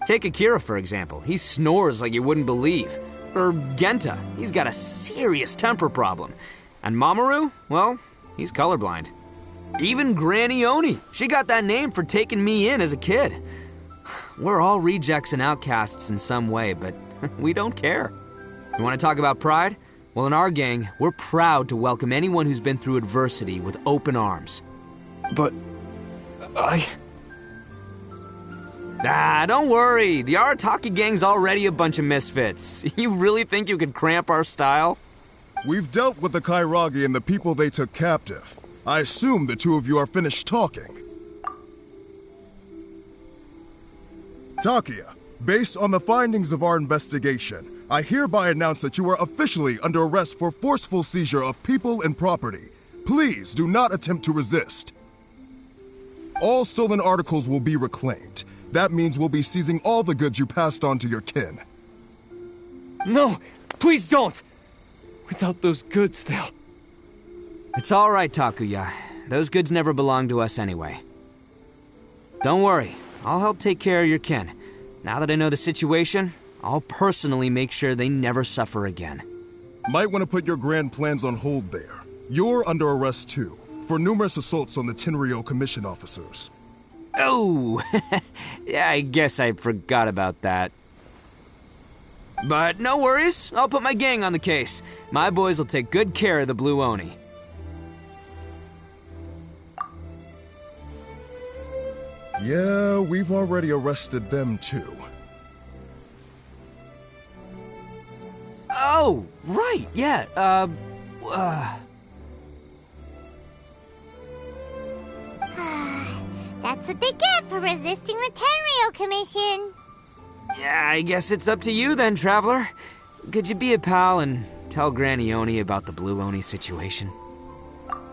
Take Akira, for example. He snores like you wouldn't believe. Or Genta. He's got a serious temper problem. And Mamoru, well, he's colorblind. Even Granny Oni. She got that name for taking me in as a kid. We're all rejects and outcasts in some way, but we don't care. You want to talk about pride? Well, in our gang, we're proud to welcome anyone who's been through adversity with open arms. But don't worry. The Arataki gang's already a bunch of misfits. You really think you could cramp our style? We've dealt with the Kairagi and the people they took captive. I assume the two of you are finished talking. Takia, based on the findings of our investigation, I hereby announce that you are officially under arrest for forceful seizure of people and property. Please do not attempt to resist. All stolen articles will be reclaimed. That means we'll be seizing all the goods you passed on to your kin. No, please don't! Without those goods, they'll... It's all right, Takuya. Those goods never belonged to us anyway. Don't worry. I'll help take care of your kin. Now that I know the situation, I'll personally make sure they never suffer again. Might want to put your grand plans on hold there. You're under arrest too, for numerous assaults on the Tenryou Commission officers. Oh, yeah, I guess I forgot about that. But no worries, I'll put my gang on the case. My boys will take good care of the Blue Oni. Yeah, we've already arrested them too. Oh, right, yeah, That's what they get for resisting the Tenryou Commission. Yeah, I guess it's up to you then, Traveler. Could you be a pal and tell Granny Oni about the Blue Oni situation?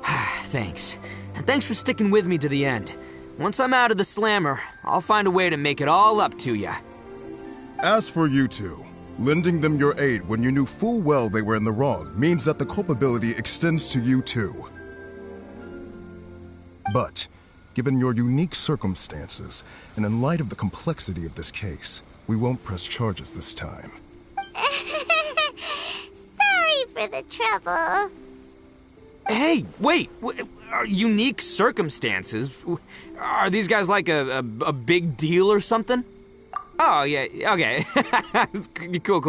Thanks. And thanks for sticking with me to the end. Once I'm out of the slammer, I'll find a way to make it all up to ya. As for you two, lending them your aid when you knew full well they were in the wrong means that the culpability extends to you too. But, given your unique circumstances, and in light of the complexity of this case, we won't press charges this time. Sorry for the trouble. Hey, wait! Unique circumstances? Are these guys like a big deal or something? Oh, yeah, okay. Cool.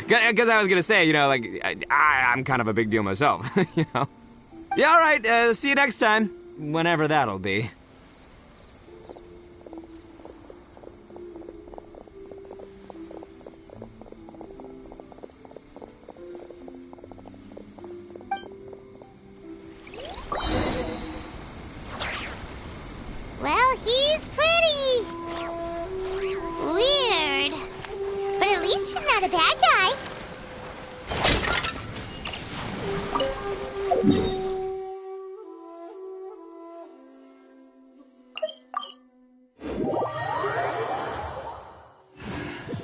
Because I was gonna say, you know, like, I'm kind of a big deal myself, you know? Yeah, all right, see you next time. Whenever that'll be. Well, he's pretty. Weird. But at least he's not a bad guy.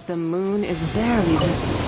The moon is barely visible.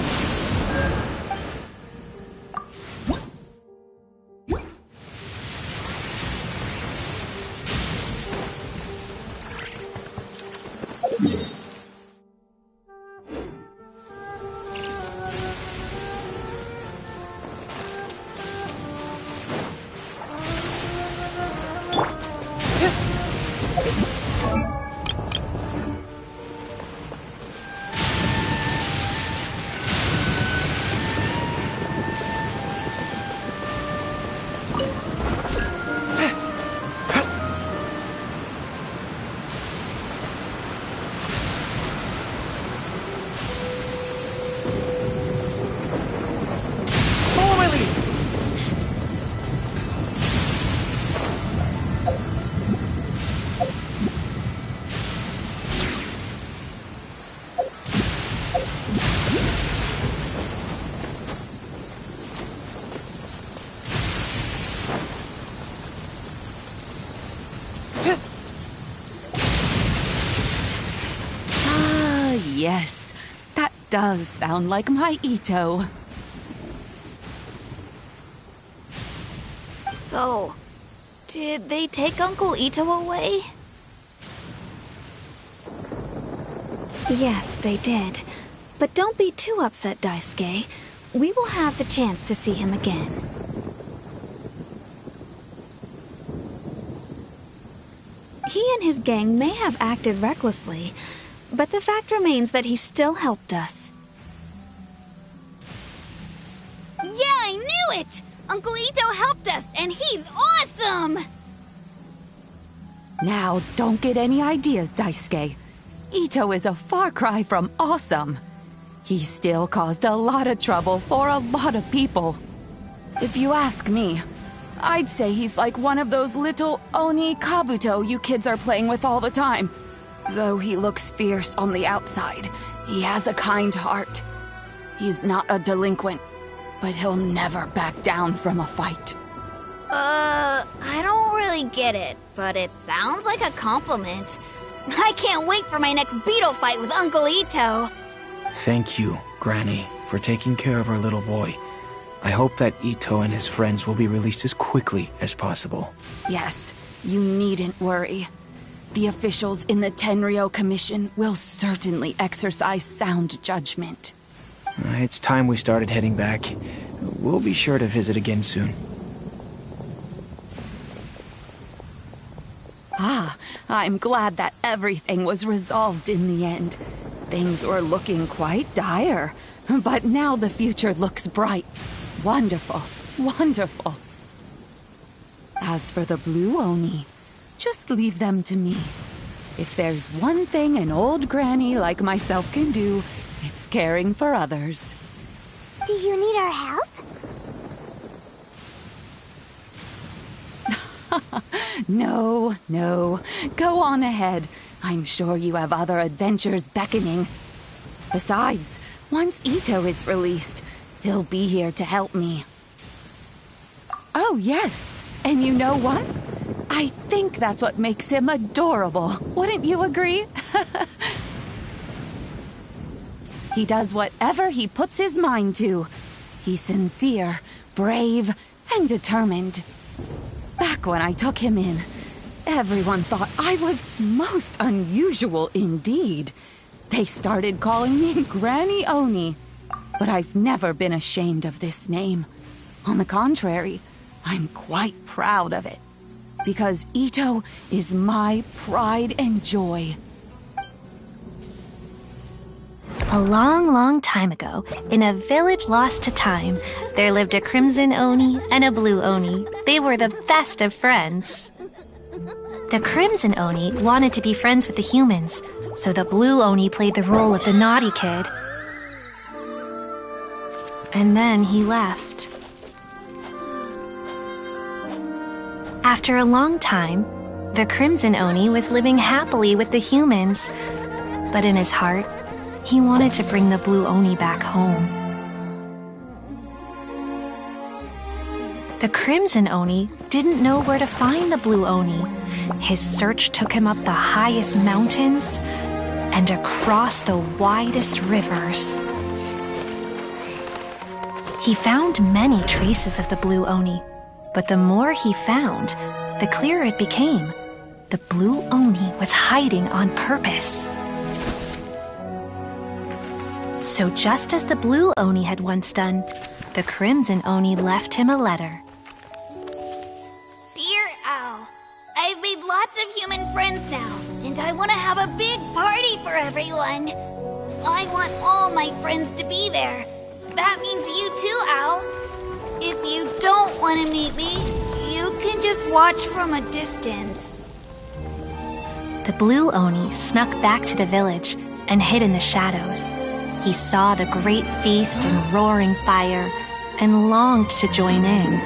yes. That does sound like my Ito. So, did they take Uncle Ito away? Yes, they did. But don't be too upset, Daisuke. We will have the chance to see him again. He and his gang may have acted recklessly, but the fact remains that he still helped us. Yeah, I knew it! Uncle Ito helped us, and he's awesome! Now, don't get any ideas, Daisuke. Ito is a far cry from awesome. He still caused a lot of trouble for a lot of people. If you ask me, I'd say he's like one of those little Oni Kabuto you kids are playing with all the time. Though he looks fierce on the outside, he has a kind heart. He's not a delinquent, but he'll never back down from a fight. I don't really get it, but it sounds like a compliment. I can't wait for my next beetle fight with Uncle Ito. Thank you, Granny, for taking care of our little boy. I hope that Ito and his friends will be released as quickly as possible. Yes, you needn't worry. The officials in the Tenryou Commission will certainly exercise sound judgment. It's time we started heading back. We'll be sure to visit again soon. Ah, I'm glad that everything was resolved in the end. Things were looking quite dire, but now the future looks bright. Wonderful, wonderful. As for the Blue Oni, just leave them to me. If there's one thing an old granny like myself can do, it's caring for others. Do you need our help? No, no. Go on ahead. I'm sure you have other adventures beckoning. Besides, once Ito is released, he'll be here to help me. Oh, yes. And you know what? I think that's what makes him adorable. Wouldn't you agree? He does whatever he puts his mind to. He's sincere, brave, and determined. Back when I took him in, everyone thought I was most unusual indeed. They started calling me Granny Oni. But I've never been ashamed of this name. On the contrary, I'm quite proud of it. Because Ito is my pride and joy. A long, long time ago, in a village lost to time, there lived a Crimson Oni and a Blue Oni. They were the best of friends. The Crimson Oni wanted to be friends with the humans, so the Blue Oni played the role of the naughty kid. And then he left. After a long time, the Crimson Oni was living happily with the humans, but in his heart, he wanted to bring the Blue Oni back home. The Crimson Oni didn't know where to find the Blue Oni. His search took him up the highest mountains and across the widest rivers. He found many traces of the Blue Oni, but the more he found, the clearer it became. The Blue Oni was hiding on purpose. So just as the Blue Oni had once done, the Crimson Oni left him a letter. Dear Al, I've made lots of human friends now, and I want to have a big party for everyone. I want all my friends to be there. That means you too, Al. If you don't want to meet me, you can just watch from a distance. The Blue Oni snuck back to the village and hid in the shadows. He saw the great feast and roaring fire and longed to join in.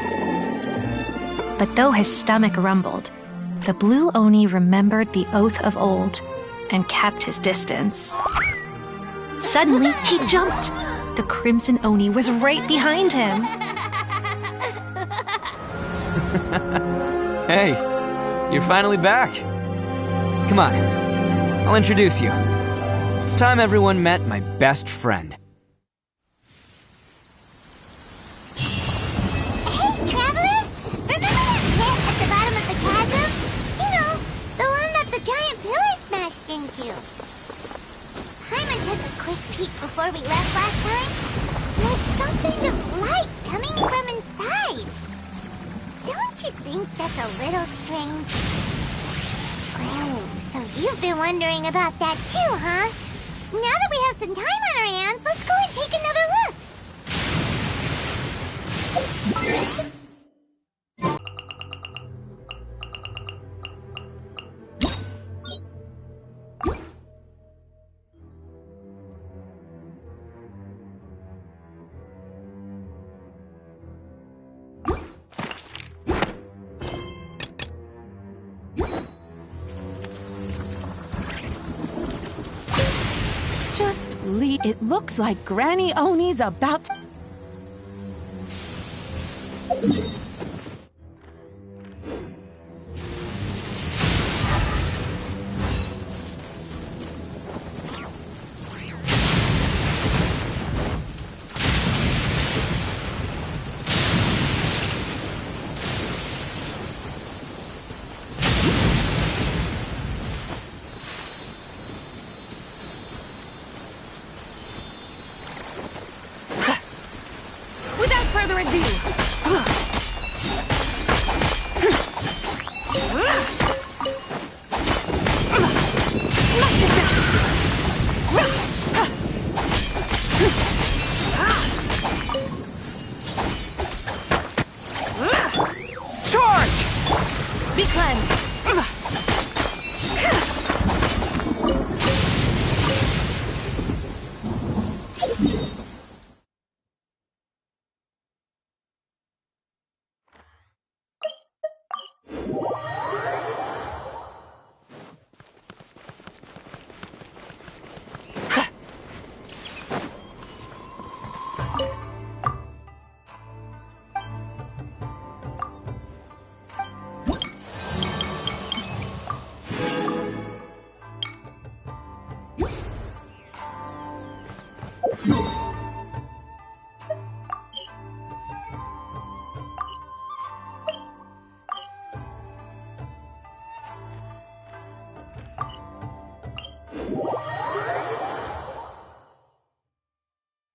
But though his stomach rumbled, the Blue Oni remembered the oath of old and kept his distance. Suddenly, he jumped. The Crimson Oni was right behind him. Hey, you're finally back. Come on, I'll introduce you. It's time everyone met my best friend. Hey, Traveler! Remember that pit at the bottom of the chasm? You know, the one that the giant pillar smashed into. Paimon took a quick peek before we left last time. There was something of light coming from inside. Don't you think that's a little strange? Oh, so you've been wondering about that too, huh? Now that we have some time on our hands, let's go and take another look. Just leave. It looks like Granny Oni's about to... Without further ado, charge! Be cleansed.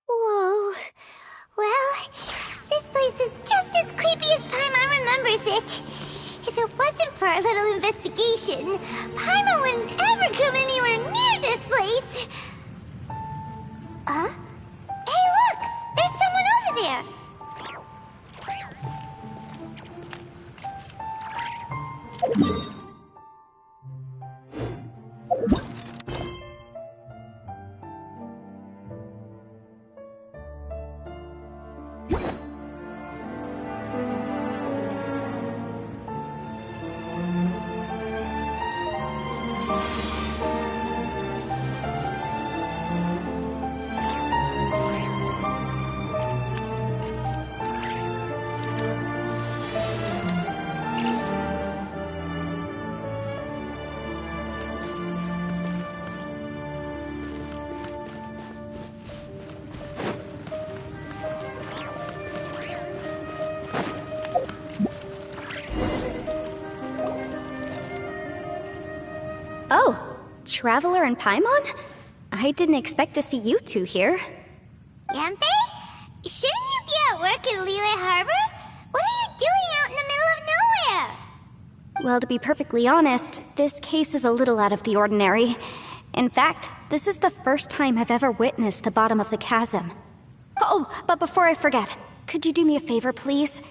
Whoa. Well, this place is just as creepy as Paimon remembers it. If it wasn't for our little investigation, Paimon wouldn't ever come anywhere near this place. Huh? Hey, look! There's someone over there! Oh, Traveler and Paimon? I didn't expect to see you two here. Yampe? Shouldn't you be at work in Liyue Harbor? What are you doing out in the middle of nowhere? Well, to be perfectly honest, this case is a little out of the ordinary. In fact, this is the first time I've ever witnessed the bottom of the chasm. Oh, but before I forget, could you do me a favor, please?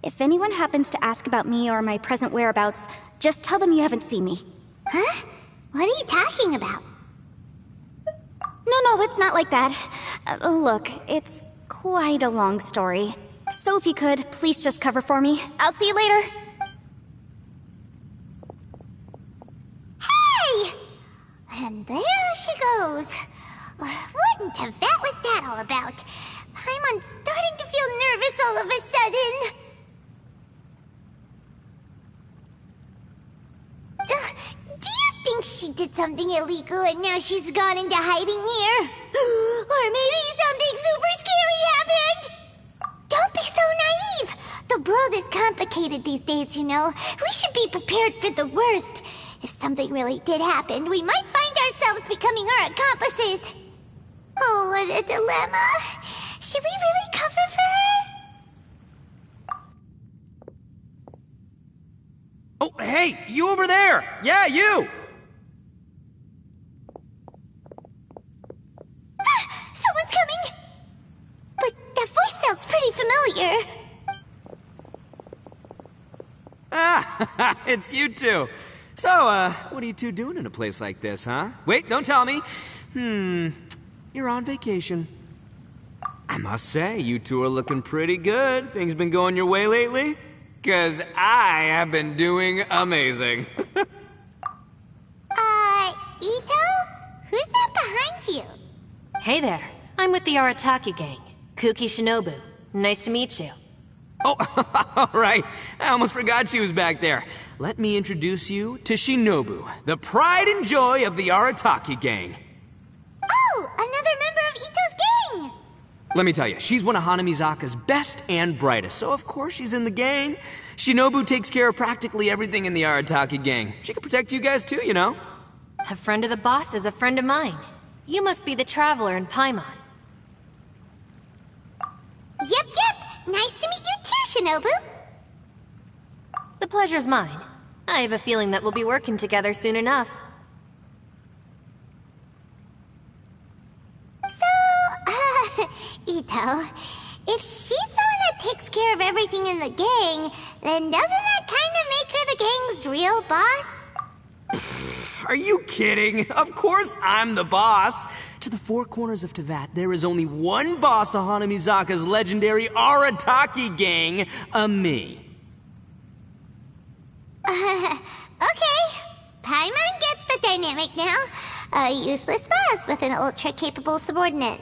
If anyone happens to ask about me or my present whereabouts, just tell them you haven't seen me. Huh? What are you talking about? No, it's not like that. Look, it's quite a long story. So if you could, please just cover for me. I'll see you later. Hey! And there she goes. What in Tibet was that all about? Paimon's starting to feel nervous all of a sudden. Do you think she did something illegal and now she's gone into hiding here. Or maybe something super scary happened. Don't be so naive. The world is complicated these days, you know. We should be prepared for the worst. If something really did happen, we might find ourselves becoming her accomplices. Oh, what a dilemma. Should we really cover for her? Oh, hey, you over there! Yeah, you! Someone's coming! But that voice sounds pretty familiar. Ah, it's you two. So, what are you two doing in a place like this, huh? Wait, don't tell me. You're on vacation. I must say, you two are looking pretty good. Things been going your way lately? 'Cause I have been doing amazing. Ito? Who's that behind you? Hey there. I'm with the Arataki gang. Kuki Shinobu. Nice to meet you. Oh, all right. I almost forgot she was back there. Let me introduce you to Shinobu, the pride and joy of the Arataki gang. Oh, another member of Ito's gang! Let me tell you, she's one of Hanamizaka's best and brightest, so of course she's in the gang. Shinobu takes care of practically everything in the Arataki gang. She can protect you guys too, you know. A friend of the boss is a friend of mine. You must be the traveler in Paimon. Yep. Nice to meet you too, Shinobu. The pleasure's mine. I have a feeling that we'll be working together soon enough. So, Ito, if she's the one that takes care of everything in the gang, then doesn't that kind of make her the gang's real boss? Are you kidding? Of course I'm the boss. To the four corners of Tevat, there is only one boss of Hanamizaka's legendary Arataki gang, me. Okay. Paimon gets the dynamic now. A useless boss with an ultra-capable subordinate.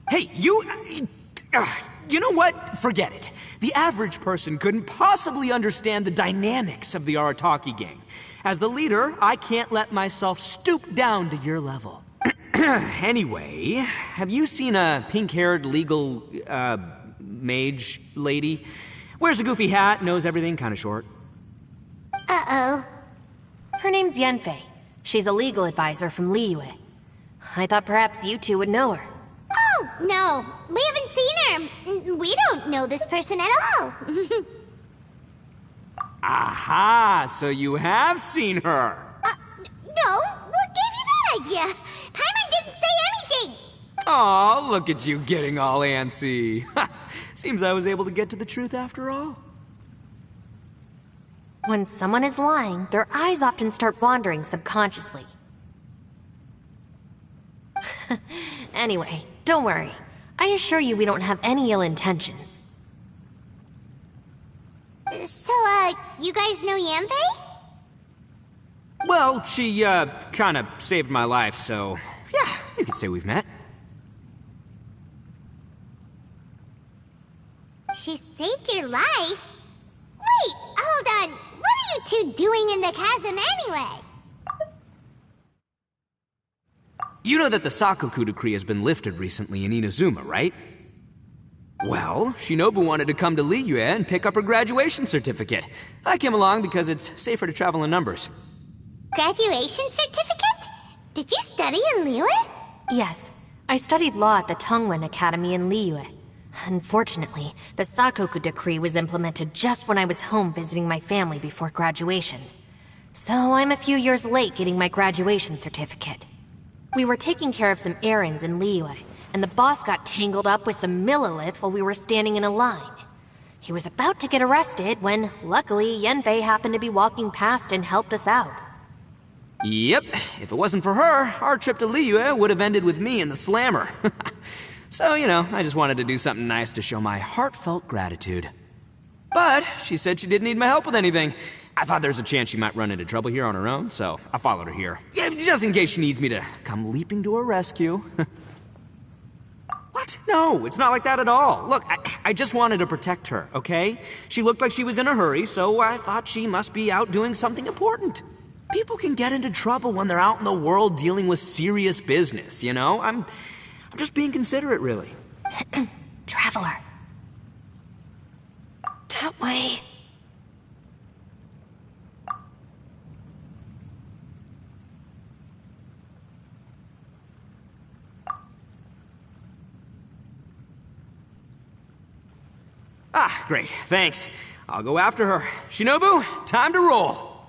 Hey, you know what? Forget it. The average person couldn't possibly understand the dynamics of the Arataki gang. As the leader, I can't let myself stoop down to your level. Anyway, have you seen a pink-haired legal, mage lady? Wears a goofy hat, knows everything, kinda short. Uh-oh. Her name's Yenfei. She's a legal advisor from Liyue. I thought perhaps you two would know her. Oh, no. We haven't seen her. We don't know this person at all. Aha! So you have seen her! No. What gave you that idea? Paimon didn't say anything. Aw, look at you getting all antsy. Seems I was able to get to the truth after all. When someone is lying, their eyes often start wandering subconsciously. Anyway, don't worry. I assure you we don't have any ill intentions. So, you guys know Yanfei? Well, she, kinda saved my life, so... yeah, you could say we've met. She saved your life? Wait, hold on. What are you two doing in the chasm anyway? You know that the Sakoku decree has been lifted recently in Inazuma, right? Well, Shinobu wanted to come to Liyue and pick up her graduation certificate. I came along because it's safer to travel in numbers. Graduation certificate? Did you study in Liyue? Yes. I studied law at the Tongwen Academy in Liyue. Unfortunately, the Sakoku decree was implemented just when I was home visiting my family before graduation. So I'm a few years late getting my graduation certificate. We were taking care of some errands in Liyue, and the boss got tangled up with some Millilith while we were standing in a line. He was about to get arrested when, luckily, Yenfei happened to be walking past and helped us out. Yep, if it wasn't for her, our trip to Liyue would have ended with me in the slammer. So, you know, I just wanted to do something nice to show my heartfelt gratitude. But she said she didn't need my help with anything. I thought there's a chance she might run into trouble here on her own, so I followed her here. Yeah, just in case she needs me to come leaping to her rescue. What? No, it's not like that at all. Look, I just wanted to protect her, okay? She looked like she was in a hurry, so I thought she must be out doing something important. People can get into trouble when they're out in the world dealing with serious business, you know? I'm just being considerate, really. Traveler. That way. Ah, great, thanks. I'll go after her. Shinobu, time to roll.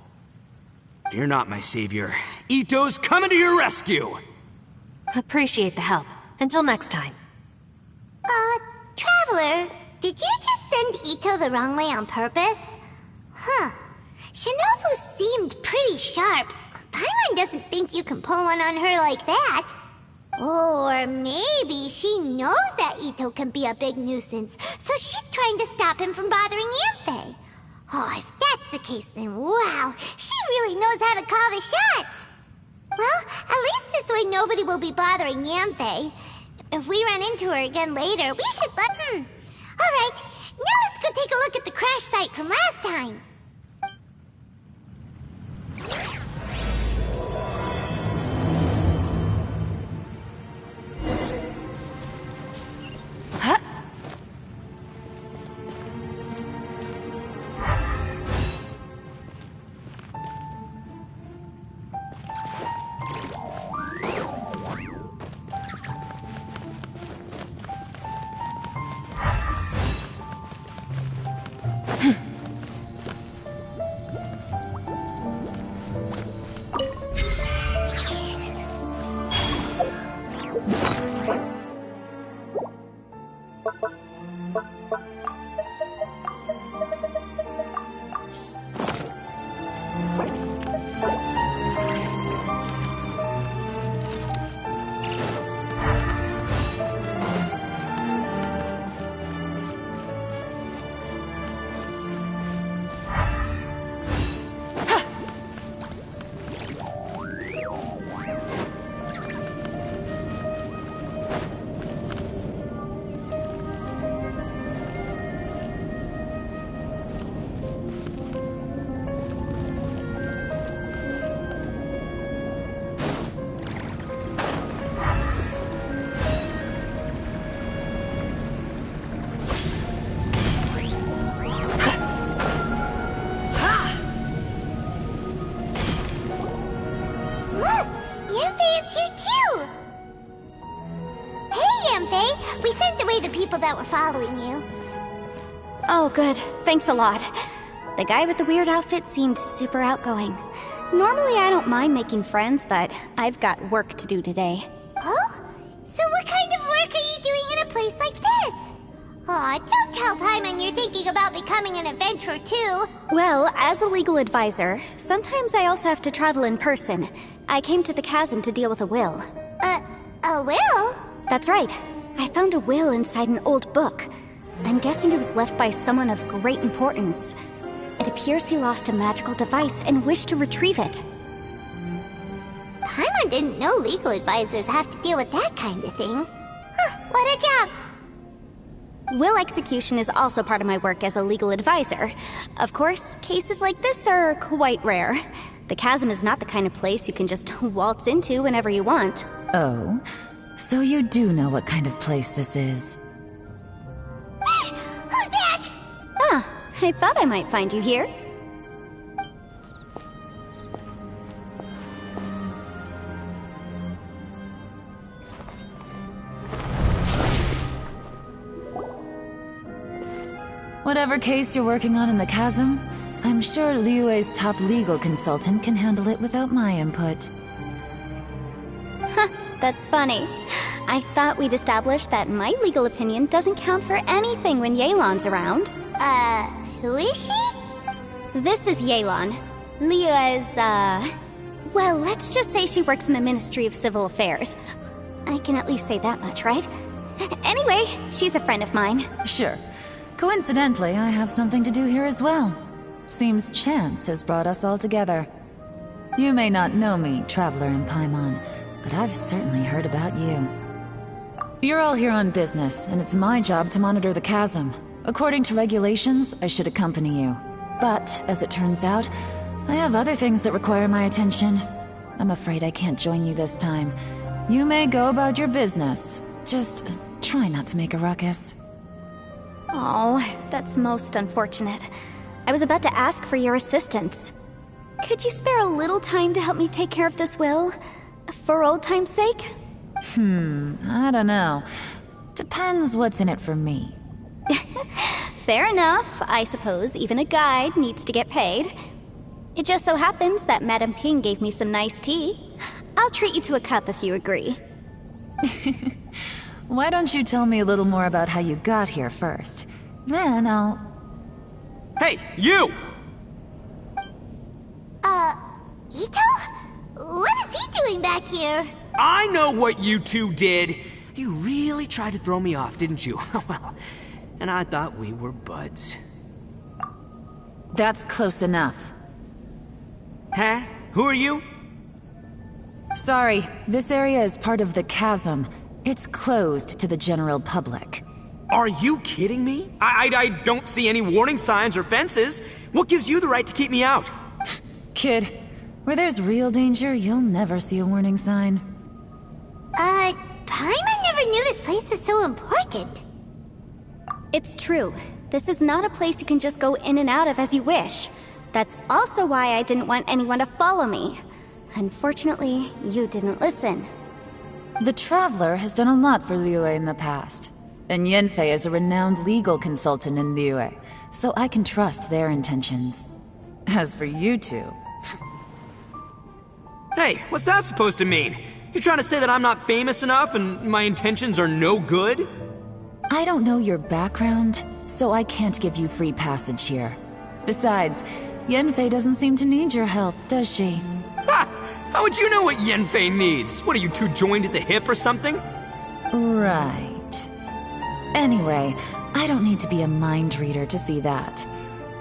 Fear not, my savior. Ito's coming to your rescue! Appreciate the help. Until next time. Traveler, did you just send Ito the wrong way on purpose? Huh. Shinobu seemed pretty sharp. Paimon doesn't think you can pull one on her like that. Or maybe she knows that Ito can be a big nuisance, so she's trying to stop him from bothering Yanfei. Oh, if that's the case, then wow, she really knows how to call the shots. Well, at least this way nobody will be bothering Yanfei. If we run into her again later, we should let her. Alright, now let's go take a look at the crash site from last time. That were following you. Oh, good. Thanks a lot. The guy with the weird outfit seemed super outgoing. Normally I don't mind making friends, but I've got work to do today. Oh? So what kind of work are you doing in a place like this? Aw, don't tell Paimon you're thinking about becoming an adventurer too. Well, as a legal advisor, sometimes I also have to travel in person. I came to the chasm to deal with a will. A will? That's right. I found a will inside an old book. I'm guessing it was left by someone of great importance. It appears he lost a magical device and wished to retrieve it. Paimon didn't know legal advisors have to deal with that kind of thing. Huh, what a job! Will execution is also part of my work as a legal advisor. Of course, cases like this are quite rare. The chasm is not the kind of place you can just waltz into whenever you want. Oh? So you do know what kind of place this is. Who's that? Ah, I thought I might find you here. Whatever case you're working on in the chasm, I'm sure Liyue's top legal consultant can handle it without my input. That's funny. I thought we'd established that my legal opinion doesn't count for anything when Yelan's around. Who is she? This is Yelan. Liyue's, well, let's just say she works in the Ministry of Civil Affairs. I can at least say that much, right? Anyway, she's a friend of mine. Sure. Coincidentally, I have something to do here as well. Seems chance has brought us all together. You may not know me, Traveler in Paimon, but I've certainly heard about you. You're all here on business, and it's my job to monitor the chasm. According to regulations, I should accompany you. But, as it turns out, I have other things that require my attention. I'm afraid I can't join you this time. You may go about your business. Just try not to make a ruckus. Oh, that's most unfortunate. I was about to ask for your assistance. Could you spare a little time to help me take care of this will? For old time's sake? I don't know. Depends what's in it for me. Fair enough. I suppose even a guide needs to get paid. It just so happens that Madame Ping gave me some nice tea. I'll treat you to a cup if you agree. Why don't you tell me a little more about how you got here first? Then I'll... Hey, you! Ito? What is he doing back here? I know what you two did. You really tried to throw me off, didn't you? Well, and I thought we were buds. That's close enough. Huh? Who are you? Sorry, this area is part of the chasm. It's closed to the general public. Are you kidding me? I don't see any warning signs or fences. What gives you the right to keep me out? Kid, where there's real danger, you'll never see a warning sign. Paimon never knew this place was so important. It's true. This is not a place you can just go in and out of as you wish. That's also why I didn't want anyone to follow me. Unfortunately, you didn't listen. The Traveler has done a lot for Liyue in the past. And Yanfei is a renowned legal consultant in Liyue, so I can trust their intentions. As for you two... Hey, what's that supposed to mean? You trying to say that I'm not famous enough and my intentions are no good? I don't know your background, so I can't give you free passage here. Besides, Yanfei doesn't seem to need your help, does she? Ha! How would you know what Yanfei needs? What, are you two joined at the hip or something? Right. Anyway, I don't need to be a mind reader to see that.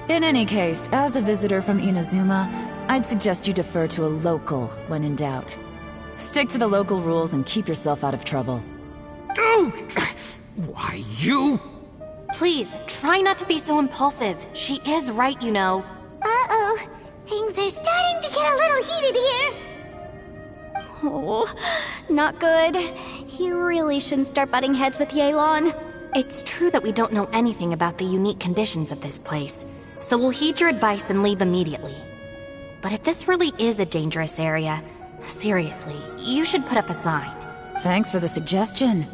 In any case, as a visitor from Inazuma, I'd suggest you defer to a local when in doubt. Stick to the local rules and keep yourself out of trouble. Why, you? Please, try not to be so impulsive. She is right, you know. Uh-oh. Things are starting to get a little heated here. Oh, not good. He really shouldn't start butting heads with Yelan. It's true that we don't know anything about the unique conditions of this place, so we'll heed your advice and leave immediately. But if this really is a dangerous area, seriously, you should put up a sign. Thanks for the suggestion.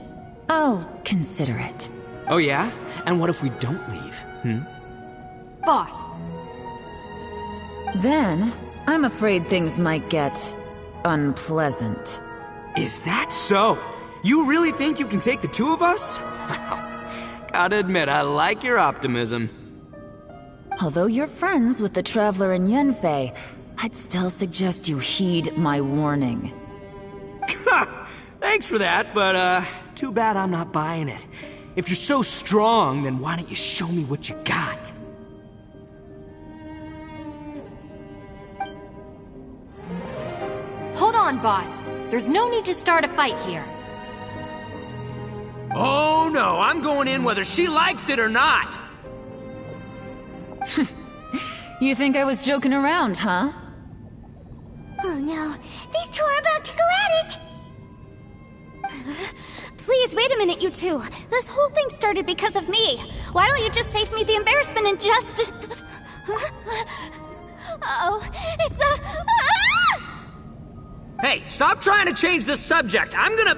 I'll consider it. Oh yeah? And what if we don't leave? Boss. Then, I'm afraid things might get... unpleasant. Is that so? You really think you can take the two of us? Gotta admit, I like your optimism. Although you're friends with the Traveler and Yanfei, I'd still suggest you heed my warning. Thanks for that, but too bad I'm not buying it. If you're so strong, then why don't you show me what you got? Hold on, boss. There's no need to start a fight here. Oh no, I'm going in whether she likes it or not! You think I was joking around, huh? Oh no, these two are about to go at it! Please, wait a minute, you two. This whole thing started because of me. Why don't you just save me the embarrassment and just... Uh-oh, it's a... Ah! Hey, stop trying to change the subject. I'm gonna,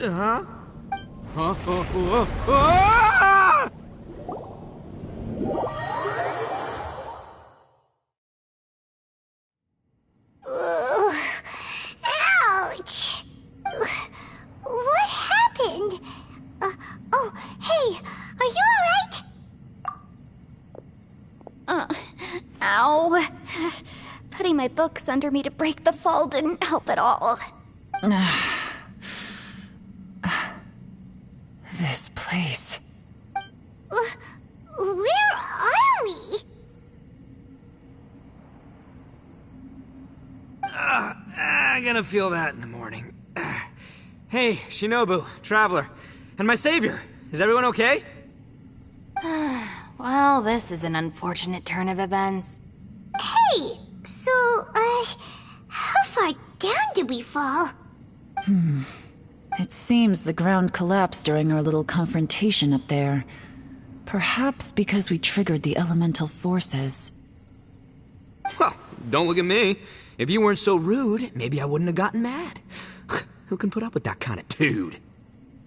Ah! Ouch! What happened? Oh, hey, are you alright? Ow. Putting my books under me to break the fall didn't help at all. This place... Where are we? I'm gonna feel that in the morning. Hey, Shinobu, Traveler, and my savior. Is everyone okay? Well, this is an unfortunate turn of events. Hey, did we fall? It seems the ground collapsed during our little confrontation up there. Perhaps because we triggered the elemental forces. Well, don't look at me. If you weren't so rude, maybe I wouldn't have gotten mad. Who can put up with that kind of dude?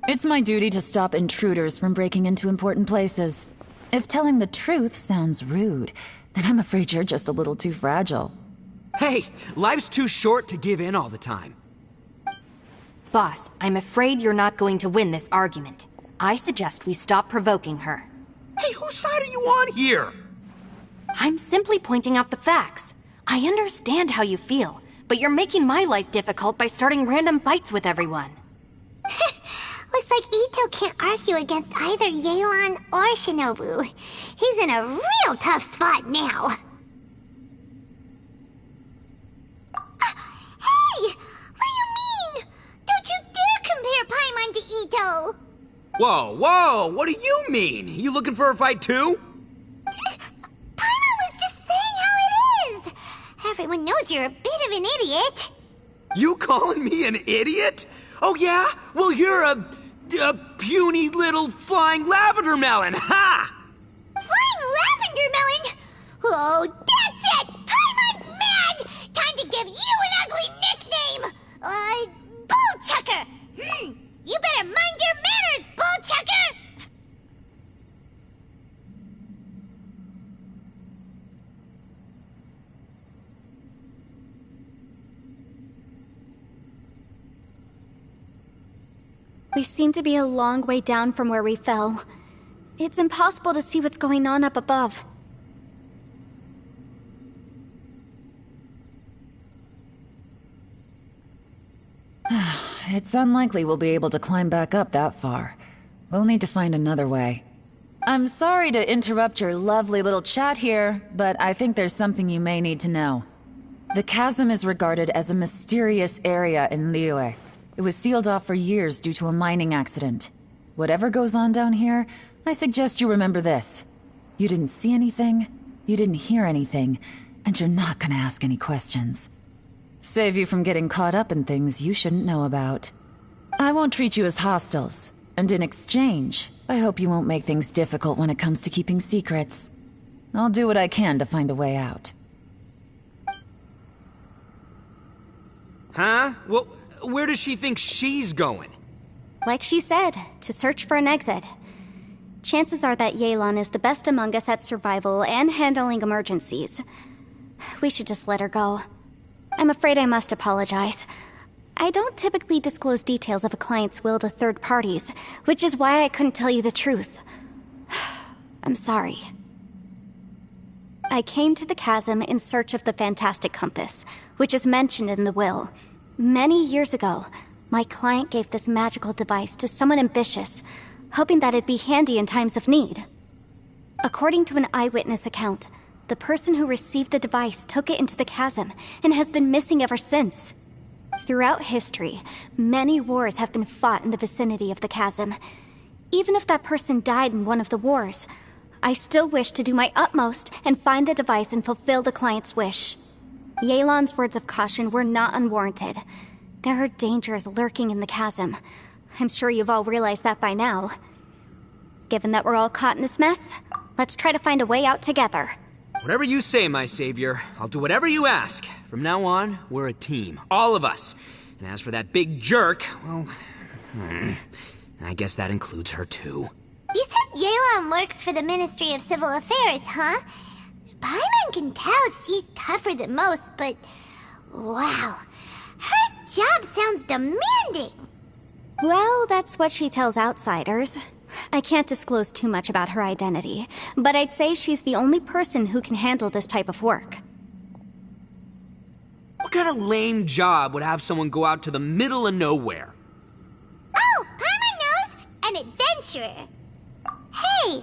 It's my duty to stop intruders from breaking into important places. If telling the truth sounds rude, then I'm afraid you're just a little too fragile. Hey, life's too short to give in all the time. Boss, I'm afraid you're not going to win this argument. I suggest we stop provoking her. Hey, whose side are you on here? I'm simply pointing out the facts. I understand how you feel, but you're making my life difficult by starting random fights with everyone. Looks like Ito can't argue against either Yelan or Shinobu. He's in a real tough spot now. Hey! What do you mean? Don't you dare compare Paimon to Ito! Whoa, whoa, what do you mean? You looking for a fight too? Paimon was just saying how it is! Everyone knows you're a bit of an idiot. You calling me an idiot? Oh yeah? Well, you're a puny little flying lavender melon, ha! Flying lavender melon? Oh, that's it! Paimon's mad! Time to give you an ugly nickname! Bullchucker! You better mind your manners, Bullchucker! We seem to be a long way down from where we fell. It's impossible to see what's going on up above. It's unlikely we'll be able to climb back up that far. We'll need to find another way. I'm sorry to interrupt your lovely little chat here, but I think there's something you may need to know. The chasm is regarded as a mysterious area in Liyue. It was sealed off for years due to a mining accident. Whatever goes on down here, I suggest you remember this. You didn't see anything, you didn't hear anything, and you're not gonna ask any questions. Save you from getting caught up in things you shouldn't know about. I won't treat you as hostiles, and in exchange, I hope you won't make things difficult when it comes to keeping secrets. I'll do what I can to find a way out. Huh? Well, where does she think she's going? Like she said, to search for an exit. Chances are that Yelan is the best among us at survival and handling emergencies. We should just let her go. I'm afraid I must apologize. I don't typically disclose details of a client's will to third parties, which is why I couldn't tell you the truth. I'm sorry. I came to the chasm in search of the fantastic compass, which is mentioned in the will. Many years ago, my client gave this magical device to someone ambitious, hoping that it'd be handy in times of need. According to an eyewitness account, the person who received the device took it into the chasm and has been missing ever since. Throughout history, many wars have been fought in the vicinity of the chasm. Even if that person died in one of the wars, I still wish to do my utmost and find the device and fulfill the client's wish. Yelan's words of caution were not unwarranted. There are dangers lurking in the chasm. I'm sure you've all realized that by now. Given that we're all caught in this mess, let's try to find a way out together. Whatever you say, my savior. I'll do whatever you ask. From now on, we're a team. All of us. And as for that big jerk, well, I guess that includes her too. You said Yelan works for the Ministry of Civil Affairs, huh? Paimon can tell she's tougher than most, but wow, her job sounds demanding. Well, that's what she tells outsiders. I can't disclose too much about her identity, but I'd say she's the only person who can handle this type of work. What kind of lame job would have someone go out to the middle of nowhere? Oh, Paimon knows! An adventurer. Hey,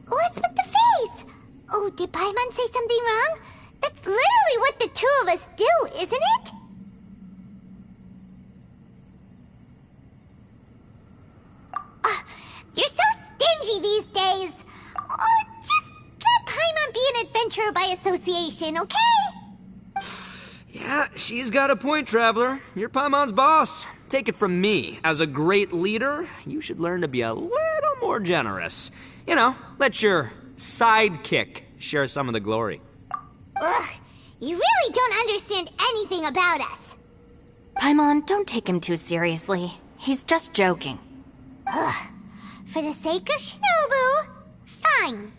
what's with the face? Oh, did Paimon say something wrong? That's literally what the two of us do, isn't it? You're so stingy these days. Oh, just let Paimon be an adventurer by association, okay? Yeah, Yeah, she's got a point, Traveler. You're Paimon's boss. Take it from me. As a great leader, you should learn to be a little more generous. You know, let your sidekick share some of the glory. Ugh, you really don't understand anything about us. Paimon, don't take him too seriously. He's just joking. Ugh, for the sake of Shinobu, fine.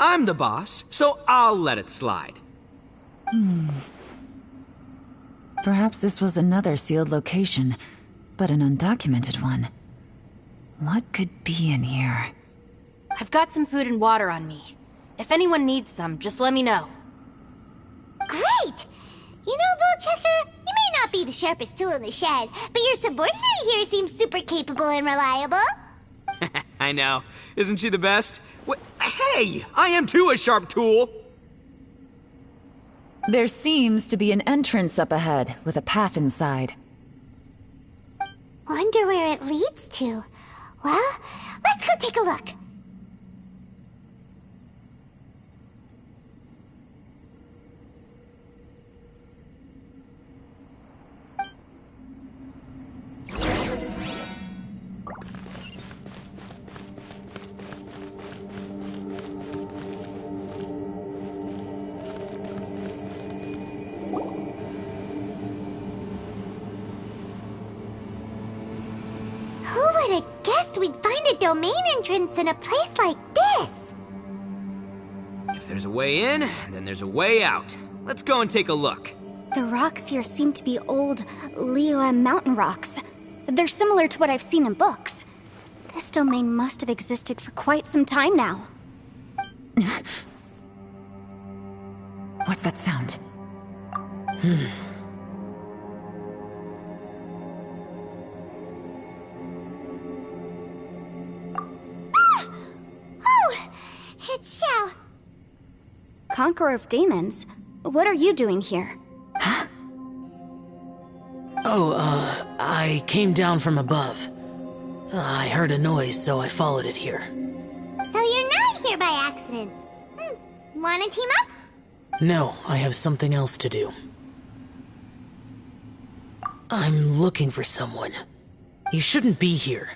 I'm the boss, so I'll let it slide. Perhaps this was another sealed location, but an undocumented one. What could be in here? I've got some food and water on me. If anyone needs some, just let me know. Great! You know, Bullchecker, you may not be the sharpest tool in the shed, but your subordinate here seems super capable and reliable. I know. Isn't she the best? Hey, I am too a sharp tool. There seems to be an entrance up ahead, with a path inside. Wonder where it leads to. Well, let's go take a look. Who would have guessed we'd find a domain entrance in a place like this? If there's a way in, then there's a way out. Let's go and take a look. The rocks here seem to be old Liyue mountain rocks. They're similar to what I've seen in books. This domain must have existed for quite some time now. What's that sound? It's Xiao. Conqueror of Demons? What are you doing here? I came down from above. I heard a noise, so I followed it here. So you're not here by accident. Wanna team up? No, I have something else to do. I'm looking for someone. You shouldn't be here.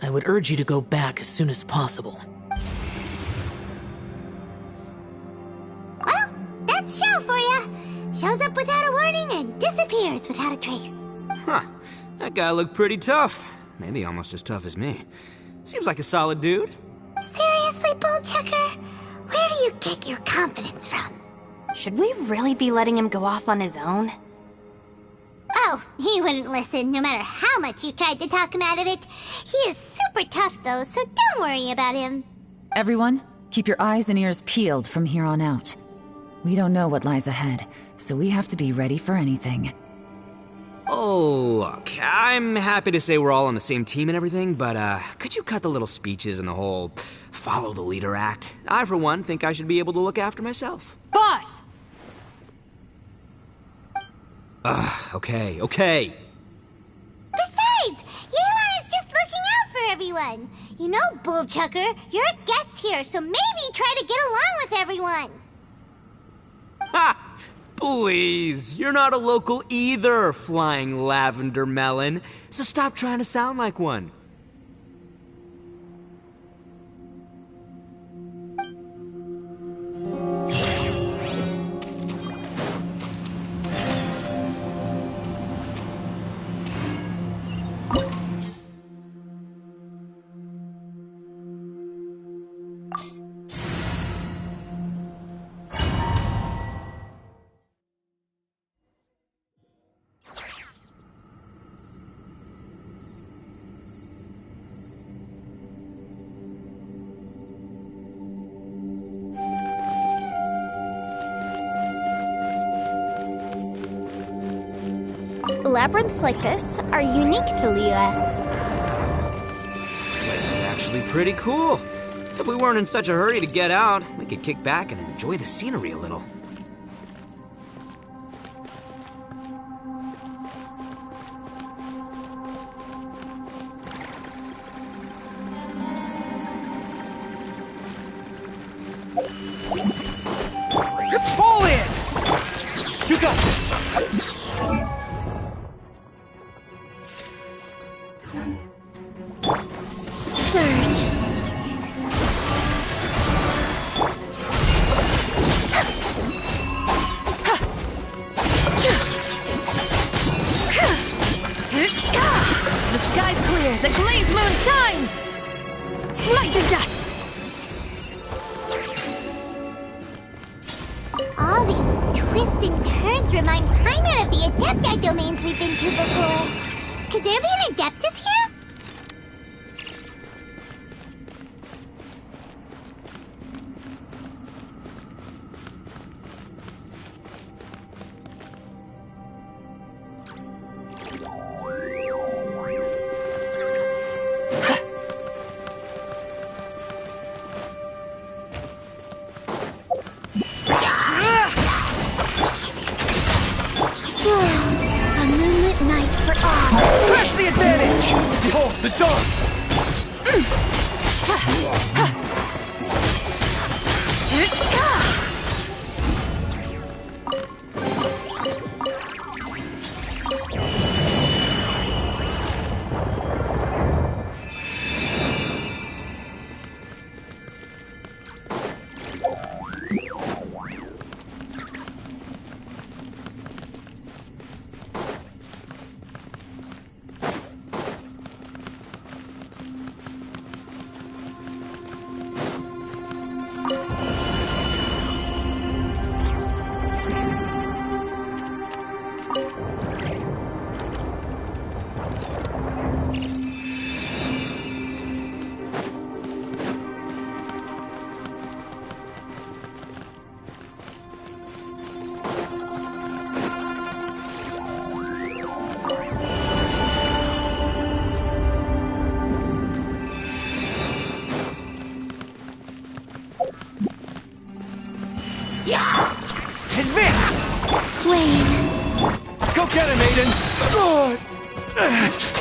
I would urge you to go back as soon as possible. Well, that's Xiao for ya. Shows up without a warning and disappears without a trace. Huh. That guy looked pretty tough. Maybe almost as tough as me. Seems like a solid dude. Seriously, Bullchecker? Where do you get your confidence from? Should we really be letting him go off on his own? Oh, he wouldn't listen no matter how much you tried to talk him out of it. He is super tough though, so don't worry about him. Everyone, keep your eyes and ears peeled from here on out. We don't know what lies ahead, so we have to be ready for anything. Oh, look, I'm happy to say we're all on the same team and everything, but could you cut the little speeches and the whole follow the leader act? I, for one, think I should be able to look after myself. Boss! Okay. Besides, Yelan is just looking out for everyone. You know, Bullchucker, you're a guest here, so maybe try to get along with everyone. Ha! Please, you're not a local either, flying lavender melon. So stop trying to sound like one. Labyrinths like this are unique to Liyue. This place is actually pretty cool. If we weren't in such a hurry to get out, we could kick back and enjoy the scenery a little. Bully! got this! Surge. The sky's clear, the glazed moon shines! Smite the dust! All these twists and turns remind Paimon of the Adepti domains we've been to before. Could there be an Adeptus here? A moonlit night for all. Press the advantage! Behold, the dawn! Advance! Wayne. Go get him, Aiden! Oh.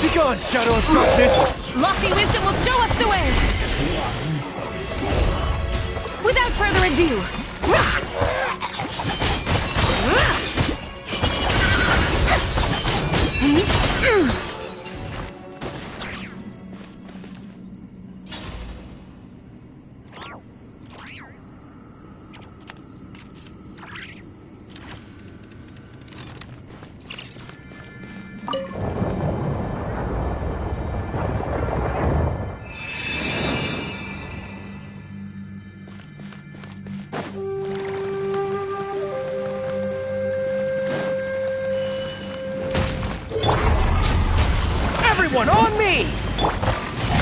Be gone, Shadow of Darkness! Lofty wisdom will show us the way! Without further ado, Everyone on me!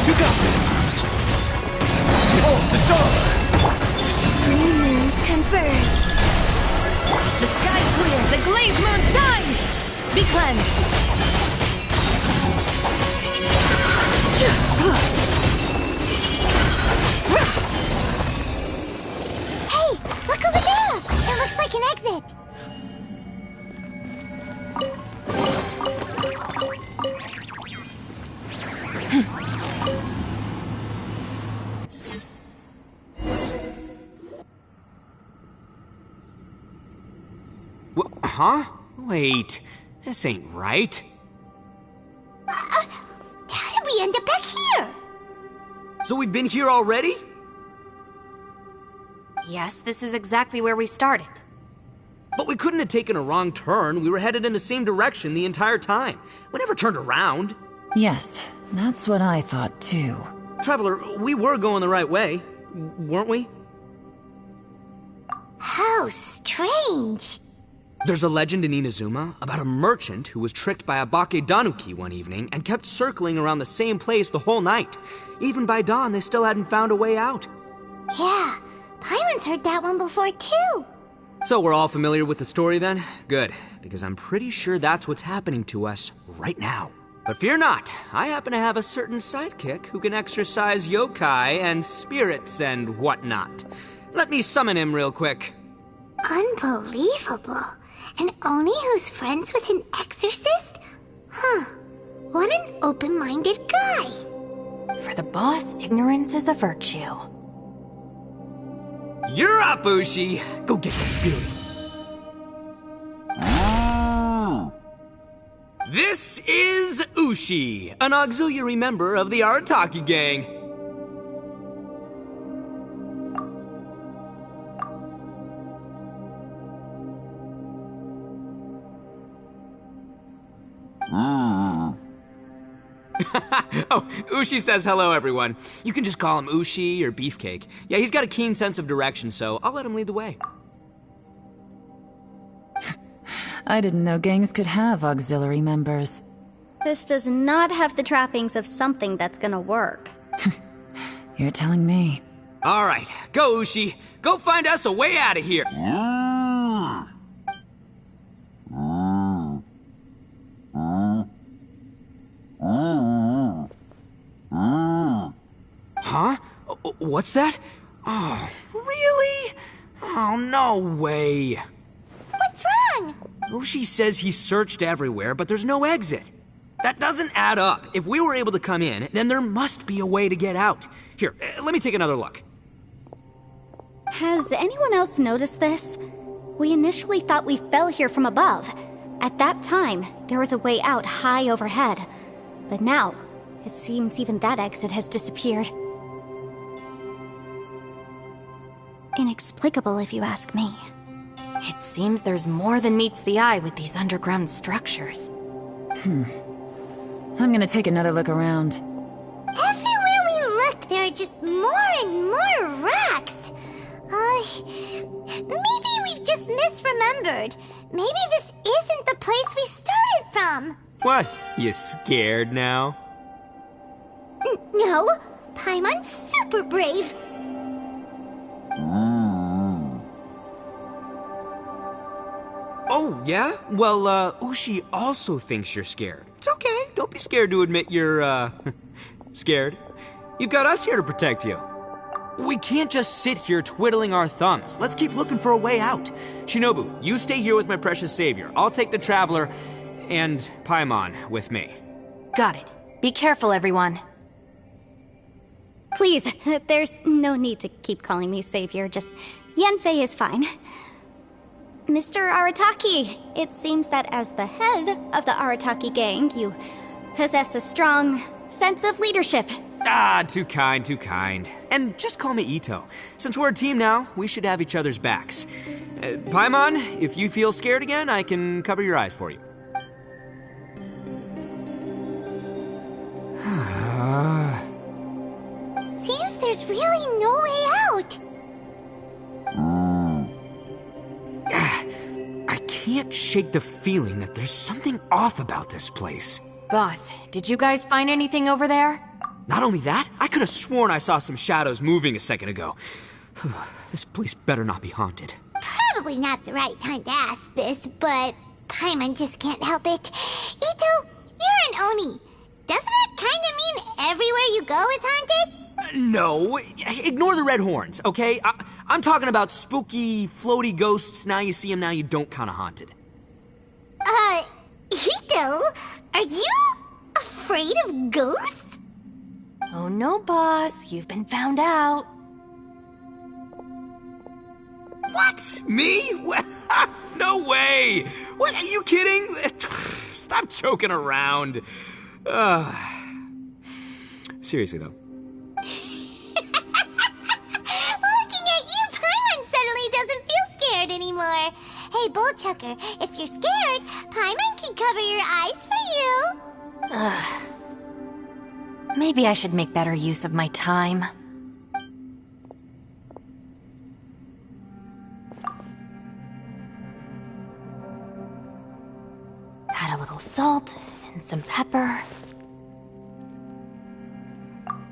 You got this! Behold, the dawn! Three moons converge. the sky's clear, the glazed moon shines! Be cleansed! Hey, look over there! It looks like an exit. Huh? Wait, this ain't right. How did we end up back here? So we've been here already? Yes, this is exactly where we started. But we couldn't have taken a wrong turn. We were headed in the same direction the entire time. We never turned around. Yes, that's what I thought too. Traveler, we were going the right way, weren't we? How strange. There's a legend in Inazuma about a merchant who was tricked by a Bakedanuki one evening and kept circling around the same place the whole night. Even by dawn, they still hadn't found a way out. Yeah, Paimon's heard that one before too. So we're all familiar with the story then? Good, because I'm pretty sure that's what's happening to us right now. But fear not, I happen to have a certain sidekick who can exercise yokai and spirits and whatnot. Let me summon him real quick. Unbelievable. An Oni who's friends with an exorcist? Huh. What an open-minded guy. For the boss, ignorance is a virtue. You're up, Ushi! Go get that spirit. This is Ushi, an auxiliary member of the Arataki gang. Oh, Ushi says hello, everyone. You can just call him Ushi or Beefcake. Yeah, he's got a keen sense of direction, so I'll let him lead the way. I didn't know gangs could have auxiliary members. This does not have the trappings of something that's gonna work. You're telling me. All right, go, Ushi. Go find us a way out of here. Huh? What's that? Oh, really? Oh, no way. What's wrong? Ushi says he searched everywhere, but there's no exit. That doesn't add up. If we were able to come in, then there must be a way to get out. Here, let me take another look. Has anyone else noticed this? We initially thought we fell here from above. At that time, there was a way out high overhead. But now, it seems even that exit has disappeared. Inexplicable, if you ask me. It seems there's more than meets the eye with these underground structures. I'm gonna take another look around. Everywhere we look, there are just more and more rocks. Maybe we've just misremembered. Maybe this isn't the place we started from. What? You scared now? No, Paimon's super brave. Oh, yeah? Well, Ushi also thinks you're scared. It's okay. Don't be scared to admit you're, scared. You've got us here to protect you. We can't just sit here twiddling our thumbs. Let's keep looking for a way out. Shinobu, you stay here with my precious savior. I'll take the Traveler and Paimon with me. Got it. Be careful, everyone. Please, there's no need to keep calling me savior. Just Yanfei is fine. Mr. Arataki, it seems that as the head of the Arataki gang, you possess a strong sense of leadership. Ah, too kind, too kind. And just call me Ito. Since we're a team now, we should have each other's backs. Paimon, if you feel scared again, I can cover your eyes for you. Seems there's really no way out. I can't shake the feeling that there's something off about this place. Boss, did you guys find anything over there? Not only that, I could have sworn I saw some shadows moving a second ago. This place better not be haunted. Probably not the right time to ask this, but Paimon just can't help it. Ito, you're an Oni. Doesn't it kind of mean everywhere you go is haunted? No, ignore the red horns, okay? I'm talking about spooky, floaty ghosts. Now you see them, now you don't kind of haunted. Ito, are you afraid of ghosts? Oh no, boss. You've been found out. What? Me? No way! What, are you kidding? Stop joking around. Seriously, though. Looking at you, Paimon suddenly doesn't feel scared anymore. Hey, Bullchucker, if you're scared, Paimon can cover your eyes for you. Maybe I should make better use of my time. Add a little salt and some pepper.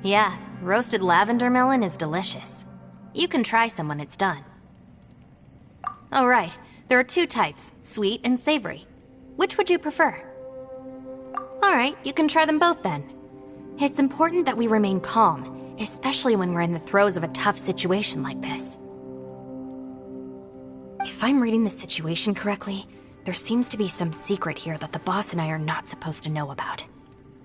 Yeah, roasted lavender melon is delicious. You can try some when it's done. Oh right, there are two types, sweet and savory. Which would you prefer? Alright, you can try them both then. It's important that we remain calm, especially when we're in the throes of a tough situation like this. If I'm reading the situation correctly, there seems to be some secret here that the boss and I are not supposed to know about.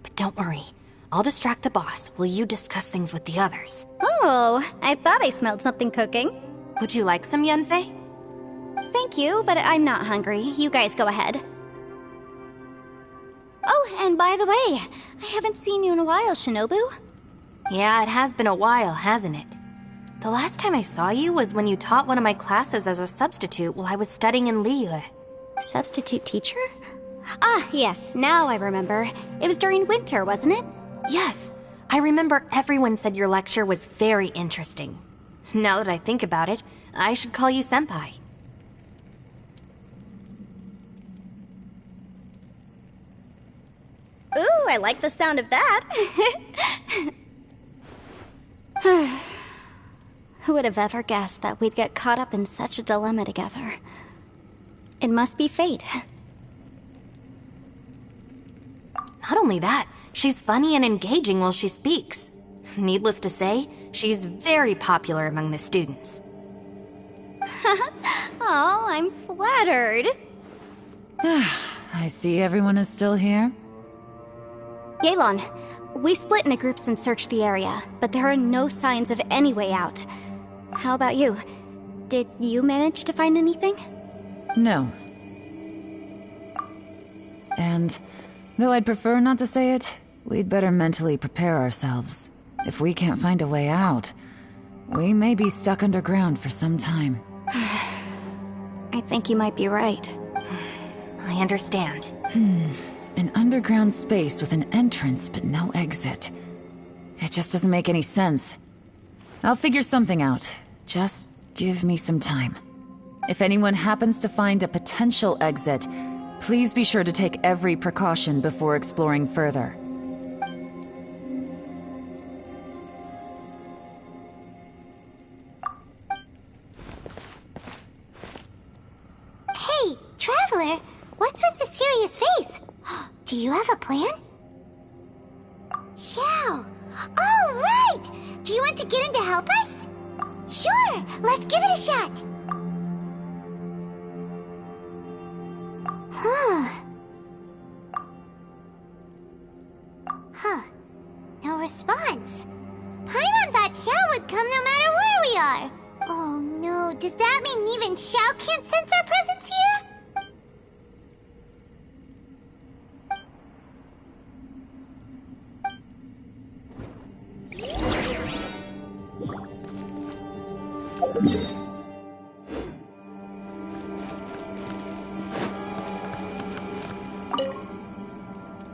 But don't worry, I'll distract the boss while you discuss things with the others. Oh, I thought I smelled something cooking. Would you like some, Yanfei? Thank you, but I'm not hungry. You guys go ahead. Oh, and by the way, I haven't seen you in a while, Shinobu. Yeah, it has been a while, hasn't it? The last time I saw you was when you taught one of my classes as a substitute while I was studying in Liyue. Substitute teacher? Ah, yes, now I remember. It was during winter, wasn't it? Yes, I remember everyone said your lecture was very interesting. Now that I think about it, I should call you Senpai. Ooh, I like the sound of that. Who would have ever guessed that we'd get caught up in such a dilemma together? It must be fate. Not only that, she's funny and engaging while she speaks. Needless to say, she's very popular among the students. Oh, I'm flattered. I see everyone is still here. Yelan, we split into groups and searched the area, but there are no signs of any way out. How about you? Did you manage to find anything? No. And, though I'd prefer not to say it, we'd better mentally prepare ourselves. If we can't find a way out, we may be stuck underground for some time. I think you might be right. I understand. An underground space with an entrance but no exit. It just doesn't make any sense. I'll figure something out. Just give me some time. If anyone happens to find a potential exit, please be sure to take every precaution before exploring further. Hey, Traveler, what's with the serious face? Do you have a plan? Xiao! Oh, right! Do you want to get in to help us? Sure, let's give it a shot. No response. Paimon thought Xiao would come no matter where we are. Oh no, does that mean even Xiao can't sense our presence here?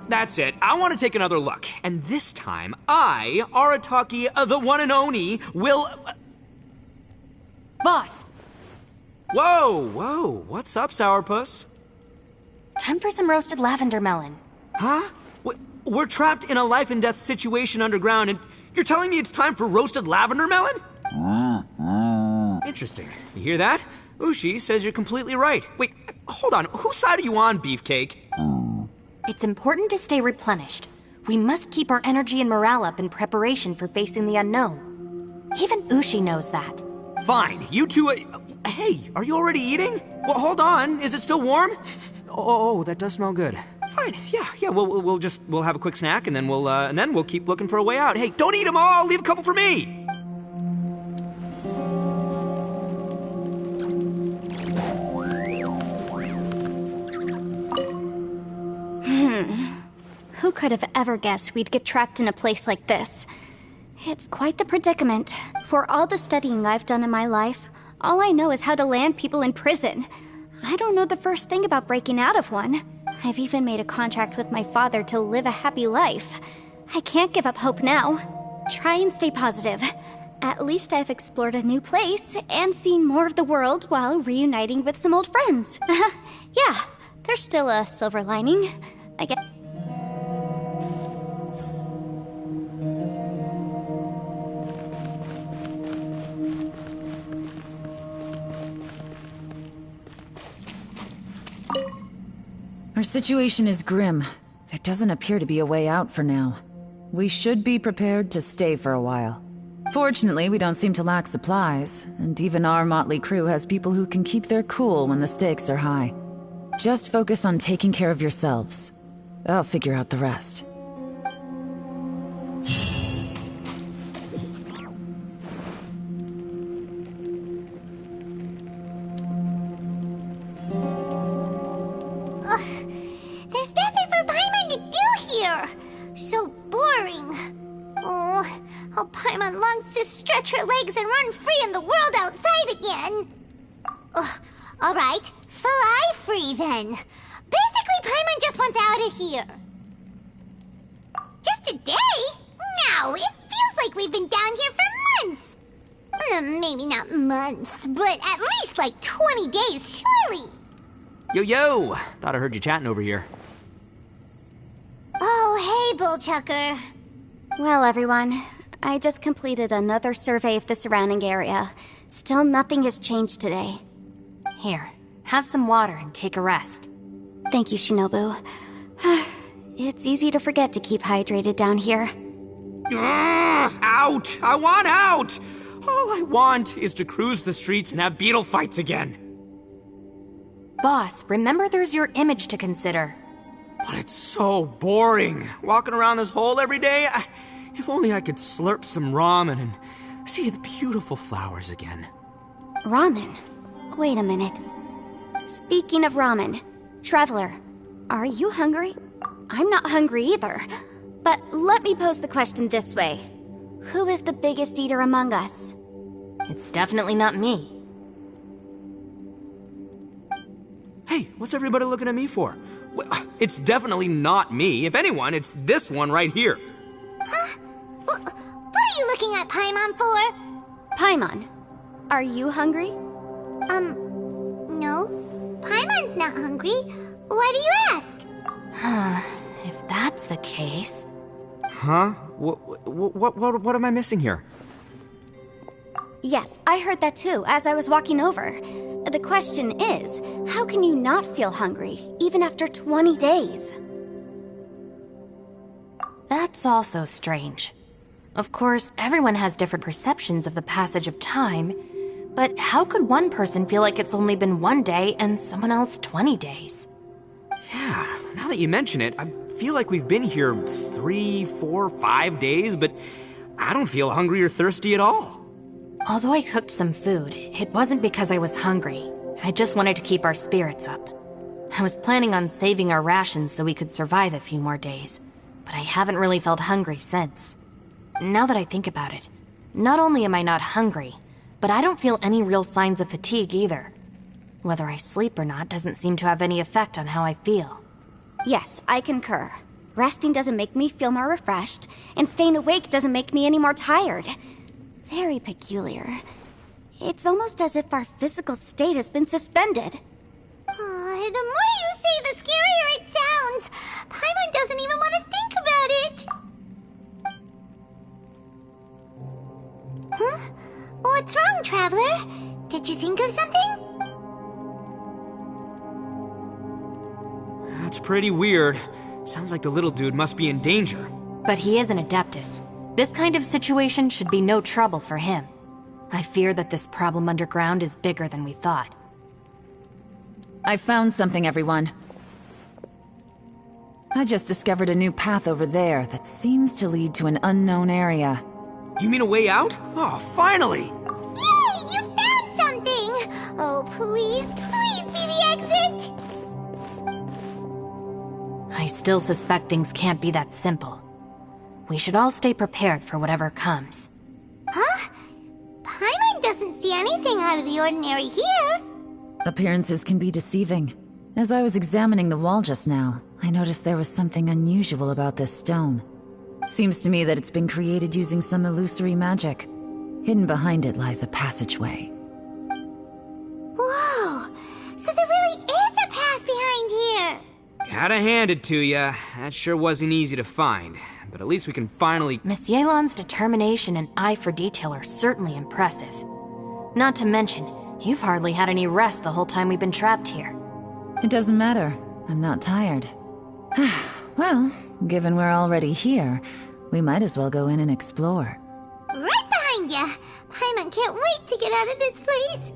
That's it. I want to take another look. And this time, I, Arataki, the one and only, will... Boss! Whoa. What's up, Sourpuss? Time for some roasted lavender melon. Huh? We're trapped in a life and death situation underground, and you're telling me it's time for roasted lavender melon? Interesting. You hear that? Ushi says you're completely right. Wait, hold on. Whose side are you on, Beefcake? It's important to stay replenished. We must keep our energy and morale up in preparation for facing the unknown. Even Ushi knows that. Fine, you two... hey, are you already eating? Well, hold on. Is it still warm? Oh, that does smell good. Fine, yeah. We'll have a quick snack, and then we'll keep looking for a way out. Hey, don't eat them all. Leave a couple for me. Who could have ever guessed we'd get trapped in a place like this? It's quite the predicament. For all the studying I've done in my life, all I know is how to land people in prison. I don't know the first thing about breaking out of one. I've even made a contract with my father to live a happy life. I can't give up hope now. Try and stay positive. At least I've explored a new place and seen more of the world while reuniting with some old friends. Yeah, there's still a silver lining, I guess. Our situation is grim. There doesn't appear to be a way out for now. We should be prepared to stay for a while. Fortunately, we don't seem to lack supplies, and even our motley crew has people who can keep their cool when the stakes are high. Just focus on taking care of yourselves. I'll figure out the rest. There's nothing for Paimon to stretch her legs and run free in the world outside again. Alright, fly free then. Basically, Paimon just wants out of here. Just a day? No, it feels like we've been down here for months. Maybe not months, but at least like 20 days, surely. Yo! Thought I heard you chatting over here. Oh, hey, Bullchucker. Well, everyone, I just completed another survey of the surrounding area. Still nothing has changed today. Here, have some water and take a rest. Thank you, Shinobu. It's easy to forget to keep hydrated down here. Out! I want out! All I want is to cruise the streets and have beetle fights again. Boss, remember there's your image to consider. But it's so boring, walking around this hole every day. If only I could slurp some ramen and see the beautiful flowers again. Ramen? Wait a minute. Speaking of ramen, Traveler, are you hungry? I'm not hungry either. But let me pose the question this way. Who is the biggest eater among us? It's definitely not me. Hey, what's everybody looking at me for? It's definitely not me. If anyone, it's this one right here. Huh? What are you looking at Paimon for? Paimon, are you hungry? No. Paimon's not hungry. Why do you ask? If that's the case... Huh? What am I missing here? Yes, I heard that too, as I was walking over. The question is, how can you not feel hungry, even after 20 days? That's also strange. Of course, everyone has different perceptions of the passage of time, but how could one person feel like it's only been 1 day and someone else 20 days? Yeah, now that you mention it, I feel like we've been here 3, 4, 5 days, but I don't feel hungry or thirsty at all. Although I cooked some food, it wasn't because I was hungry. I just wanted to keep our spirits up. I was planning on saving our rations so we could survive a few more days, but I haven't really felt hungry since. Now that I think about it, not only am I not hungry, but I don't feel any real signs of fatigue either. Whether I sleep or not doesn't seem to have any effect on how I feel. Yes, I concur. Resting doesn't make me feel more refreshed, and staying awake doesn't make me any more tired. Very peculiar. It's almost as if our physical state has been suspended. The more you say, the scarier it sounds. Paimon doesn't even want to think about it. Huh? What's wrong, Traveler? Did you think of something? That's pretty weird. Sounds like the little dude must be in danger. But he is an Adeptus. This kind of situation should be no trouble for him. I fear that this problem underground is bigger than we thought. I found something, everyone. I just discovered a new path over there that seems to lead to an unknown area. You mean a way out? Oh, finally! Yay! You found something! Oh, please be the exit! I still suspect things can't be that simple. We should all stay prepared for whatever comes. Huh? Paimon doesn't see anything out of the ordinary here. Appearances can be deceiving. As I was examining the wall just now, I noticed there was something unusual about this stone. Seems to me that it's been created using some illusory magic. Hidden behind it lies a passageway. Whoa! So there really is a path behind here! Gotta hand it to ya. That sure wasn't easy to find. But at least we can finally... Miss Yelan's determination and eye for detail are certainly impressive. Not to mention, you've hardly had any rest the whole time we've been trapped here. It doesn't matter. I'm not tired. Well, given we're already here, we might as well go in and explore. Right behind ya! Paimon can't wait to get out of this place!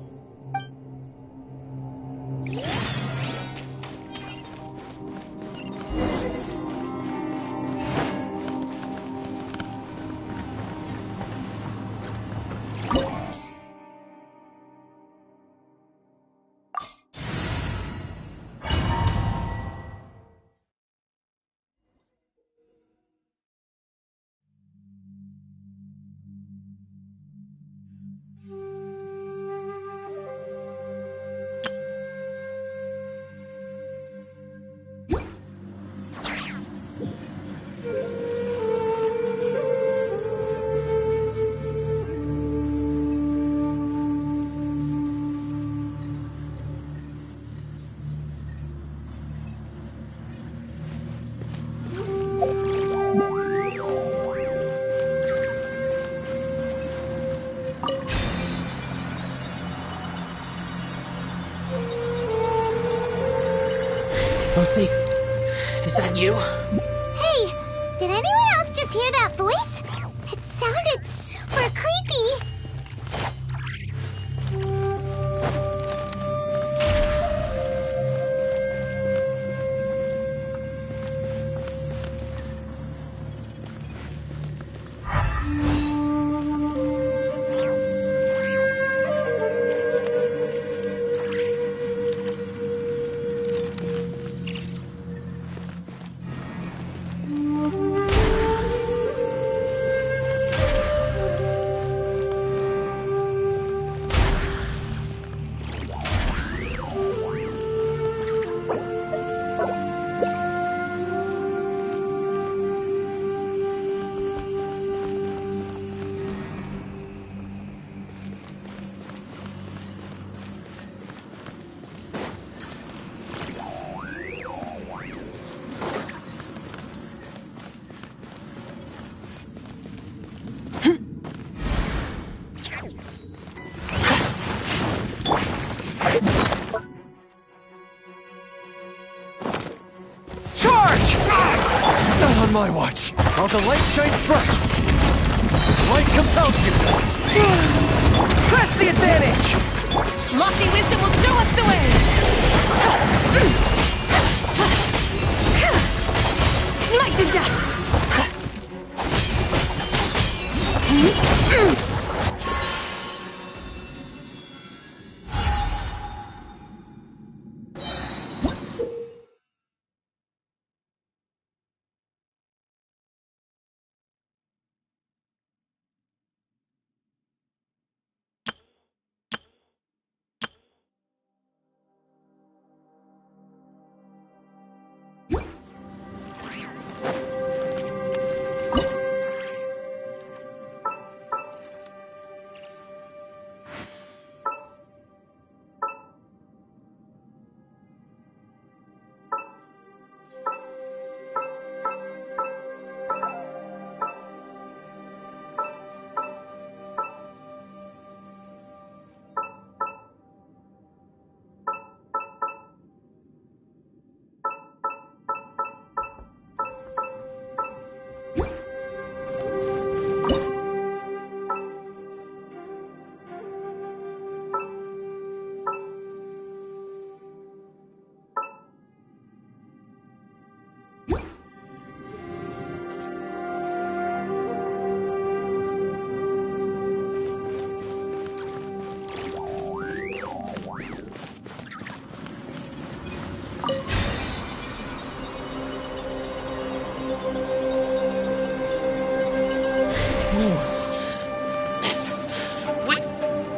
Lucy, is that you? Hey, did anyone else just hear that voice? It sounded super creepy. Not on my watch. While the light shines bright, light compels you. Press the advantage! Lofty wisdom will show us the way! Smite the dust!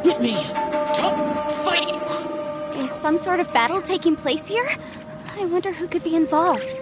Hit me! Stop fighting! Is some sort of battle taking place here? I wonder who could be involved.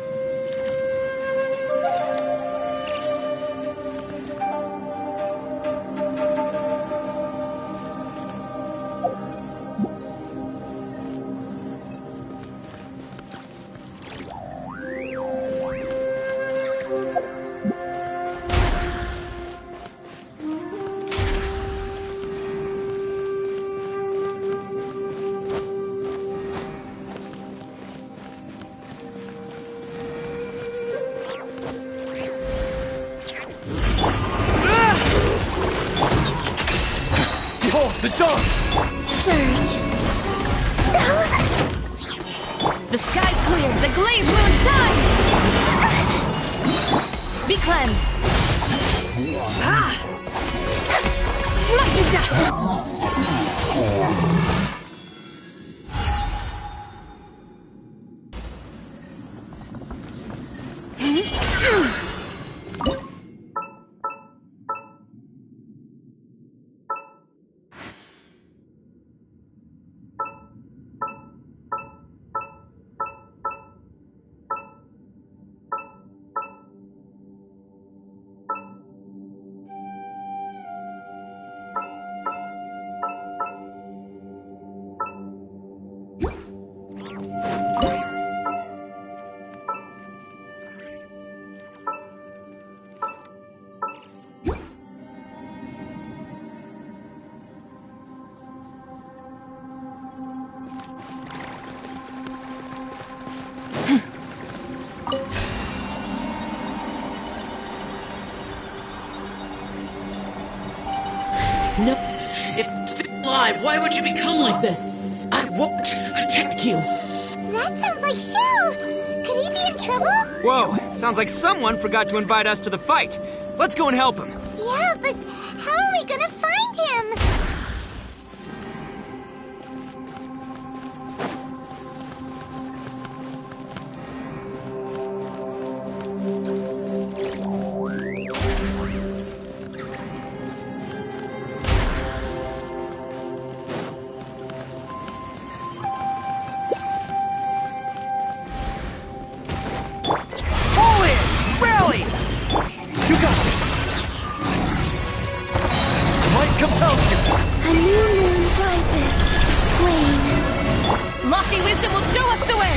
Behold, the dawn! Surge. The sky's clear, the glazed moon shines! Be cleansed! Smite the dust! It's still alive. Why would you become like this? I won't attack you. That sounds like Shell. Could he be in trouble? Whoa, sounds like someone forgot to invite us to the fight. Let's go and help him. Yeah, but how are we gonna find him? A new moon rises. Wane. Lofty wisdom will show us the way.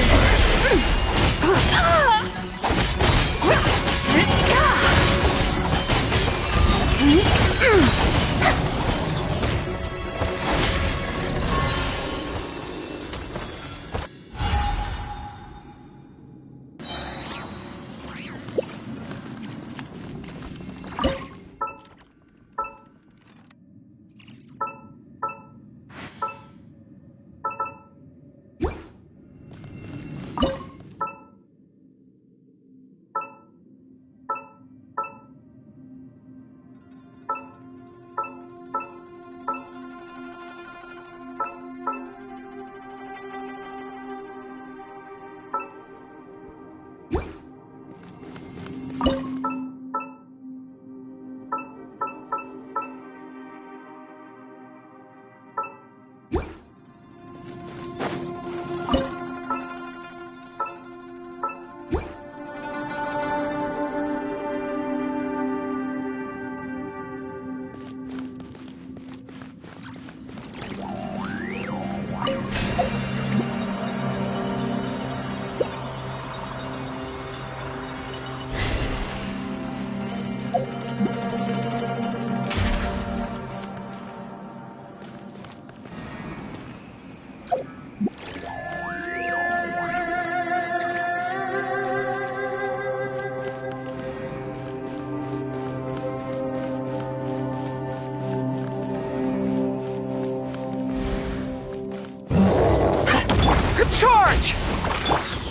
Charge!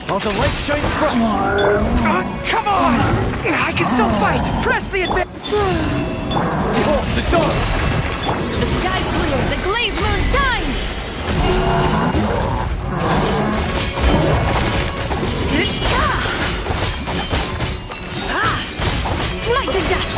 While the light shines bright. Come on! I can still fight! Press the advance! Behold, the dawn! The sky's clear. The glazed moon shines. Light the dust.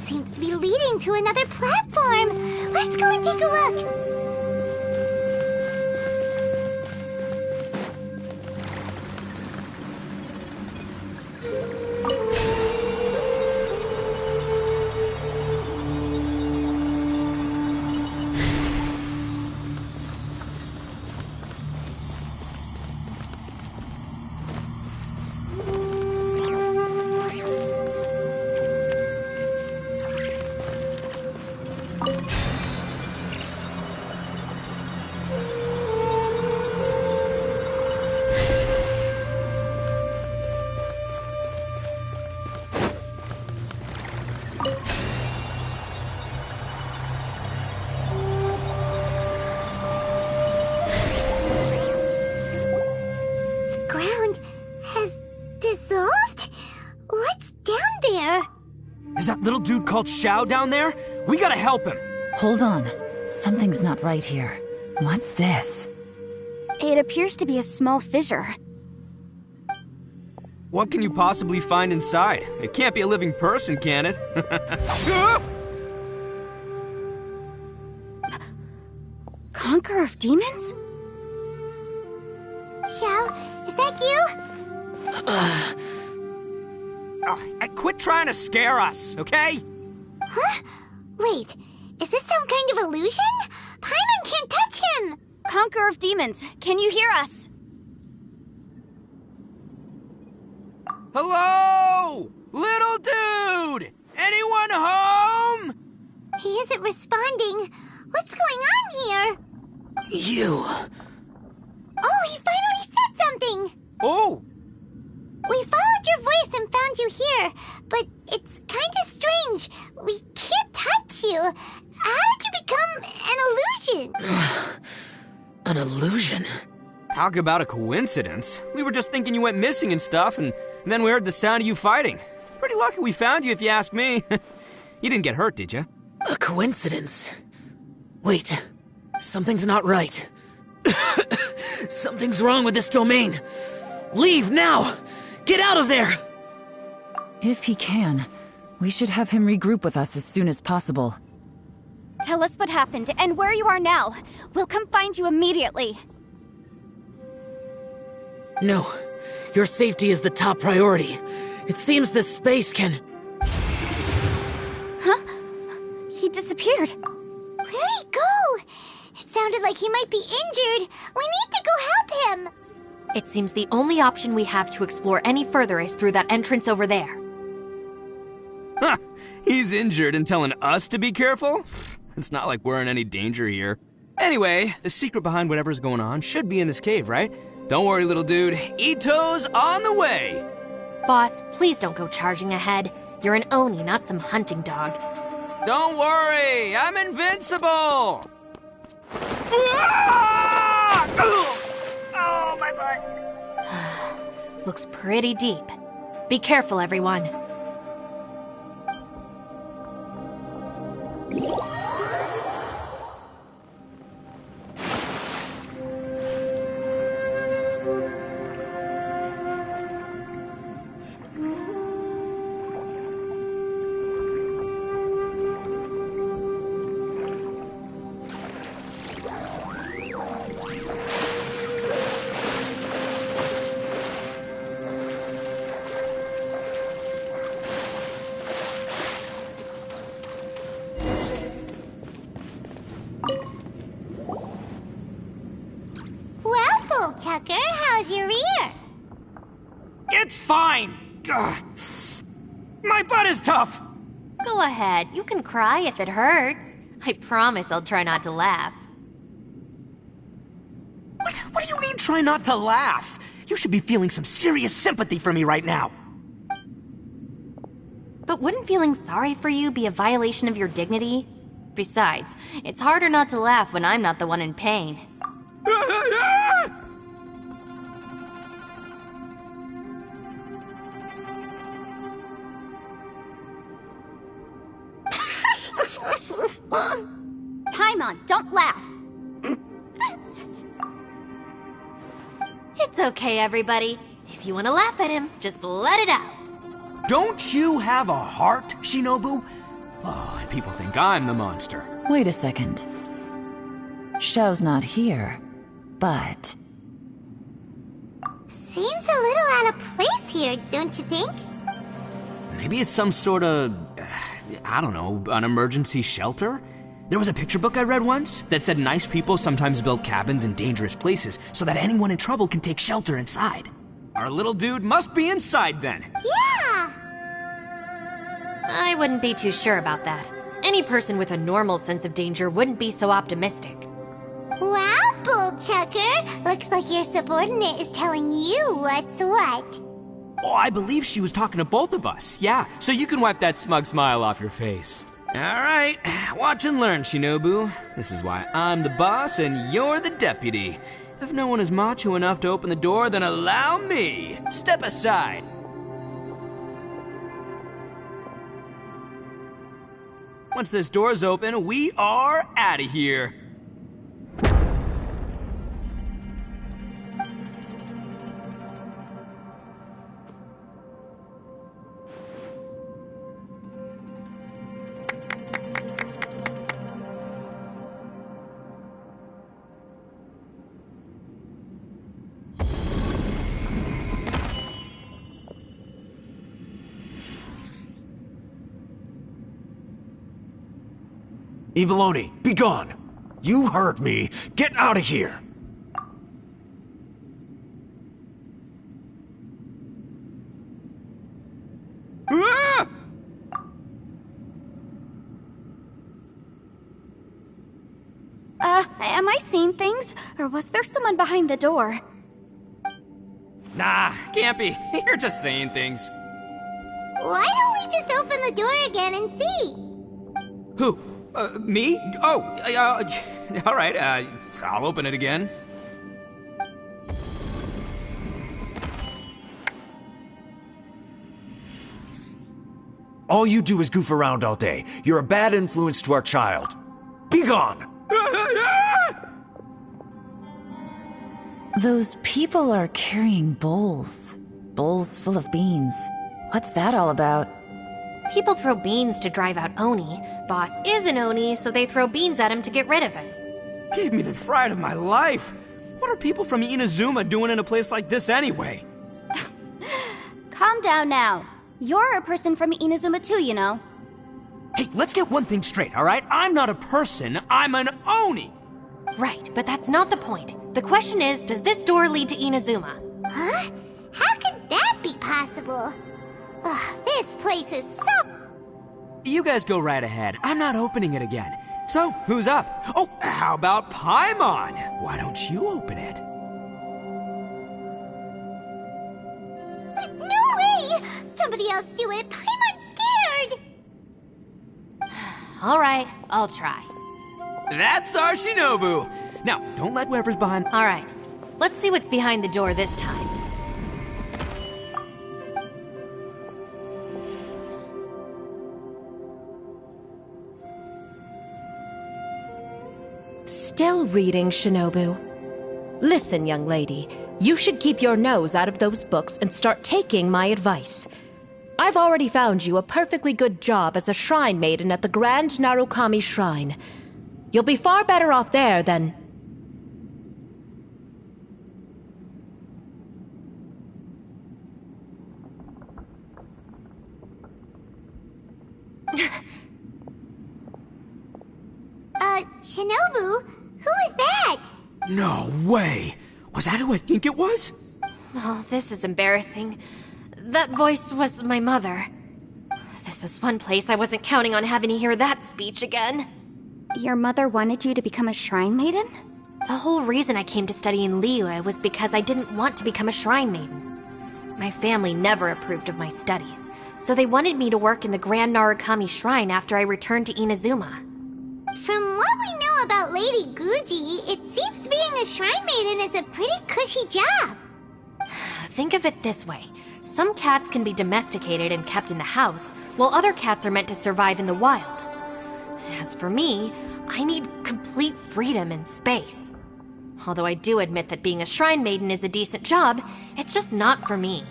Seems to be leading to another platform. Let's go and take a look. Is that little dude called Xiao down there? We gotta help him. Hold on. Something's not right here. What's this? It appears to be a small fissure. What can you possibly find inside? It can't be a living person, can it? Conqueror of demons? Xiao, is that you? Quit trying to scare us, okay? Huh? Wait, is this some kind of illusion? Paimon can't touch him! Conqueror of demons, can you hear us? Hello? Little dude! Anyone home? He isn't responding. What's going on here? You. Oh, he finally said something! Oh! We followed your voice and found you here, but it's kind of strange. We can't touch you. How did you become an illusion? An illusion? Talk about a coincidence. We were just thinking you went missing and stuff, and then we heard the sound of you fighting. Pretty lucky we found you, if you ask me. You didn't get hurt, did you? A coincidence? Wait, something's not right. Something's wrong with this domain. Leave now! Get out of there! If he can, we should have him regroup with us as soon as possible. Tell us what happened and where you are now. We'll come find you immediately. No, your safety is the top priority. It seems this space can... Huh? He disappeared. Where'd he go? It sounded like he might be injured. We need to go help him. It seems the only option we have to explore any further is through that entrance over there. Huh, he's injured and telling us to be careful? It's not like we're in any danger here. Anyway, the secret behind whatever's going on should be in this cave, right? Don't worry, little dude. Ito's on the way! Boss, please don't go charging ahead. You're an Oni, not some hunting dog. Don't worry, I'm invincible! Oh, my butt! Looks pretty deep. Be careful, everyone. Tucker, how's your ear? It's fine! Ugh. My butt is tough! Go ahead, you can cry if it hurts. I promise I'll try not to laugh. What do you mean, try not to laugh? You should be feeling some serious sympathy for me right now. But wouldn't feeling sorry for you be a violation of your dignity? Besides, it's harder not to laugh when I'm not the one in pain. Paimon, don't laugh. It's okay, everybody. If you want to laugh at him, just let it out. Don't you have a heart, Shinobu? Oh, and people think I'm the monster. Wait a second. Xiao's not here, but... Seems a little out of place here, don't you think? Maybe it's some sort of, I don't know, an emergency shelter? There was a picture book I read once that said nice people sometimes build cabins in dangerous places so that anyone in trouble can take shelter inside. Our little dude must be inside then. Yeah! I wouldn't be too sure about that. Any person with a normal sense of danger wouldn't be so optimistic. Wow, Bullchucker! Looks like your subordinate is telling you what's what. Oh, I believe she was talking to both of us. Yeah, so you can wipe that smug smile off your face. All right, watch and learn, Shinobu. This is why I'm the boss and you're the deputy. If no one is macho enough to open the door, then allow me. Step aside. Once this door's open, we are out of here. Eviloni, be gone! You heard me! Get out of here! Ah! Am I seeing things? Or was there someone behind the door? Nah, can't be. You're just saying things. Why don't we just open the door again and see? Who? Me? Oh, alright, I'll open it again. All you do is goof around all day. You're a bad influence to our child. Be gone! Those people are carrying bowls. Bowls full of beans. What's that all about? People throw beans to drive out Oni. Boss is an Oni, so they throw beans at him to get rid of him. Gave me the fright of my life. What are people from Inazuma doing in a place like this anyway? Calm down now. You're a person from Inazuma too, you know. Hey, let's get one thing straight, alright? I'm not a person, I'm an Oni! Right, but that's not the point. The question is, does this door lead to Inazuma? Huh? How could that be possible? Ugh, this place is so... You guys go right ahead. I'm not opening it again. So, who's up? Oh, how about Paimon? Why don't you open it? No way! Somebody else do it. Paimon's scared! Alright, I'll try. That's our Shinobu! Now, don't let whoever's behind... Alright, let's see what's behind the door this time. Still reading, Shinobu. Listen, young lady, you should keep your nose out of those books and start taking my advice. I've already found you a perfectly good job as a shrine maiden at the Grand Narukami Shrine. You'll be far better off there than... Shinobu? Who is that? No way! Was that who I think it was? Oh, this is embarrassing. That voice was my mother. This was one place I wasn't counting on having to hear that speech again. Your mother wanted you to become a shrine maiden? The whole reason I came to study in Liyue was because I didn't want to become a shrine maiden. My family never approved of my studies, so they wanted me to work in the Grand Narukami Shrine after I returned to Inazuma. From what we know about Lady Guji, it seems being a shrine maiden is a pretty cushy job. Think of it this way. Some cats can be domesticated and kept in the house, while other cats are meant to survive in the wild. As for me, I need complete freedom and space. Although I do admit that being a shrine maiden is a decent job, it's just not for me.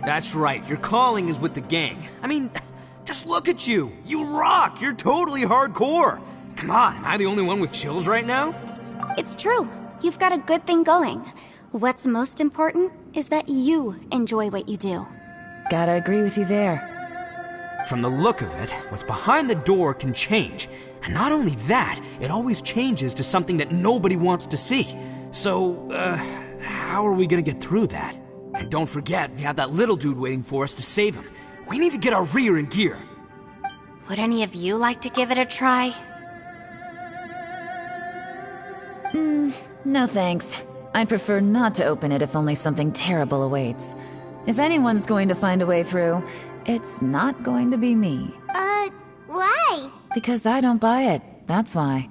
That's right, your calling is with the gang. I mean, just look at you. You rock, you're totally hardcore. Come on, am I the only one with chills right now? It's true. You've got a good thing going. What's most important is that you enjoy what you do. Gotta agree with you there. From the look of it, what's behind the door can change. And not only that, it always changes to something that nobody wants to see. So, how are we gonna get through that? And don't forget, we have that little dude waiting for us to save him. We need to get our rear in gear. Would any of you like to give it a try? No thanks. I'd prefer not to open it if only something terrible awaits. If anyone's going to find a way through, it's not going to be me. Why? Because I don't buy it, that's why.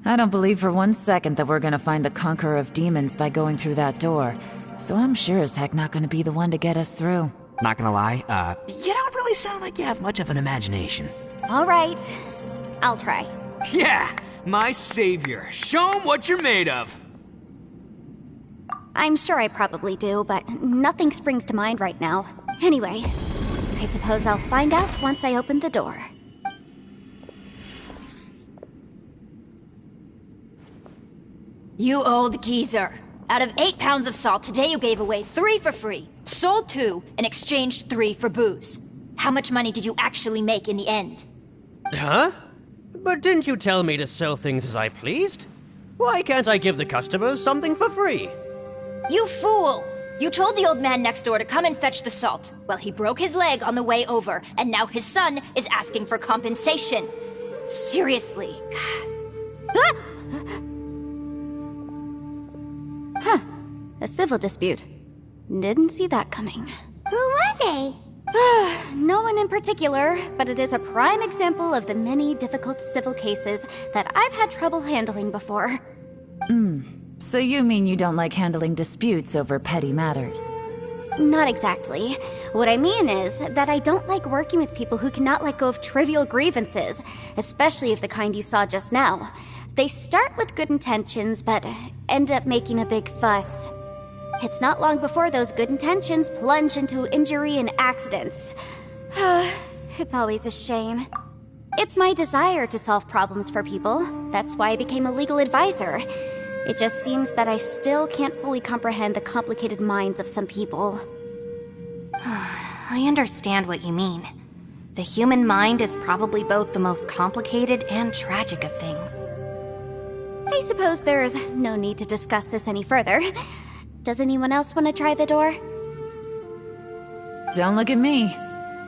I don't believe for 1 second that we're gonna find the Conqueror of Demons by going through that door. So I'm sure as heck not gonna be the one to get us through. Not gonna lie, you don't really sound like you have much of an imagination. All right. I'll try. Yeah, my savior. Show 'em what you're made of. I'm sure I probably do, but nothing springs to mind right now. Anyway, I suppose I'll find out once I open the door. You old geezer. Out of 8 pounds of salt, today you gave away 3 for free, sold 2, and exchanged 3 for booze. How much money did you actually make in the end? Huh? But didn't you tell me to sell things as I pleased? Why can't I give the customers something for free? You fool! You told the old man next door to come and fetch the salt. Well, he broke his leg on the way over, and now his son is asking for compensation. Seriously. Huh. A civil dispute. Didn't see that coming. Who were they? No one in particular, but it is a prime example of the many difficult civil cases that I've had trouble handling before. So you mean you don't like handling disputes over petty matters? Not exactly. What I mean is that I don't like working with people who cannot let go of trivial grievances, especially of the kind you saw just now. They start with good intentions, but end up making a big fuss. It's not long before those good intentions plunge into injury and accidents. It's always a shame. It's my desire to solve problems for people. That's why I became a legal advisor. It just seems that I still can't fully comprehend the complicated minds of some people. I understand what you mean. The human mind is probably both the most complicated and tragic of things. I suppose there's no need to discuss this any further. Does anyone else want to try the door? Don't look at me.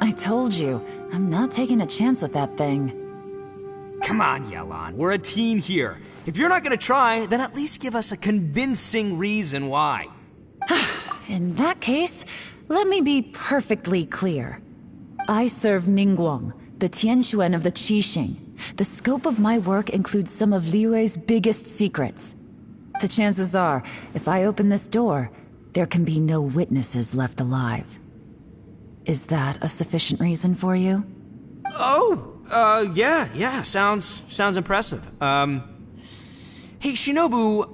I told you, I'm not taking a chance with that thing. Come on, Yelan, we're a team here. If you're not gonna try, then at least give us a convincing reason why. In that case, let me be perfectly clear. I serve Ningguang, the Tianxuan of the Qixing. The scope of my work includes some of Liyue's biggest secrets. The chances are, if I open this door, there can be no witnesses left alive. Is that a sufficient reason for you? Yeah, sounds impressive. Hey, Shinobu,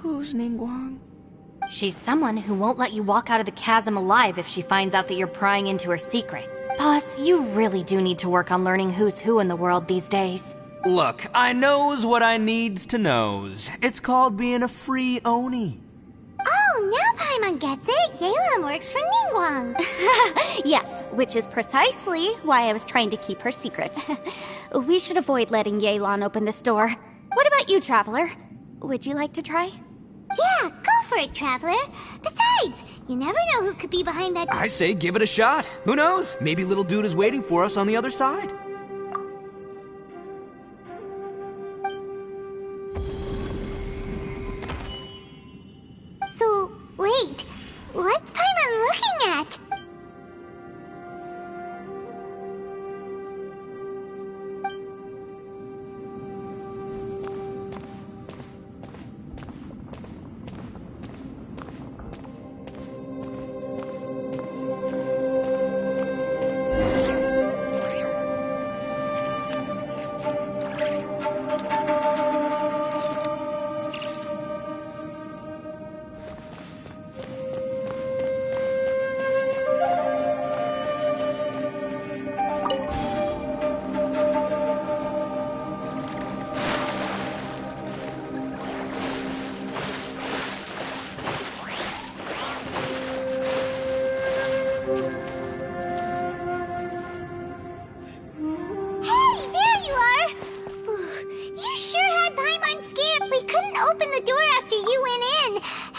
who's Ningguang? She's someone who won't let you walk out of the chasm alive if she finds out that you're prying into her secrets. Boss, you really do need to work on learning who's who in the world these days. Look, I knows what I needs to knows. It's called being a free Oni. Oh, now Paimon gets it. Yelan works for Ningguang. Yes, which is precisely why I was trying to keep her secret. We should avoid letting Yelan open this door. What about you, Traveler? Would you like to try? Yeah, go for it, Traveler. Besides, you never know who could be behind that... I say give it a shot. Who knows? Maybe little dude is waiting for us on the other side. So, wait. What's Paimon looking at?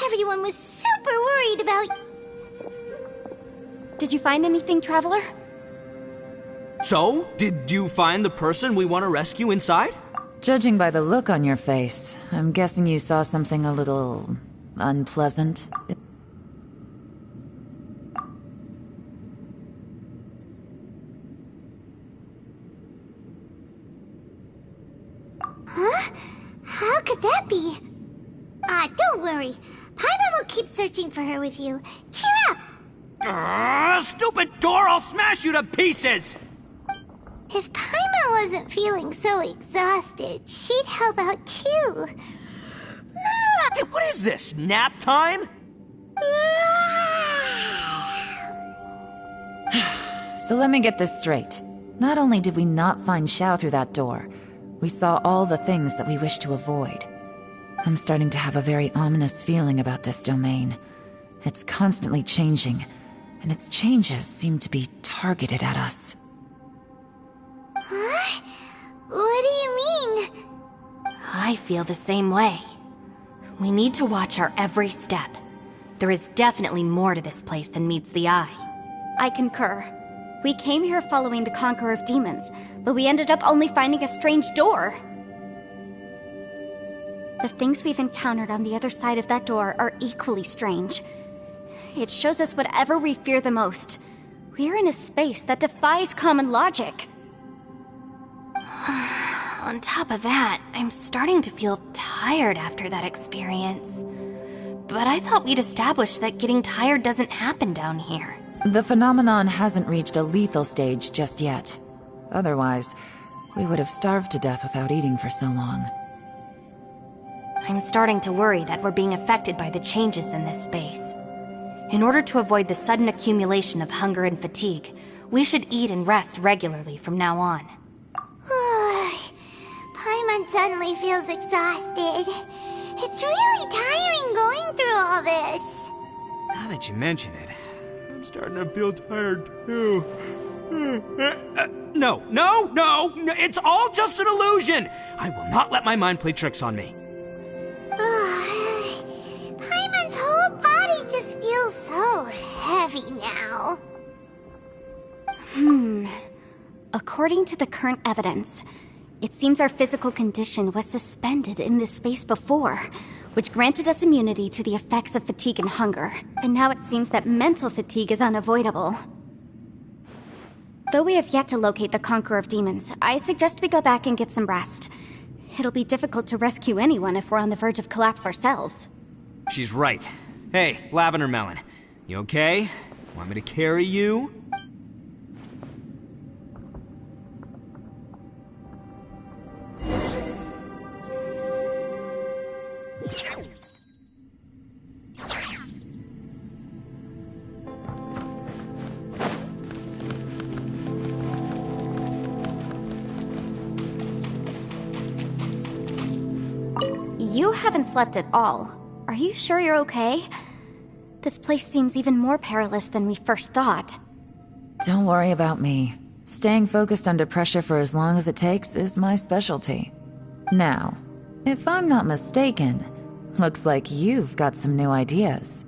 Everyone was super worried about... Did you find anything, Traveler? So, did you find the person we want to rescue inside? Judging by the look on your face, I'm guessing you saw something a little... unpleasant. Huh? How could that be? Don't worry. Paimon will keep searching for her with you. Cheer up! Stupid door! I'll smash you to pieces! If Paimon wasn't feeling so exhausted, she'd help out too. Hey, what is this? Nap time? So let me get this straight. Not only did we not find Xiao through that door, we saw all the things that we wish to avoid. I'm starting to have a very ominous feeling about this domain. It's constantly changing, and its changes seem to be targeted at us. Huh? What do I feel the same way. We need to watch our every step. There is definitely more to this place than meets the eye. I concur. We came here following the Conqueror of Demons, but we ended up only finding a strange door. The things we've encountered on the other side of that door are equally strange. It shows us whatever we fear the most. We're in a space that defies common logic. On top of that, I'm starting to feel tired after that experience. But I thought we'd established that getting tired doesn't happen down here. The phenomenon hasn't reached a lethal stage just yet. Otherwise, we would have starved to death without eating for so long. I'm starting to worry that we're being affected by the changes in this space. In order to avoid the sudden accumulation of hunger and fatigue, we should eat and rest regularly from now on. Paimon suddenly feels exhausted. It's really tiring going through all this. Now that you mention it, I'm starting to feel tired too. No, it's all just an illusion! I will not let my mind play tricks on me. Paimon's whole body just feels so heavy now. According to the current evidence, it seems our physical condition was suspended in this space before, which granted us immunity to the effects of fatigue and hunger. And now it seems that mental fatigue is unavoidable. Though we have yet to locate the Conqueror of Demons, I suggest we go back and get some rest. It'll be difficult to rescue anyone if we're on the verge of collapse ourselves. She's right. Hey, Lavender Melon, you okay? Want me to carry you? You haven't slept at all. Are you sure you're okay? This place seems even more perilous than we first thought. Don't worry about me. Staying focused under pressure for as long as it takes is my specialty. Now, if I'm not mistaken, looks like you've got some new ideas.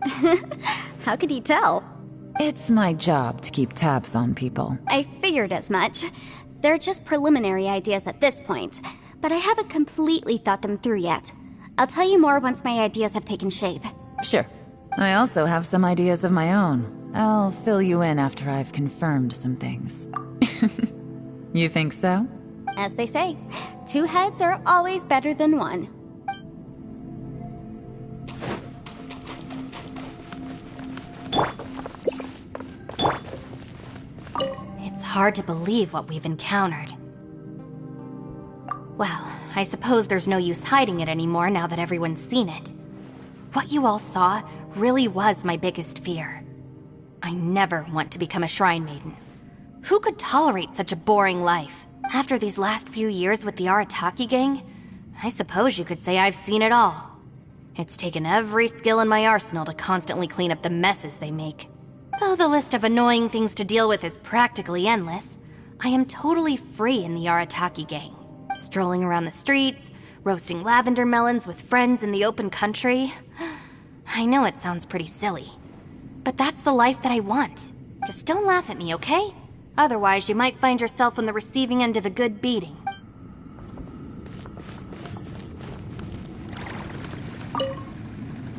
How could you tell? It's my job to keep tabs on people. I figured as much. They're just preliminary ideas at this point, but I haven't completely thought them through yet. I'll tell you more once my ideas have taken shape. Sure. I also have some ideas of my own. I'll fill you in after I've confirmed some things. You think so? As they say, 2 heads are always better than 1. It's hard to believe what we've encountered. Well, I suppose there's no use hiding it anymore now that everyone's seen it. What you all saw really was my biggest fear. I never want to become a shrine maiden. Who could tolerate such a boring life? After these last few years with the Arataki gang, I suppose you could say I've seen it all. It's taken every skill in my arsenal to constantly clean up the messes they make. Though the list of annoying things to deal with is practically endless, I am totally free in the Arataki gang. Strolling around the streets, roasting lavender melons with friends in the open country. I know it sounds pretty silly, but that's the life that I want. Just don't laugh at me, okay? Otherwise, you might find yourself on the receiving end of a good beating.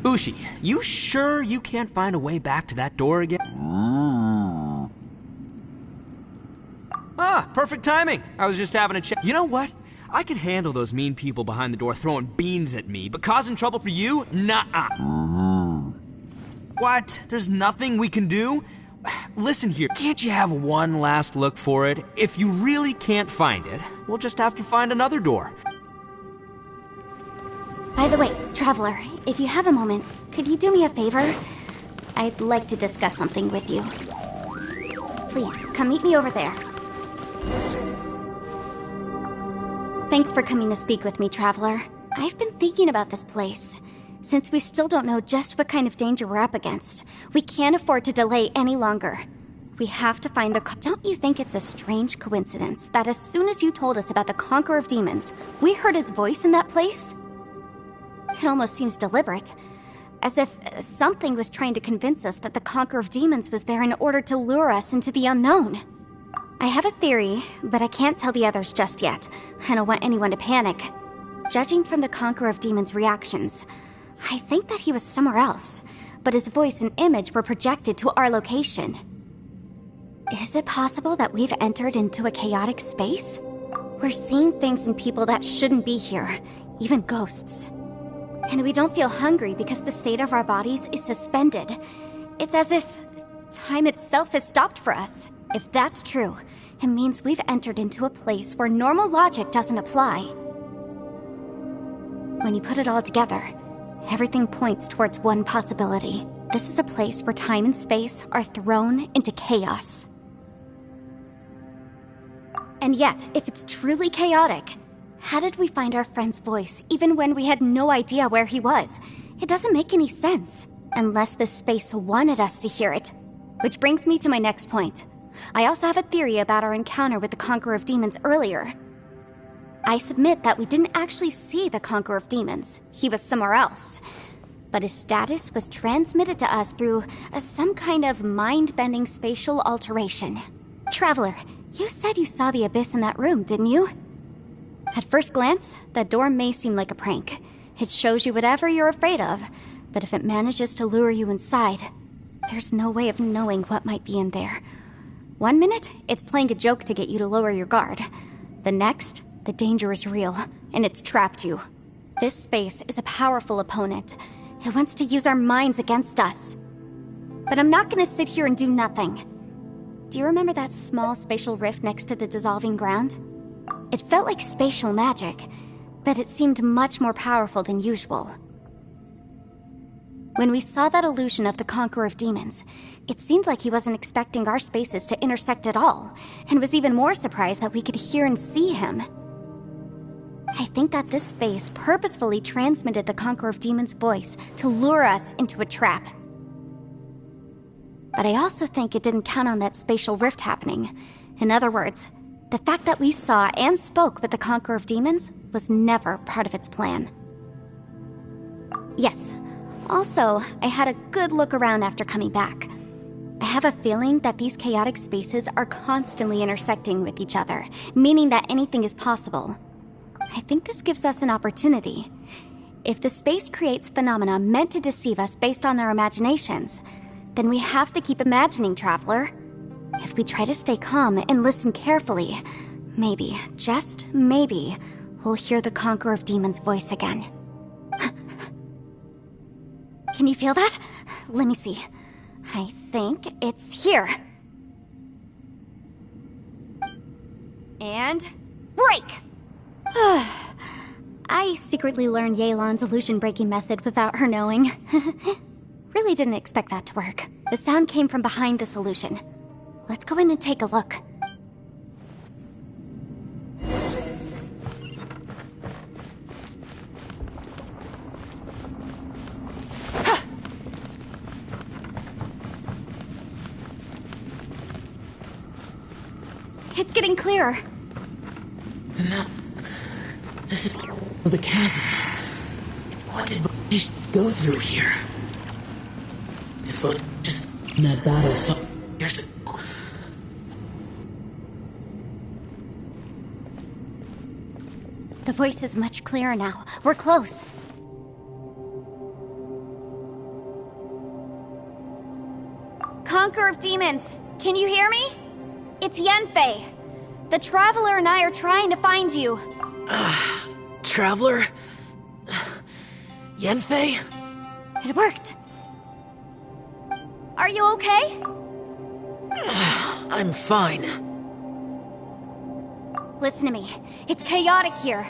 Ushi, you sure you can't find a way back to that door again? Ah, perfect timing. I was just having a chat. You know what? I can handle those mean people behind the door throwing beans at me, but causing trouble for you? Nuh-uh. What? There's nothing we can do? Listen here, can't you have one last look for it? If you really can't find it, we'll just have to find another door. By the way, Traveler, if you have a moment, could you do me a favor? I'd like to discuss something with you. Please, come meet me over there. Thanks for coming to speak with me, Traveler. I've been thinking about this place. Since we still don't know just what kind of danger we're up against, we can't afford to delay any longer. We have to find the... Don't you think it's a strange coincidence that as soon as you told us about the Conqueror of Demons, we heard his voice in that place? It almost seems deliberate. As if something was trying to convince us that the Conqueror of Demons was there in order to lure us into the unknown. I have a theory, but I can't tell the others just yet. I don't want anyone to panic. Judging from the Conqueror of Demons' reactions, I think that he was somewhere else, but his voice and image were projected to our location. Is it possible that we've entered into a chaotic space? We're seeing things and people that shouldn't be here, even ghosts. And we don't feel hungry because the state of our bodies is suspended. It's as if time itself has stopped for us. If that's true, it means we've entered into a place where normal logic doesn't apply. When you put it all together, everything points towards one possibility. This is a place where time and space are thrown into chaos. And yet, if it's truly chaotic, how did we find our friend's voice even when we had no idea where he was? It doesn't make any sense, unless this space wanted us to hear it. Which brings me to my next point. I also have a theory about our encounter with the Conqueror of Demons earlier. I submit that we didn't actually see the Conqueror of Demons. He was somewhere else. But his status was transmitted to us through some kind of mind-bending spatial alteration. Traveler, you said you saw the abyss in that room, didn't you? At first glance, that door may seem like a prank. It shows you whatever you're afraid of, but if it manages to lure you inside, there's no way of knowing what might be in there. 1 minute, it's playing a joke to get you to lower your guard. The next, the danger is real, and it's trapped you. This space is a powerful opponent. It wants to use our minds against us. But I'm not gonna sit here and do nothing. Do you remember that small spatial rift next to the dissolving ground? It felt like spatial magic, but it seemed much more powerful than usual. When we saw that illusion of the Conqueror of Demons, it seemed like he wasn't expecting our spaces to intersect at all, and was even more surprised that we could hear and see him. I think that this space purposefully transmitted the Conqueror of Demons' voice to lure us into a trap. But I also think it didn't count on that spatial rift happening. In other words, the fact that we saw and spoke with the Conqueror of Demons was never part of its plan. Yes. Also, I had a good look around after coming back. I have a feeling that these chaotic spaces are constantly intersecting with each other, meaning that anything is possible. I think this gives us an opportunity. If the space creates phenomena meant to deceive us based on our imaginations, then we have to keep imagining, Traveler. If we try to stay calm and listen carefully, maybe, just maybe, we'll hear the Conqueror of Demons' voice again. Can you feel that? Let me see. I think it's here. And break! I secretly learned Yelan's illusion-breaking method without her knowing. Really didn't expect that to work. The sound came from behind this illusion. Let's go in and take a look. It's getting clearer. No. This is the chasm. What did patients go through here? If it just in that battle so years ago. The voice is much clearer now. We're close. Conqueror of Demons, can you hear me? It's Yenfei. The Traveler and I are trying to find you. Traveler? Yenfei? It worked. Are you okay? I'm fine. Listen to me. It's chaotic here.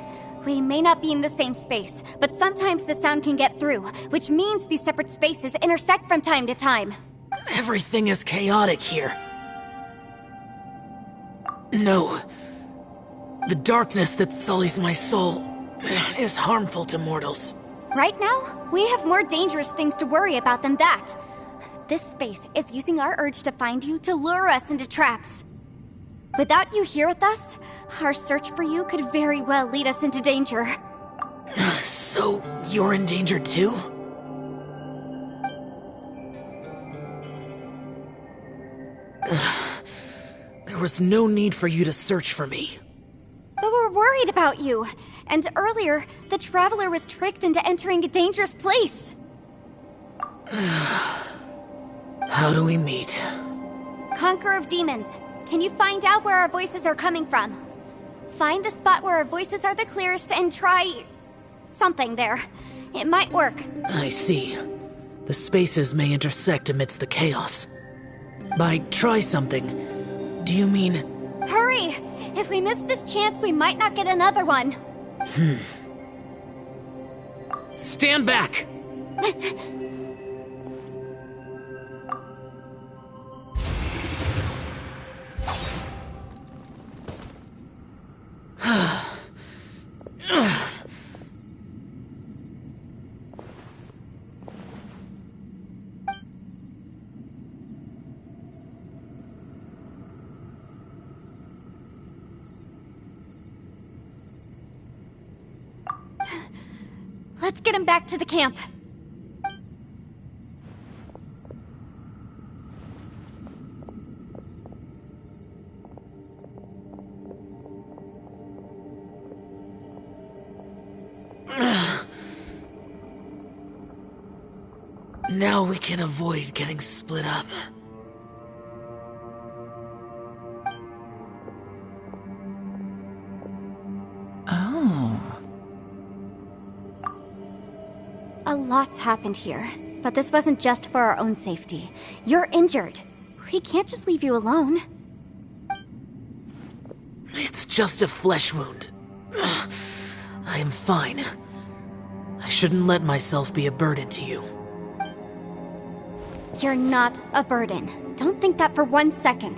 We may not be in the same space, but sometimes the sound can get through, which means these separate spaces intersect from time to time. Everything is chaotic here. No. The darkness that sullies my soul is harmful to mortals. Right now, we have more dangerous things to worry about than that. This space is using our urge to find you to lure us into traps. Without you here with us, our search for you could very well lead us into danger. So, you're in danger too? There was no need for you to search for me. But we're worried about you. And earlier, the Traveler was tricked into entering a dangerous place. How do we meet? Conqueror of Demons, can you find out where our voices are coming from? Find the spot where our voices are the clearest and try... something there. It might work. I see. The spaces may intersect amidst the chaos. By try something, do you mean... Hurry! If we miss this chance, we might not get another one. Stand back! Let's get him back to the camp. Now we can avoid getting split up. Oh. A lot's happened here, but this wasn't just for our own safety. You're injured. We can't just leave you alone. It's just a flesh wound. I am fine. I shouldn't let myself be a burden to you. You're not a burden. Don't think that for 1 second.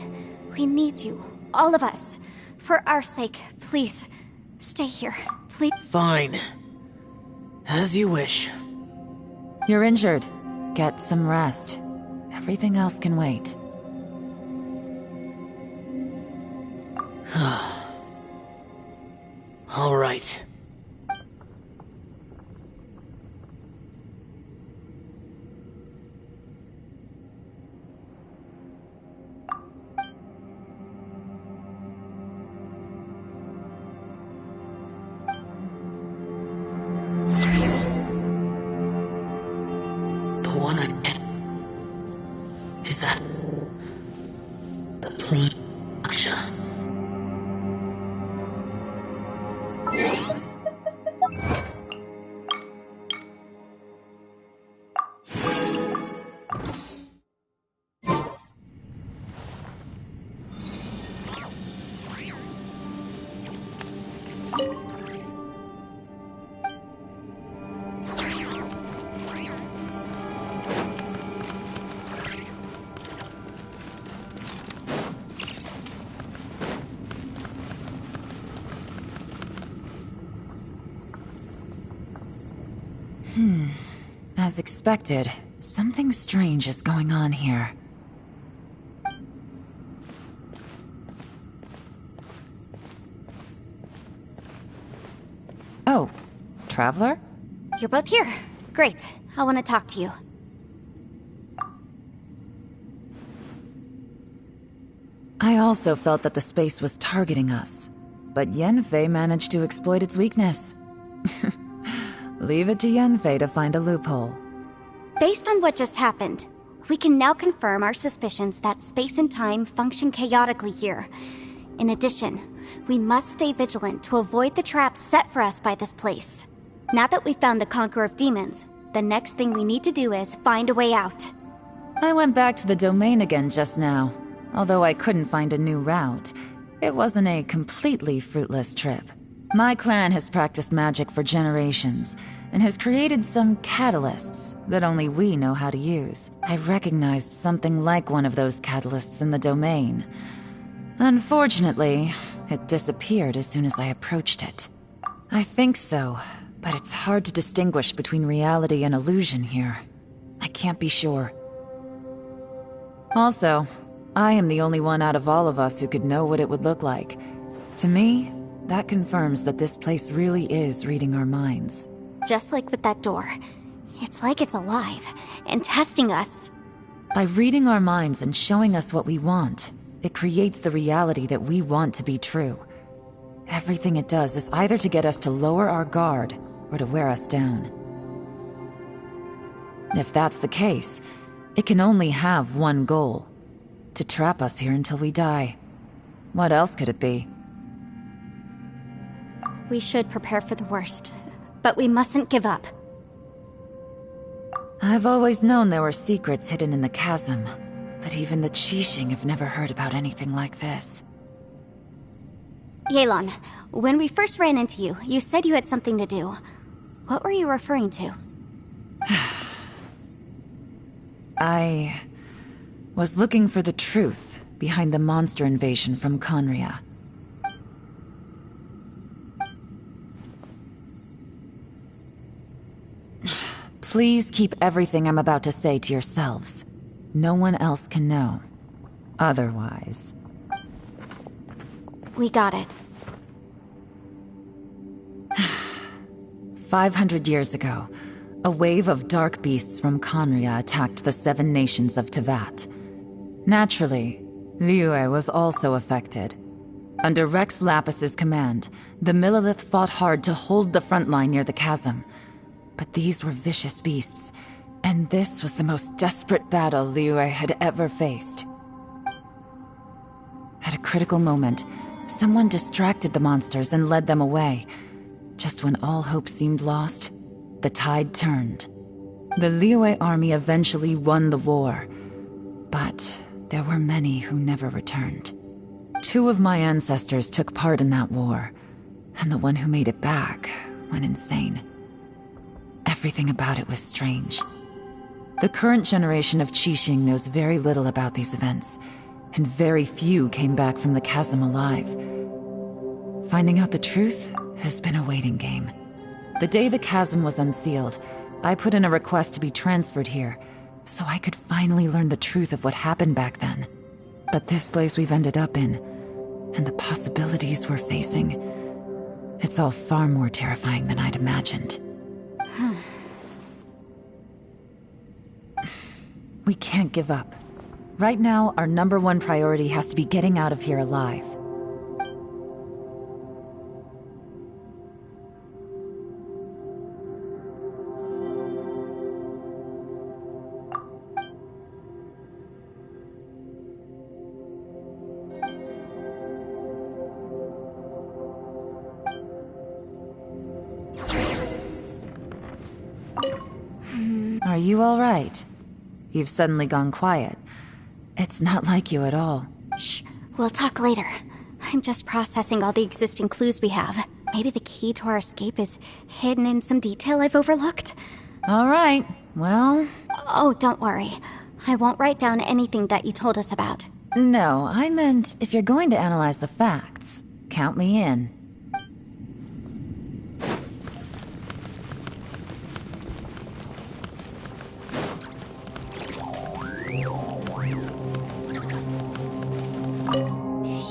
We need you, all of us. For our sake, please, stay here, please. Fine. As you wish. You're injured. Get some rest. Everything else can wait. All right. The one I... Is that... the Prime Aksha? As expected, something strange is going on here. Oh, Traveler? You're both here. Great. I want to talk to you. I also felt that the space was targeting us, but Yenfei managed to exploit its weakness. Leave it to Yenfei to find a loophole. Based on what just happened, we can now confirm our suspicions that space and time function chaotically here. In addition, we must stay vigilant to avoid the traps set for us by this place. Now that we've found the Conqueror of Demons, the next thing we need to do is find a way out. I went back to the domain again just now. Although I couldn't find a new route, it wasn't a completely fruitless trip. My clan has practiced magic for generations, and has created some catalysts that only we know how to use. I recognized something like one of those catalysts in the domain. Unfortunately, it disappeared as soon as I approached it. I think so, but it's hard to distinguish between reality and illusion here. I can't be sure. Also, I am the only one out of all of us who could know what it would look like. To me, that confirms that this place really is reading our minds. Just like with that door. It's like it's alive and testing us. By reading our minds and showing us what we want, it creates the reality that we want to be true. Everything it does is either to get us to lower our guard or to wear us down. If that's the case, it can only have one goal: to trap us here until we die. What else could it be? We should prepare for the worst, but we mustn't give up. I've always known there were secrets hidden in the chasm, but even the Qixing have never heard about anything like this. Yelan, when we first ran into you, you said you had something to do. What were you referring to? I was looking for the truth behind the monster invasion from Conria. Please keep everything I'm about to say to yourselves. No one else can know. Otherwise... We got it. 500 years ago, a wave of dark beasts from Conria attacked the 7 nations of Tevat. Naturally, Liyue was also affected. Under Rex Lapis's command, the Millelith fought hard to hold the front line near the chasm. But these were vicious beasts, and this was the most desperate battle Liyue had ever faced. At a critical moment, someone distracted the monsters and led them away. Just when all hope seemed lost, the tide turned. The Liyue army eventually won the war, but there were many who never returned. 2 of my ancestors took part in that war, and the one who made it back went insane. Everything about it was strange. The current generation of Qixing knows very little about these events, and very few came back from the chasm alive. Finding out the truth has been a waiting game. The day the chasm was unsealed, I put in a request to be transferred here, so I could finally learn the truth of what happened back then. But this place we've ended up in, and the possibilities we're facing, it's all far more terrifying than I'd imagined. We can't give up. Right now, our #1 priority has to be getting out of here alive. Are you all right? You've suddenly gone quiet. It's not like you at all. Shh, we'll talk later. I'm just processing all the existing clues we have. Maybe the key to our escape is hidden in some detail I've overlooked. All right, well... Oh, don't worry. I won't write down anything that you told us about. No, I meant if you're going to analyze the facts, count me in.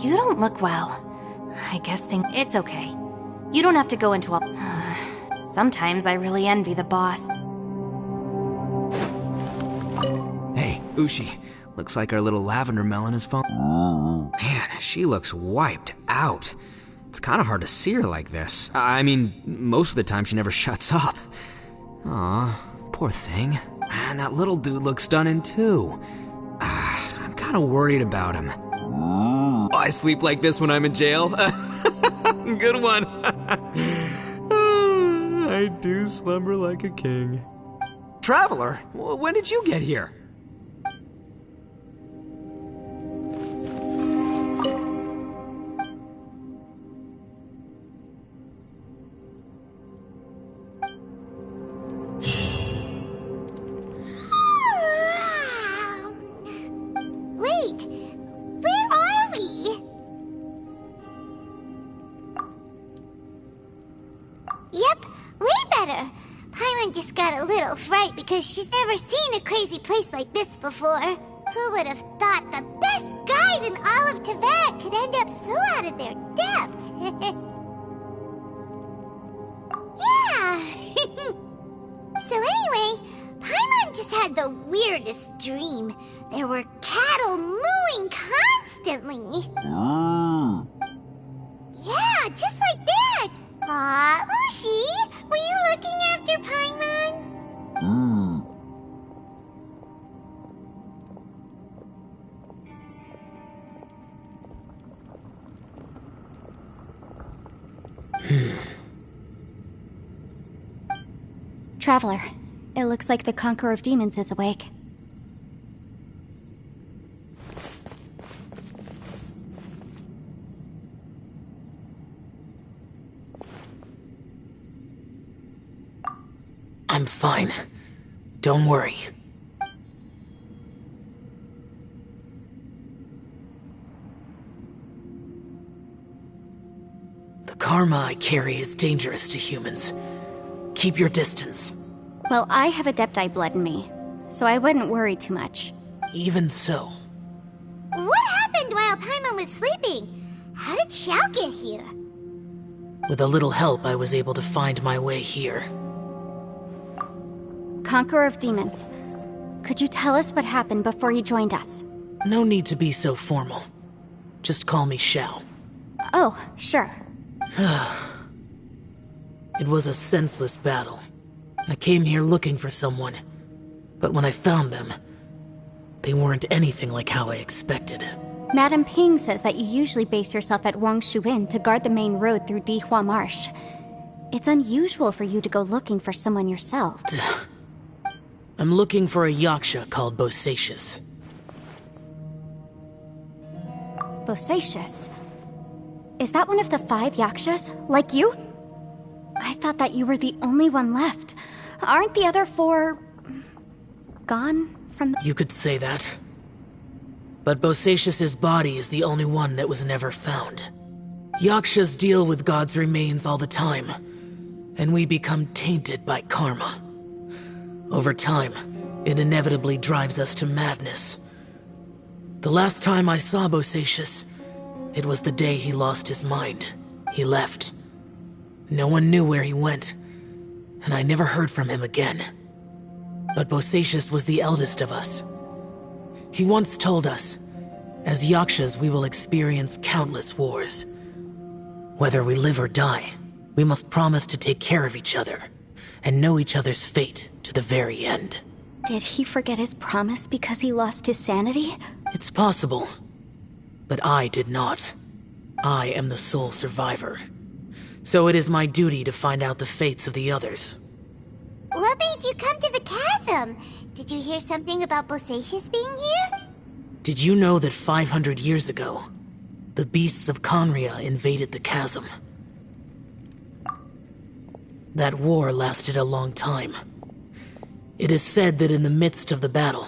You don't look well. I guess it's okay. You don't have to go into all... Sometimes I really envy the boss. Hey, Ushi. Looks like our little lavender melon is falling. Man, she looks wiped out. It's kind of hard to see her like this. I mean, most of the time she never shuts up. Aw, poor thing. Man, that little dude looks stunning too. I'm kind of worried about him. Oh, I sleep like this when I'm in jail. Good one. I do slumber like a king. Traveler, when did you get here? Wait, where are we? Yep, way better. Paimon just got a little fright because she's never seen a crazy place like this before. Who would have thought the best guide in all of Tibet could end up so out of their depth? Yeah! So anyway, Paimon just had the weirdest dream. There were cattle mooing constantly. Yeah, just like that! Aw, Ushi, were you looking after Paimon? Traveler, it looks like the Conqueror of Demons is awake. I'm fine. Don't worry. The karma I carry is dangerous to humans. Keep your distance. Well, I have Adepti blood in me, so I wouldn't worry too much. Even so. What happened while Paimon was sleeping? How did Xiao get here? With a little help, I was able to find my way here. Conqueror of Demons, could you tell us what happened before you joined us? No need to be so formal. Just call me Xiao. Oh, sure. It was a senseless battle. I came here looking for someone, but when I found them, they weren't anything like how I expected. Madame Ping says that you usually base yourself at Wangshuin to guard the main road through Dihua Marsh. It's unusual for you to go looking for someone yourself. I'm looking for a yaksha called Bosacius. Bosacius? Is that one of the 5 yakshas, like you? I thought that you were the only one left. Aren't the other 4... gone from the... You could say that. But Bosacius's body is the only one that was never found. Yakshas deal with God's remains all the time, and we become tainted by karma. Over time, it inevitably drives us to madness. The last time I saw Bosacius, it was the day he lost his mind. He left. No one knew where he went, and I never heard from him again. But Bosacius was the eldest of us. He once told us, as yakshas we will experience countless wars. Whether we live or die, we must promise to take care of each other, and know each other's fate to the very end. Did he forget his promise because he lost his sanity? It's possible, but I did not. I am the sole survivor. So it is my duty to find out the fates of the others. What made you come to the chasm? Did you hear something about Bosacius being here? Did you know that 500 years ago, the beasts of Conria invaded the chasm? That war lasted a long time. It is said that in the midst of the battle,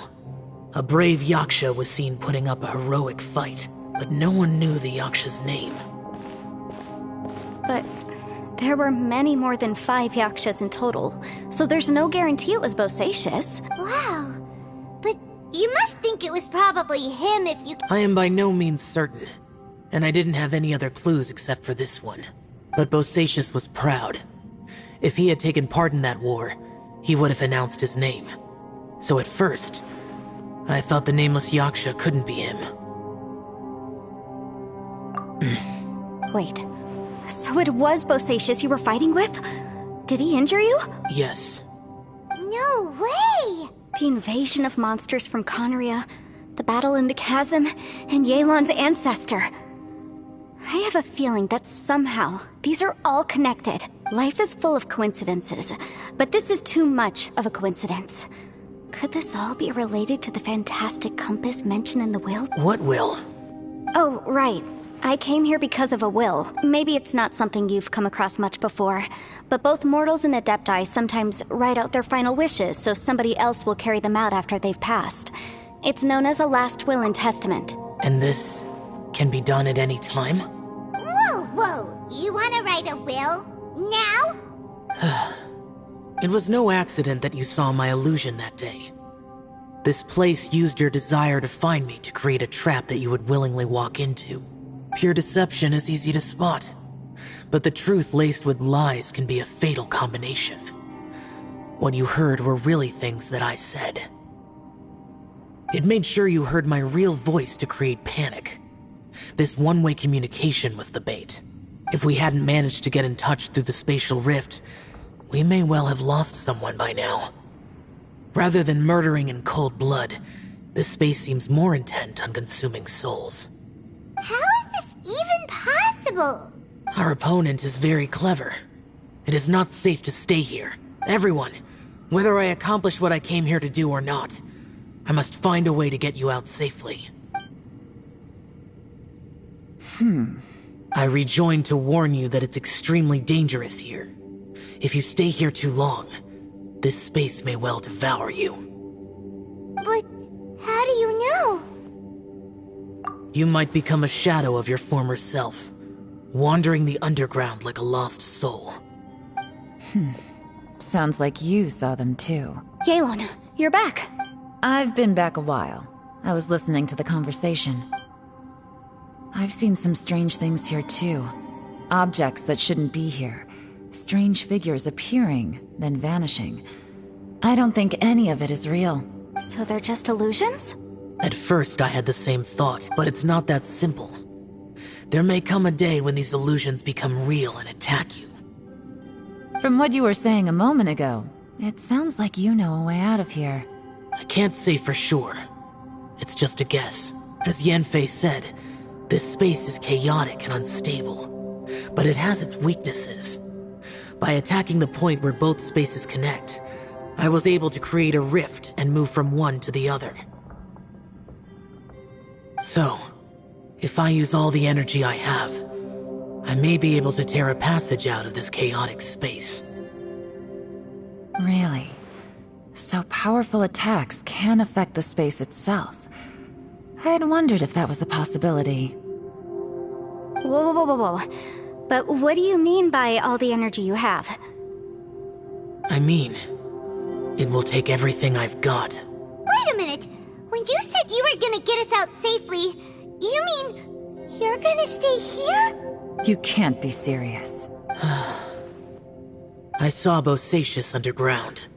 a brave yaksha was seen putting up a heroic fight, but no one knew the yaksha's name. But there were many more than 5 yakshas in total, so there's no guarantee it was Bosacius. Wow. But you must think it was probably him if you... I am by no means certain, and I didn't have any other clues except for this one. But Bosacius was proud. If he had taken part in that war, he would have announced his name. So at first, I thought the nameless yaksha couldn't be him. Wait, so it was Bosacius you were fighting with? Did he injure you? Yes. No way! The invasion of monsters from Conria, the battle in the chasm, and Yelan's ancestor. I have a feeling that somehow these are all connected. Life is full of coincidences, but this is too much of a coincidence. Could this all be related to the fantastic compass mentioned in the will? What will? Oh, right. I came here because of a will. Maybe it's not something you've come across much before, but both mortals and Adepti sometimes write out their final wishes so somebody else will carry them out after they've passed. It's known as a last will and testament. And this can be done at any time? Whoa! You want to write a will? Now? It was no accident that you saw my illusion that day. This place used your desire to find me to create a trap that you would willingly walk into. Pure deception is easy to spot, but the truth laced with lies can be a fatal combination. What you heard were really things that I said. It made sure you heard my real voice to create panic. This one-way communication was the bait. If we hadn't managed to get in touch through the spatial rift, we may well have lost someone by now. Rather than murdering in cold blood, this space seems more intent on consuming souls. How is this even possible? Our opponent is very clever. It is not safe to stay here. Everyone, whether I accomplish what I came here to do or not, I must find a way to get you out safely. I rejoined to warn you that it's extremely dangerous here. If you stay here too long, this space may well devour you. But how do you know? You might become a shadow of your former self, wandering the underground like a lost soul. Sounds like you saw them too. Yelan, you're back. I've been back a while. I was listening to the conversation. I've seen some strange things here too. Objects that shouldn't be here. Strange figures appearing, then vanishing. I don't think any of it is real. So they're just illusions? At first I had the same thought, but it's not that simple. There may come a day when these illusions become real and attack you. From what you were saying a moment ago, it sounds like you know a way out of here. I can't say for sure. It's just a guess. As Yanfei said, this space is chaotic and unstable, but it has its weaknesses. By attacking the point where both spaces connect, I was able to create a rift and move from one to the other. So, if I use all the energy I have, I may be able to tear a passage out of this chaotic space. Really? So powerful attacks can affect the space itself. I had wondered if that was a possibility. Whoa. But what do you mean by all the energy you have? I mean, it will take everything I've got. Wait a minute. When you said you were gonna get us out safely, you mean you're gonna stay here? You can't be serious. I saw Bosacius underground.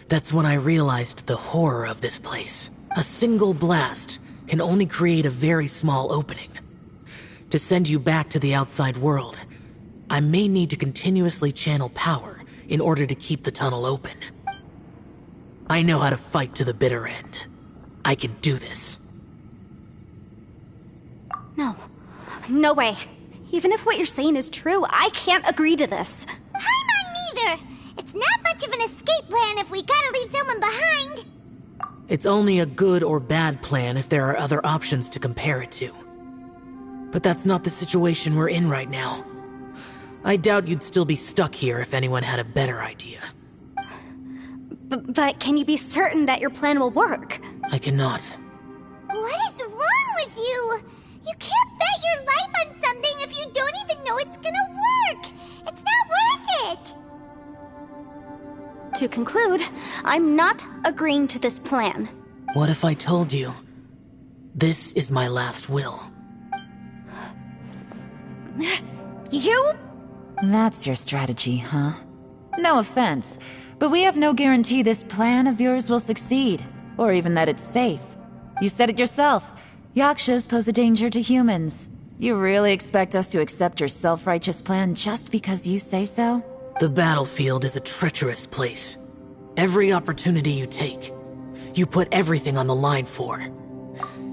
That's when I realized the horror of this place. A single blast can only create a very small opening. To send you back to the outside world, I may need to continuously channel power in order to keep the tunnel open. I know how to fight to the bitter end. I can do this. No way. Even if what you're saying is true, I can't agree to this. I'm on neither. It's not much of an escape plan if we gotta leave someone behind. It's only a good or bad plan if there are other options to compare it to. But that's not the situation we're in right now. I doubt you'd still be stuck here if anyone had a better idea. But can you be certain that your plan will work? I cannot. What is wrong with you? You can't bet your life on something if you don't even know it's gonna work. It's not worth it. To conclude, I'm not agreeing to this plan. What if I told you, this is my last will? You? That's your strategy, huh? No offense, but we have no guarantee this plan of yours will succeed, or even that it's safe. You said it yourself. Yakshas pose a danger to humans. You really expect us to accept your self-righteous plan just because you say so? The battlefield is a treacherous place. Every opportunity you take, you put everything on the line for.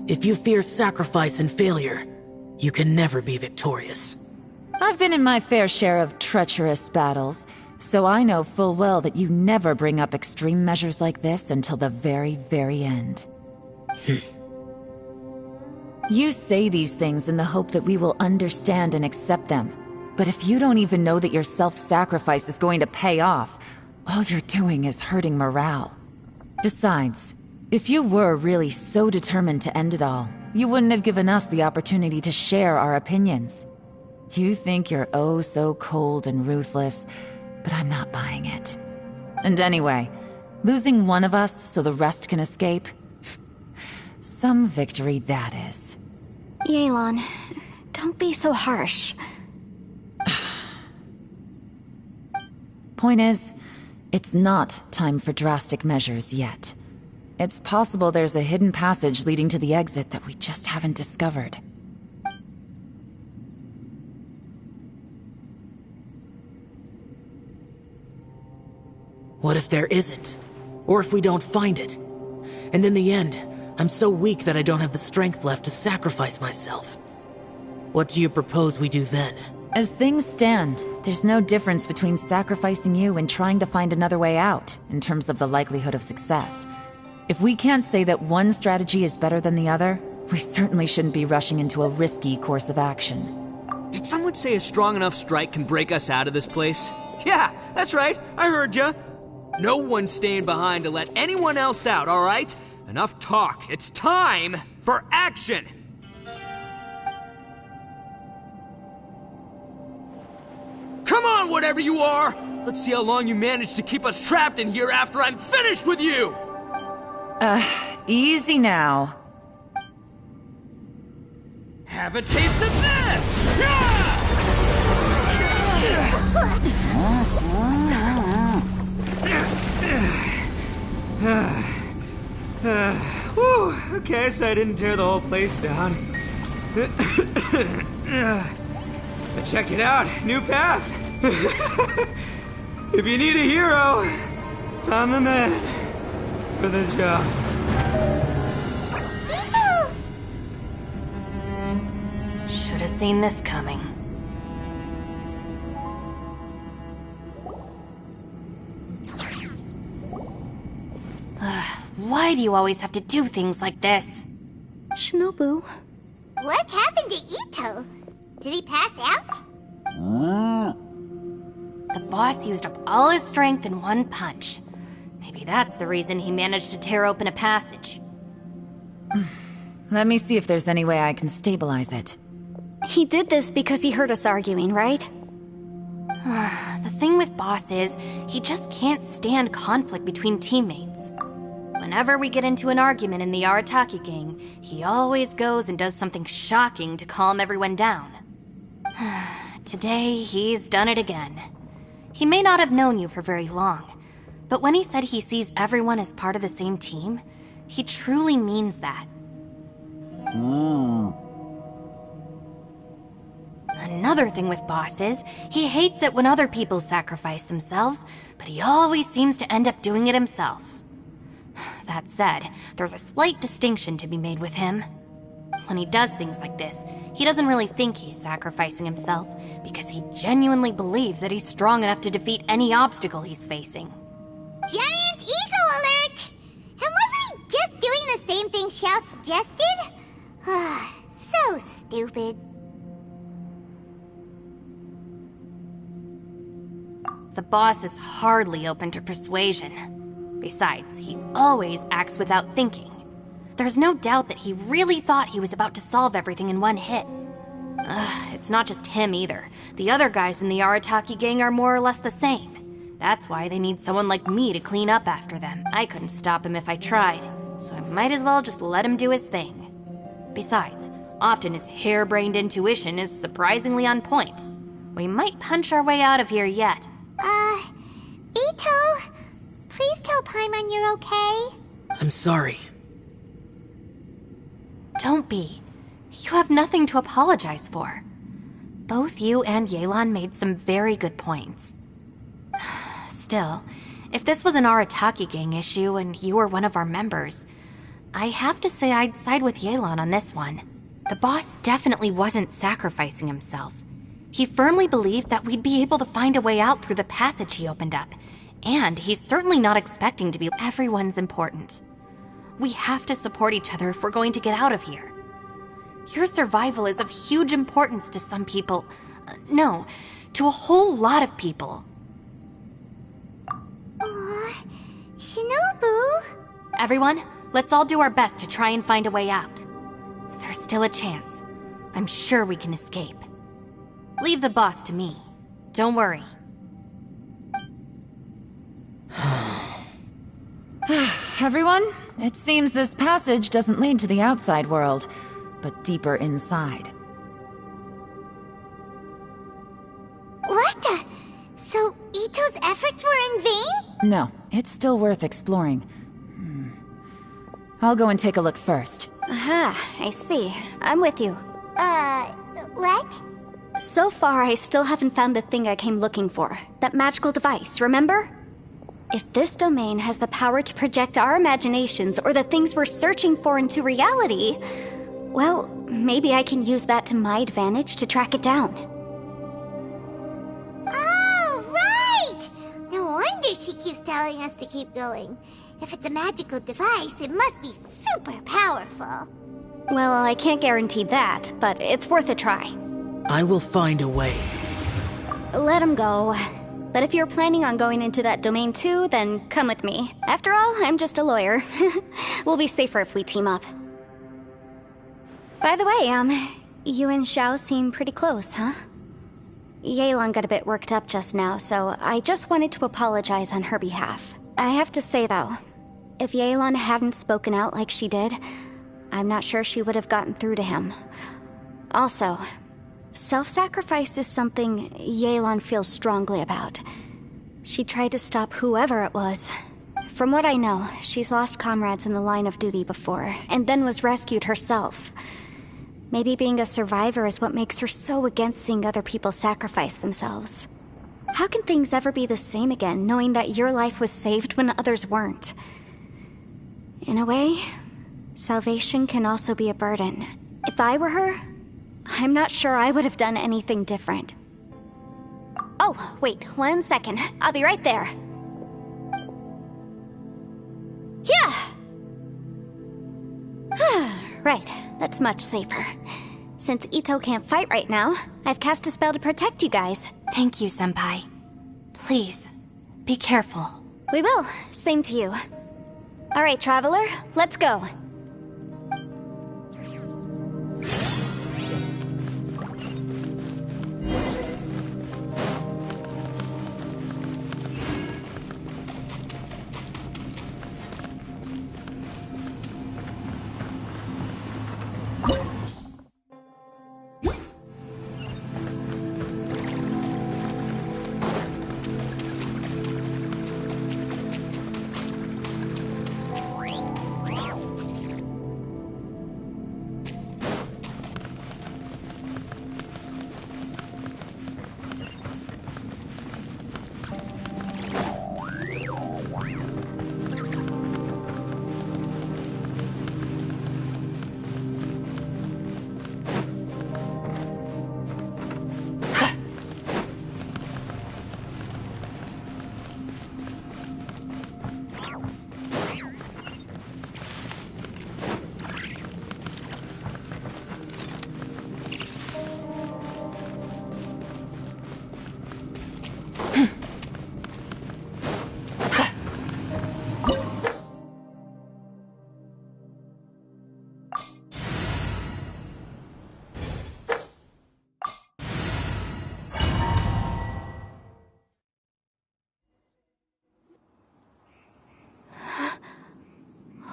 If you fear sacrifice and failure, you can never be victorious. I've been in my fair share of treacherous battles, so I know full well that you never bring up extreme measures like this until the very, very end. You say these things in the hope that we will understand and accept them. But if you don't even know that your self-sacrifice is going to pay off, all you're doing is hurting morale. Besides, if you were really so determined to end it all, you wouldn't have given us the opportunity to share our opinions. You think you're oh so cold and ruthless, but I'm not buying it. And anyway, Losing one of us so the rest can escape? Some victory that is. Yelan, don't be so harsh. Point is, it's not time for drastic measures yet. It's possible there's a hidden passage leading to the exit that we just haven't discovered. What if there isn't? Or if we don't find it? And in the end, I'm so weak that I don't have the strength left to sacrifice myself. What do you propose we do then? As things stand, there's no difference between sacrificing you and trying to find another way out, in terms of the likelihood of success. If we can't say that one strategy is better than the other, we certainly shouldn't be rushing into a risky course of action. Did someone say a strong enough strike can break us out of this place? Yeah, that's right, I heard ya. No one's staying behind to let anyone else out, all right? Enough talk. It's time for action! Come on, whatever you are! Let's see how long you manage to keep us trapped in here after I'm finished with you! Easy now. Have a taste of this! Whew, okay, so I didn't tear the whole place down. But check it out, new path. If you need a hero, I'm the man for the job. Should have seen this coming. Why do you always have to do things like this? Shinobu. What happened to Ito? Did he pass out? The boss used up all his strength in one punch. Maybe that's the reason he managed to tear open a passage. Let me see if there's any way I can stabilize it. He did this because he heard us arguing, right? The thing with Boss is, he just can't stand conflict between teammates. Whenever we get into an argument in the Arataki gang, he always goes and does something shocking to calm everyone down. Today, he's done it again. He may not have known you for very long, but when he said he sees everyone as part of the same team, he truly means that. Another thing with Boss is, he hates it when other people sacrifice themselves, but he always seems to end up doing it himself. That said, there's a slight distinction to be made with him. When he does things like this, he doesn't really think he's sacrificing himself, because he genuinely believes that he's strong enough to defeat any obstacle he's facing. Giant ego alert! And wasn't he just doing the same thing Xiao suggested? So stupid. The boss is hardly open to persuasion. Besides, he always acts without thinking. There's no doubt that he really thought he was about to solve everything in one hit. It's not just him either. The other guys in the Arataki gang are more or less the same. That's why they need someone like me to clean up after them. I couldn't stop him if I tried, so I might as well just let him do his thing. Besides, often his harebrained intuition is surprisingly on point. We might punch our way out of here yet. Ito, please tell Paimon you're okay. I'm sorry. Don't be. You have nothing to apologize for. Both you and Yelan made some very good points. Still, if this was an Arataki gang issue and you were one of our members, I have to say I'd side with Yelan on this one. The boss definitely wasn't sacrificing himself. He firmly believed that we'd be able to find a way out through the passage he opened up, and he's certainly not expecting to be everyone's important. We have to support each other if we're going to get out of here. Your survival is of huge importance to some people. No, to a whole lot of people. Shinobu? Everyone, let's all do our best to try and find a way out. There's still a chance. I'm sure we can escape. Leave the boss to me. Don't worry. everyone. It seems this passage doesn't lead to the outside world, but deeper inside. What the? So, Ito's efforts were in vain? No, it's still worth exploring. I'll go and take a look first. Aha, I see. I'm with you. What? So far, I still haven't found the thing I came looking for. That magical device, remember? If this domain has the power to project our imaginations or the things we're searching for into reality, well, maybe I can use that to my advantage to track it down. Oh, right! No wonder she keeps telling us to keep going. If it's a magical device, it must be super powerful. Well, I can't guarantee that, but it's worth a try. I will find a way. Let him go. But if you're planning on going into that domain too, then come with me. After all, I'm just a lawyer. We'll be safer if we team up. By the way, you and Xiao seem pretty close, huh? Yelan got a bit worked up just now, so I just wanted to apologize on her behalf. I have to say though, if Yelan hadn't spoken out like she did, I'm not sure she would have gotten through to him. Also, self-sacrifice is something Yelan feels strongly about. She tried to stop whoever it was. From what I know, she's lost comrades in the line of duty before, and then was rescued herself. Maybe being a survivor is what makes her so against seeing other people sacrifice themselves. How can things ever be the same again, knowing that your life was saved when others weren't? In a way, salvation can also be a burden. If I were her, I'm not sure I would have done anything different. Oh, wait, 1 second. I'll be right there. Yeah! Right, that's much safer. Since Ito can't fight right now, I've cast a spell to protect you guys. Thank you, Senpai. Please, be careful. We will. Same to you. Alright, Traveler, let's go.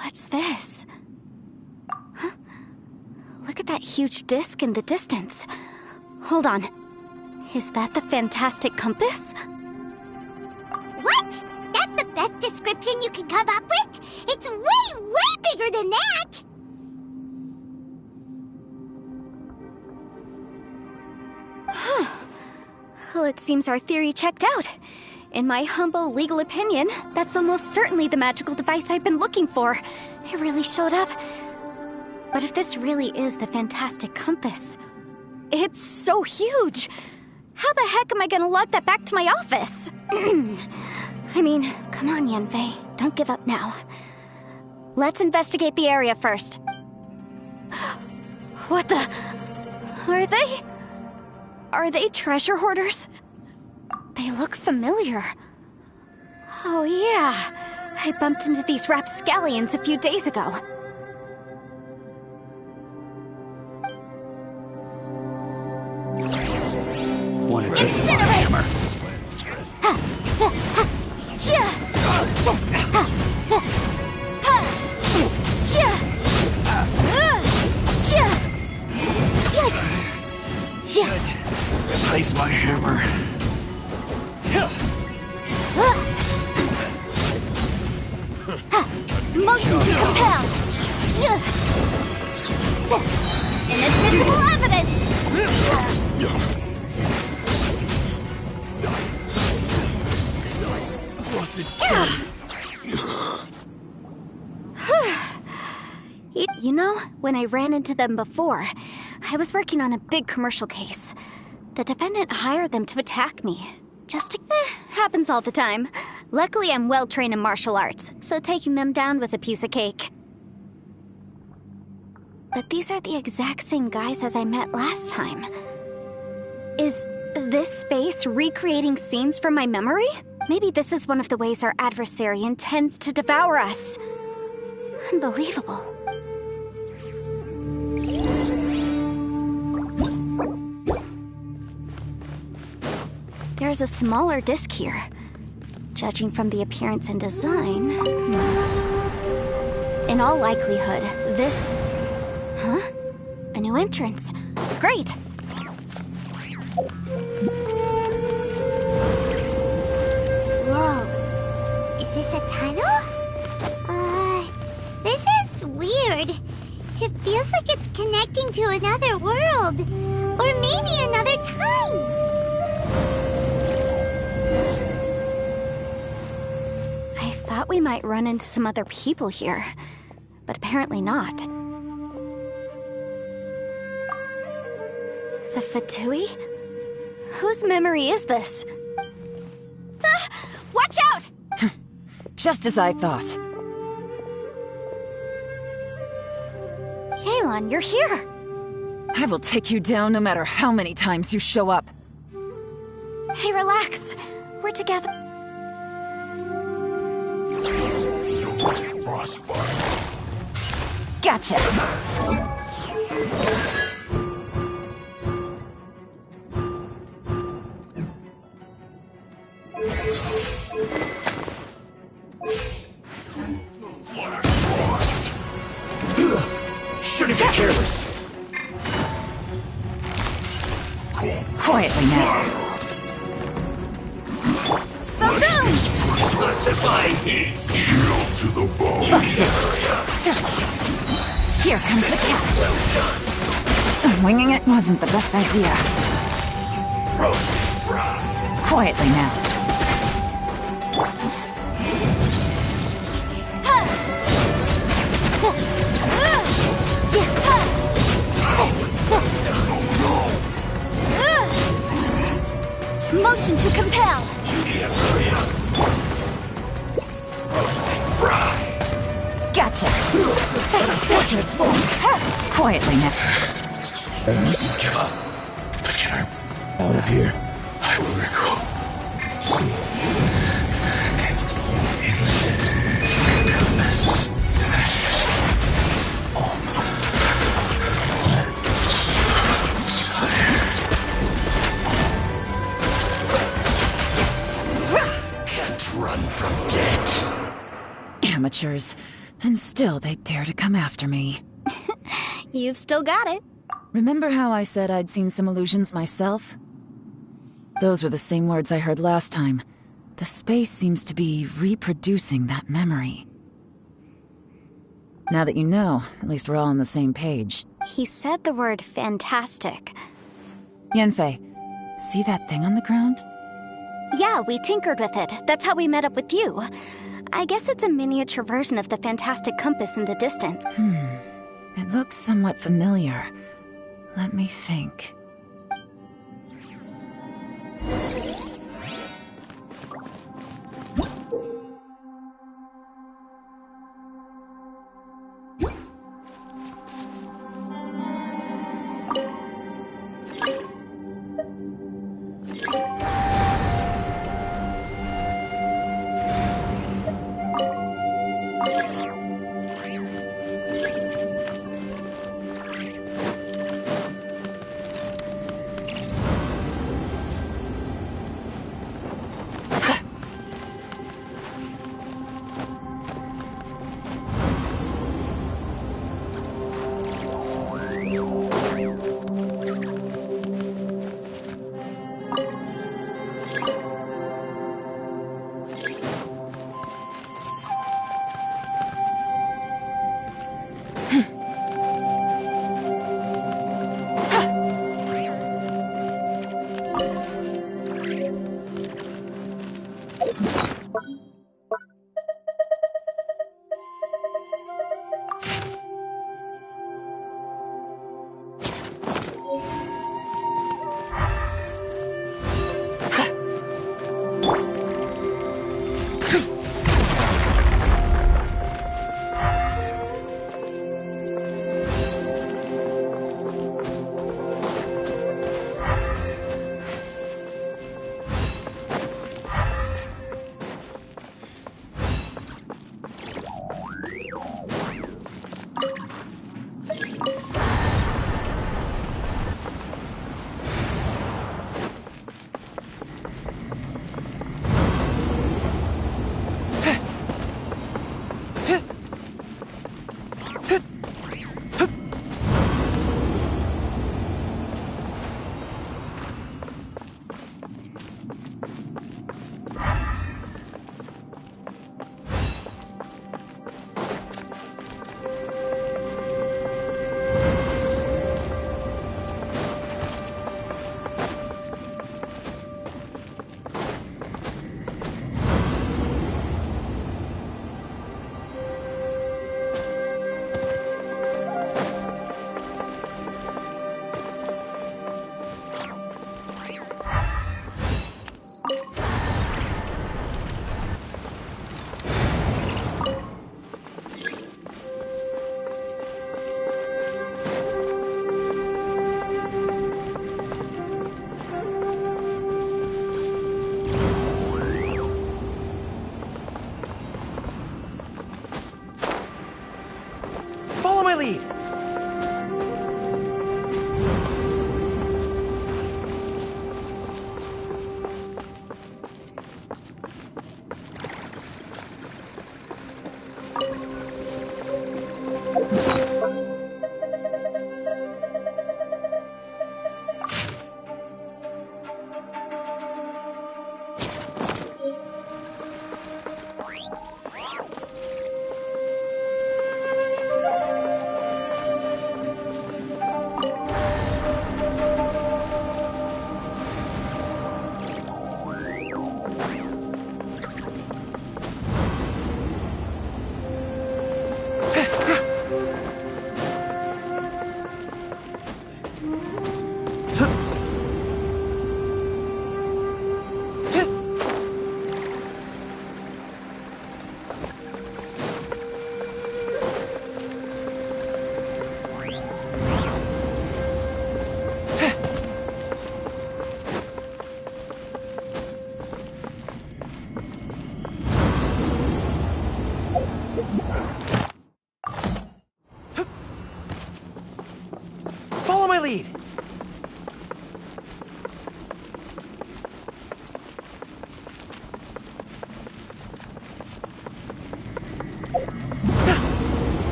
What's this? Huh? Look at that huge disc in the distance. Hold on. Is that the fantastic compass? What? That's the best description you can come up with? It's way, way bigger than that! Huh. Well, it seems our theory checked out. In my humble legal opinion, that's almost certainly the magical device I've been looking for. It really showed up. But if this really is the fantastic compass, it's so huge! How the heck am I gonna log that back to my office? I mean, come on, Yanfei. Don't give up now. Let's investigate the area first. What the... Are they treasure hoarders? They look familiar. Oh yeah, I bumped into these rapscallions a few days ago. Want to take the hammer? legs! Replace my hammer. Motion to compel! Inadmissible evidence! You know, when I ran into them before, I was working on a big commercial case. The defendant hired them to attack me. Happens all the time. Luckily, I'm well trained in martial arts, so taking them down was a piece of cake. But these are the exact same guys as I met last time. Is this space recreating scenes from my memory? Maybe this is one of the ways our adversary intends to devour us. Unbelievable. There's a smaller disc here. Judging from the appearance and design... In all likelihood, this... Huh? A new entrance. Great! Whoa. Is this a tunnel? This is weird. It feels like it's connecting to another world. Or maybe another time. I thought we might run into some other people here, but apparently not. The Fatui? Whose memory is this? Watch out! Just as I thought. Yelan, you're here! I will take you down no matter how many times you show up. Hey, relax. We're together. Gotcha! Shouldn't get careless. Quietly now. So soon! Classifying heat. Chill to the bone. Here comes the catch. Winging it wasn't the best idea. Quietly now. Motion to compel! Gotcha. Quietly now. I mustn't give up. But get her out of here. I will recall. See. In the compass. Ashes. Can't run from death. Amateurs. And still they dare to come after me. You've still got it. Remember how I said I'd seen some illusions myself? Those were the same words I heard last time. The space seems to be reproducing that memory. Now that you know, at least we're all on the same page. He said the word fantastic. Yanfei, see that thing on the ground? Yeah, we tinkered with it. That's how we met up with you. I guess it's a miniature version of the fantastic compass in the distance. It looks somewhat familiar. Let me think.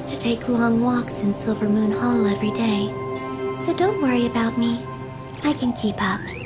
used to take long walks in Silver Moon Hall every day. So don't worry about me. I can keep up.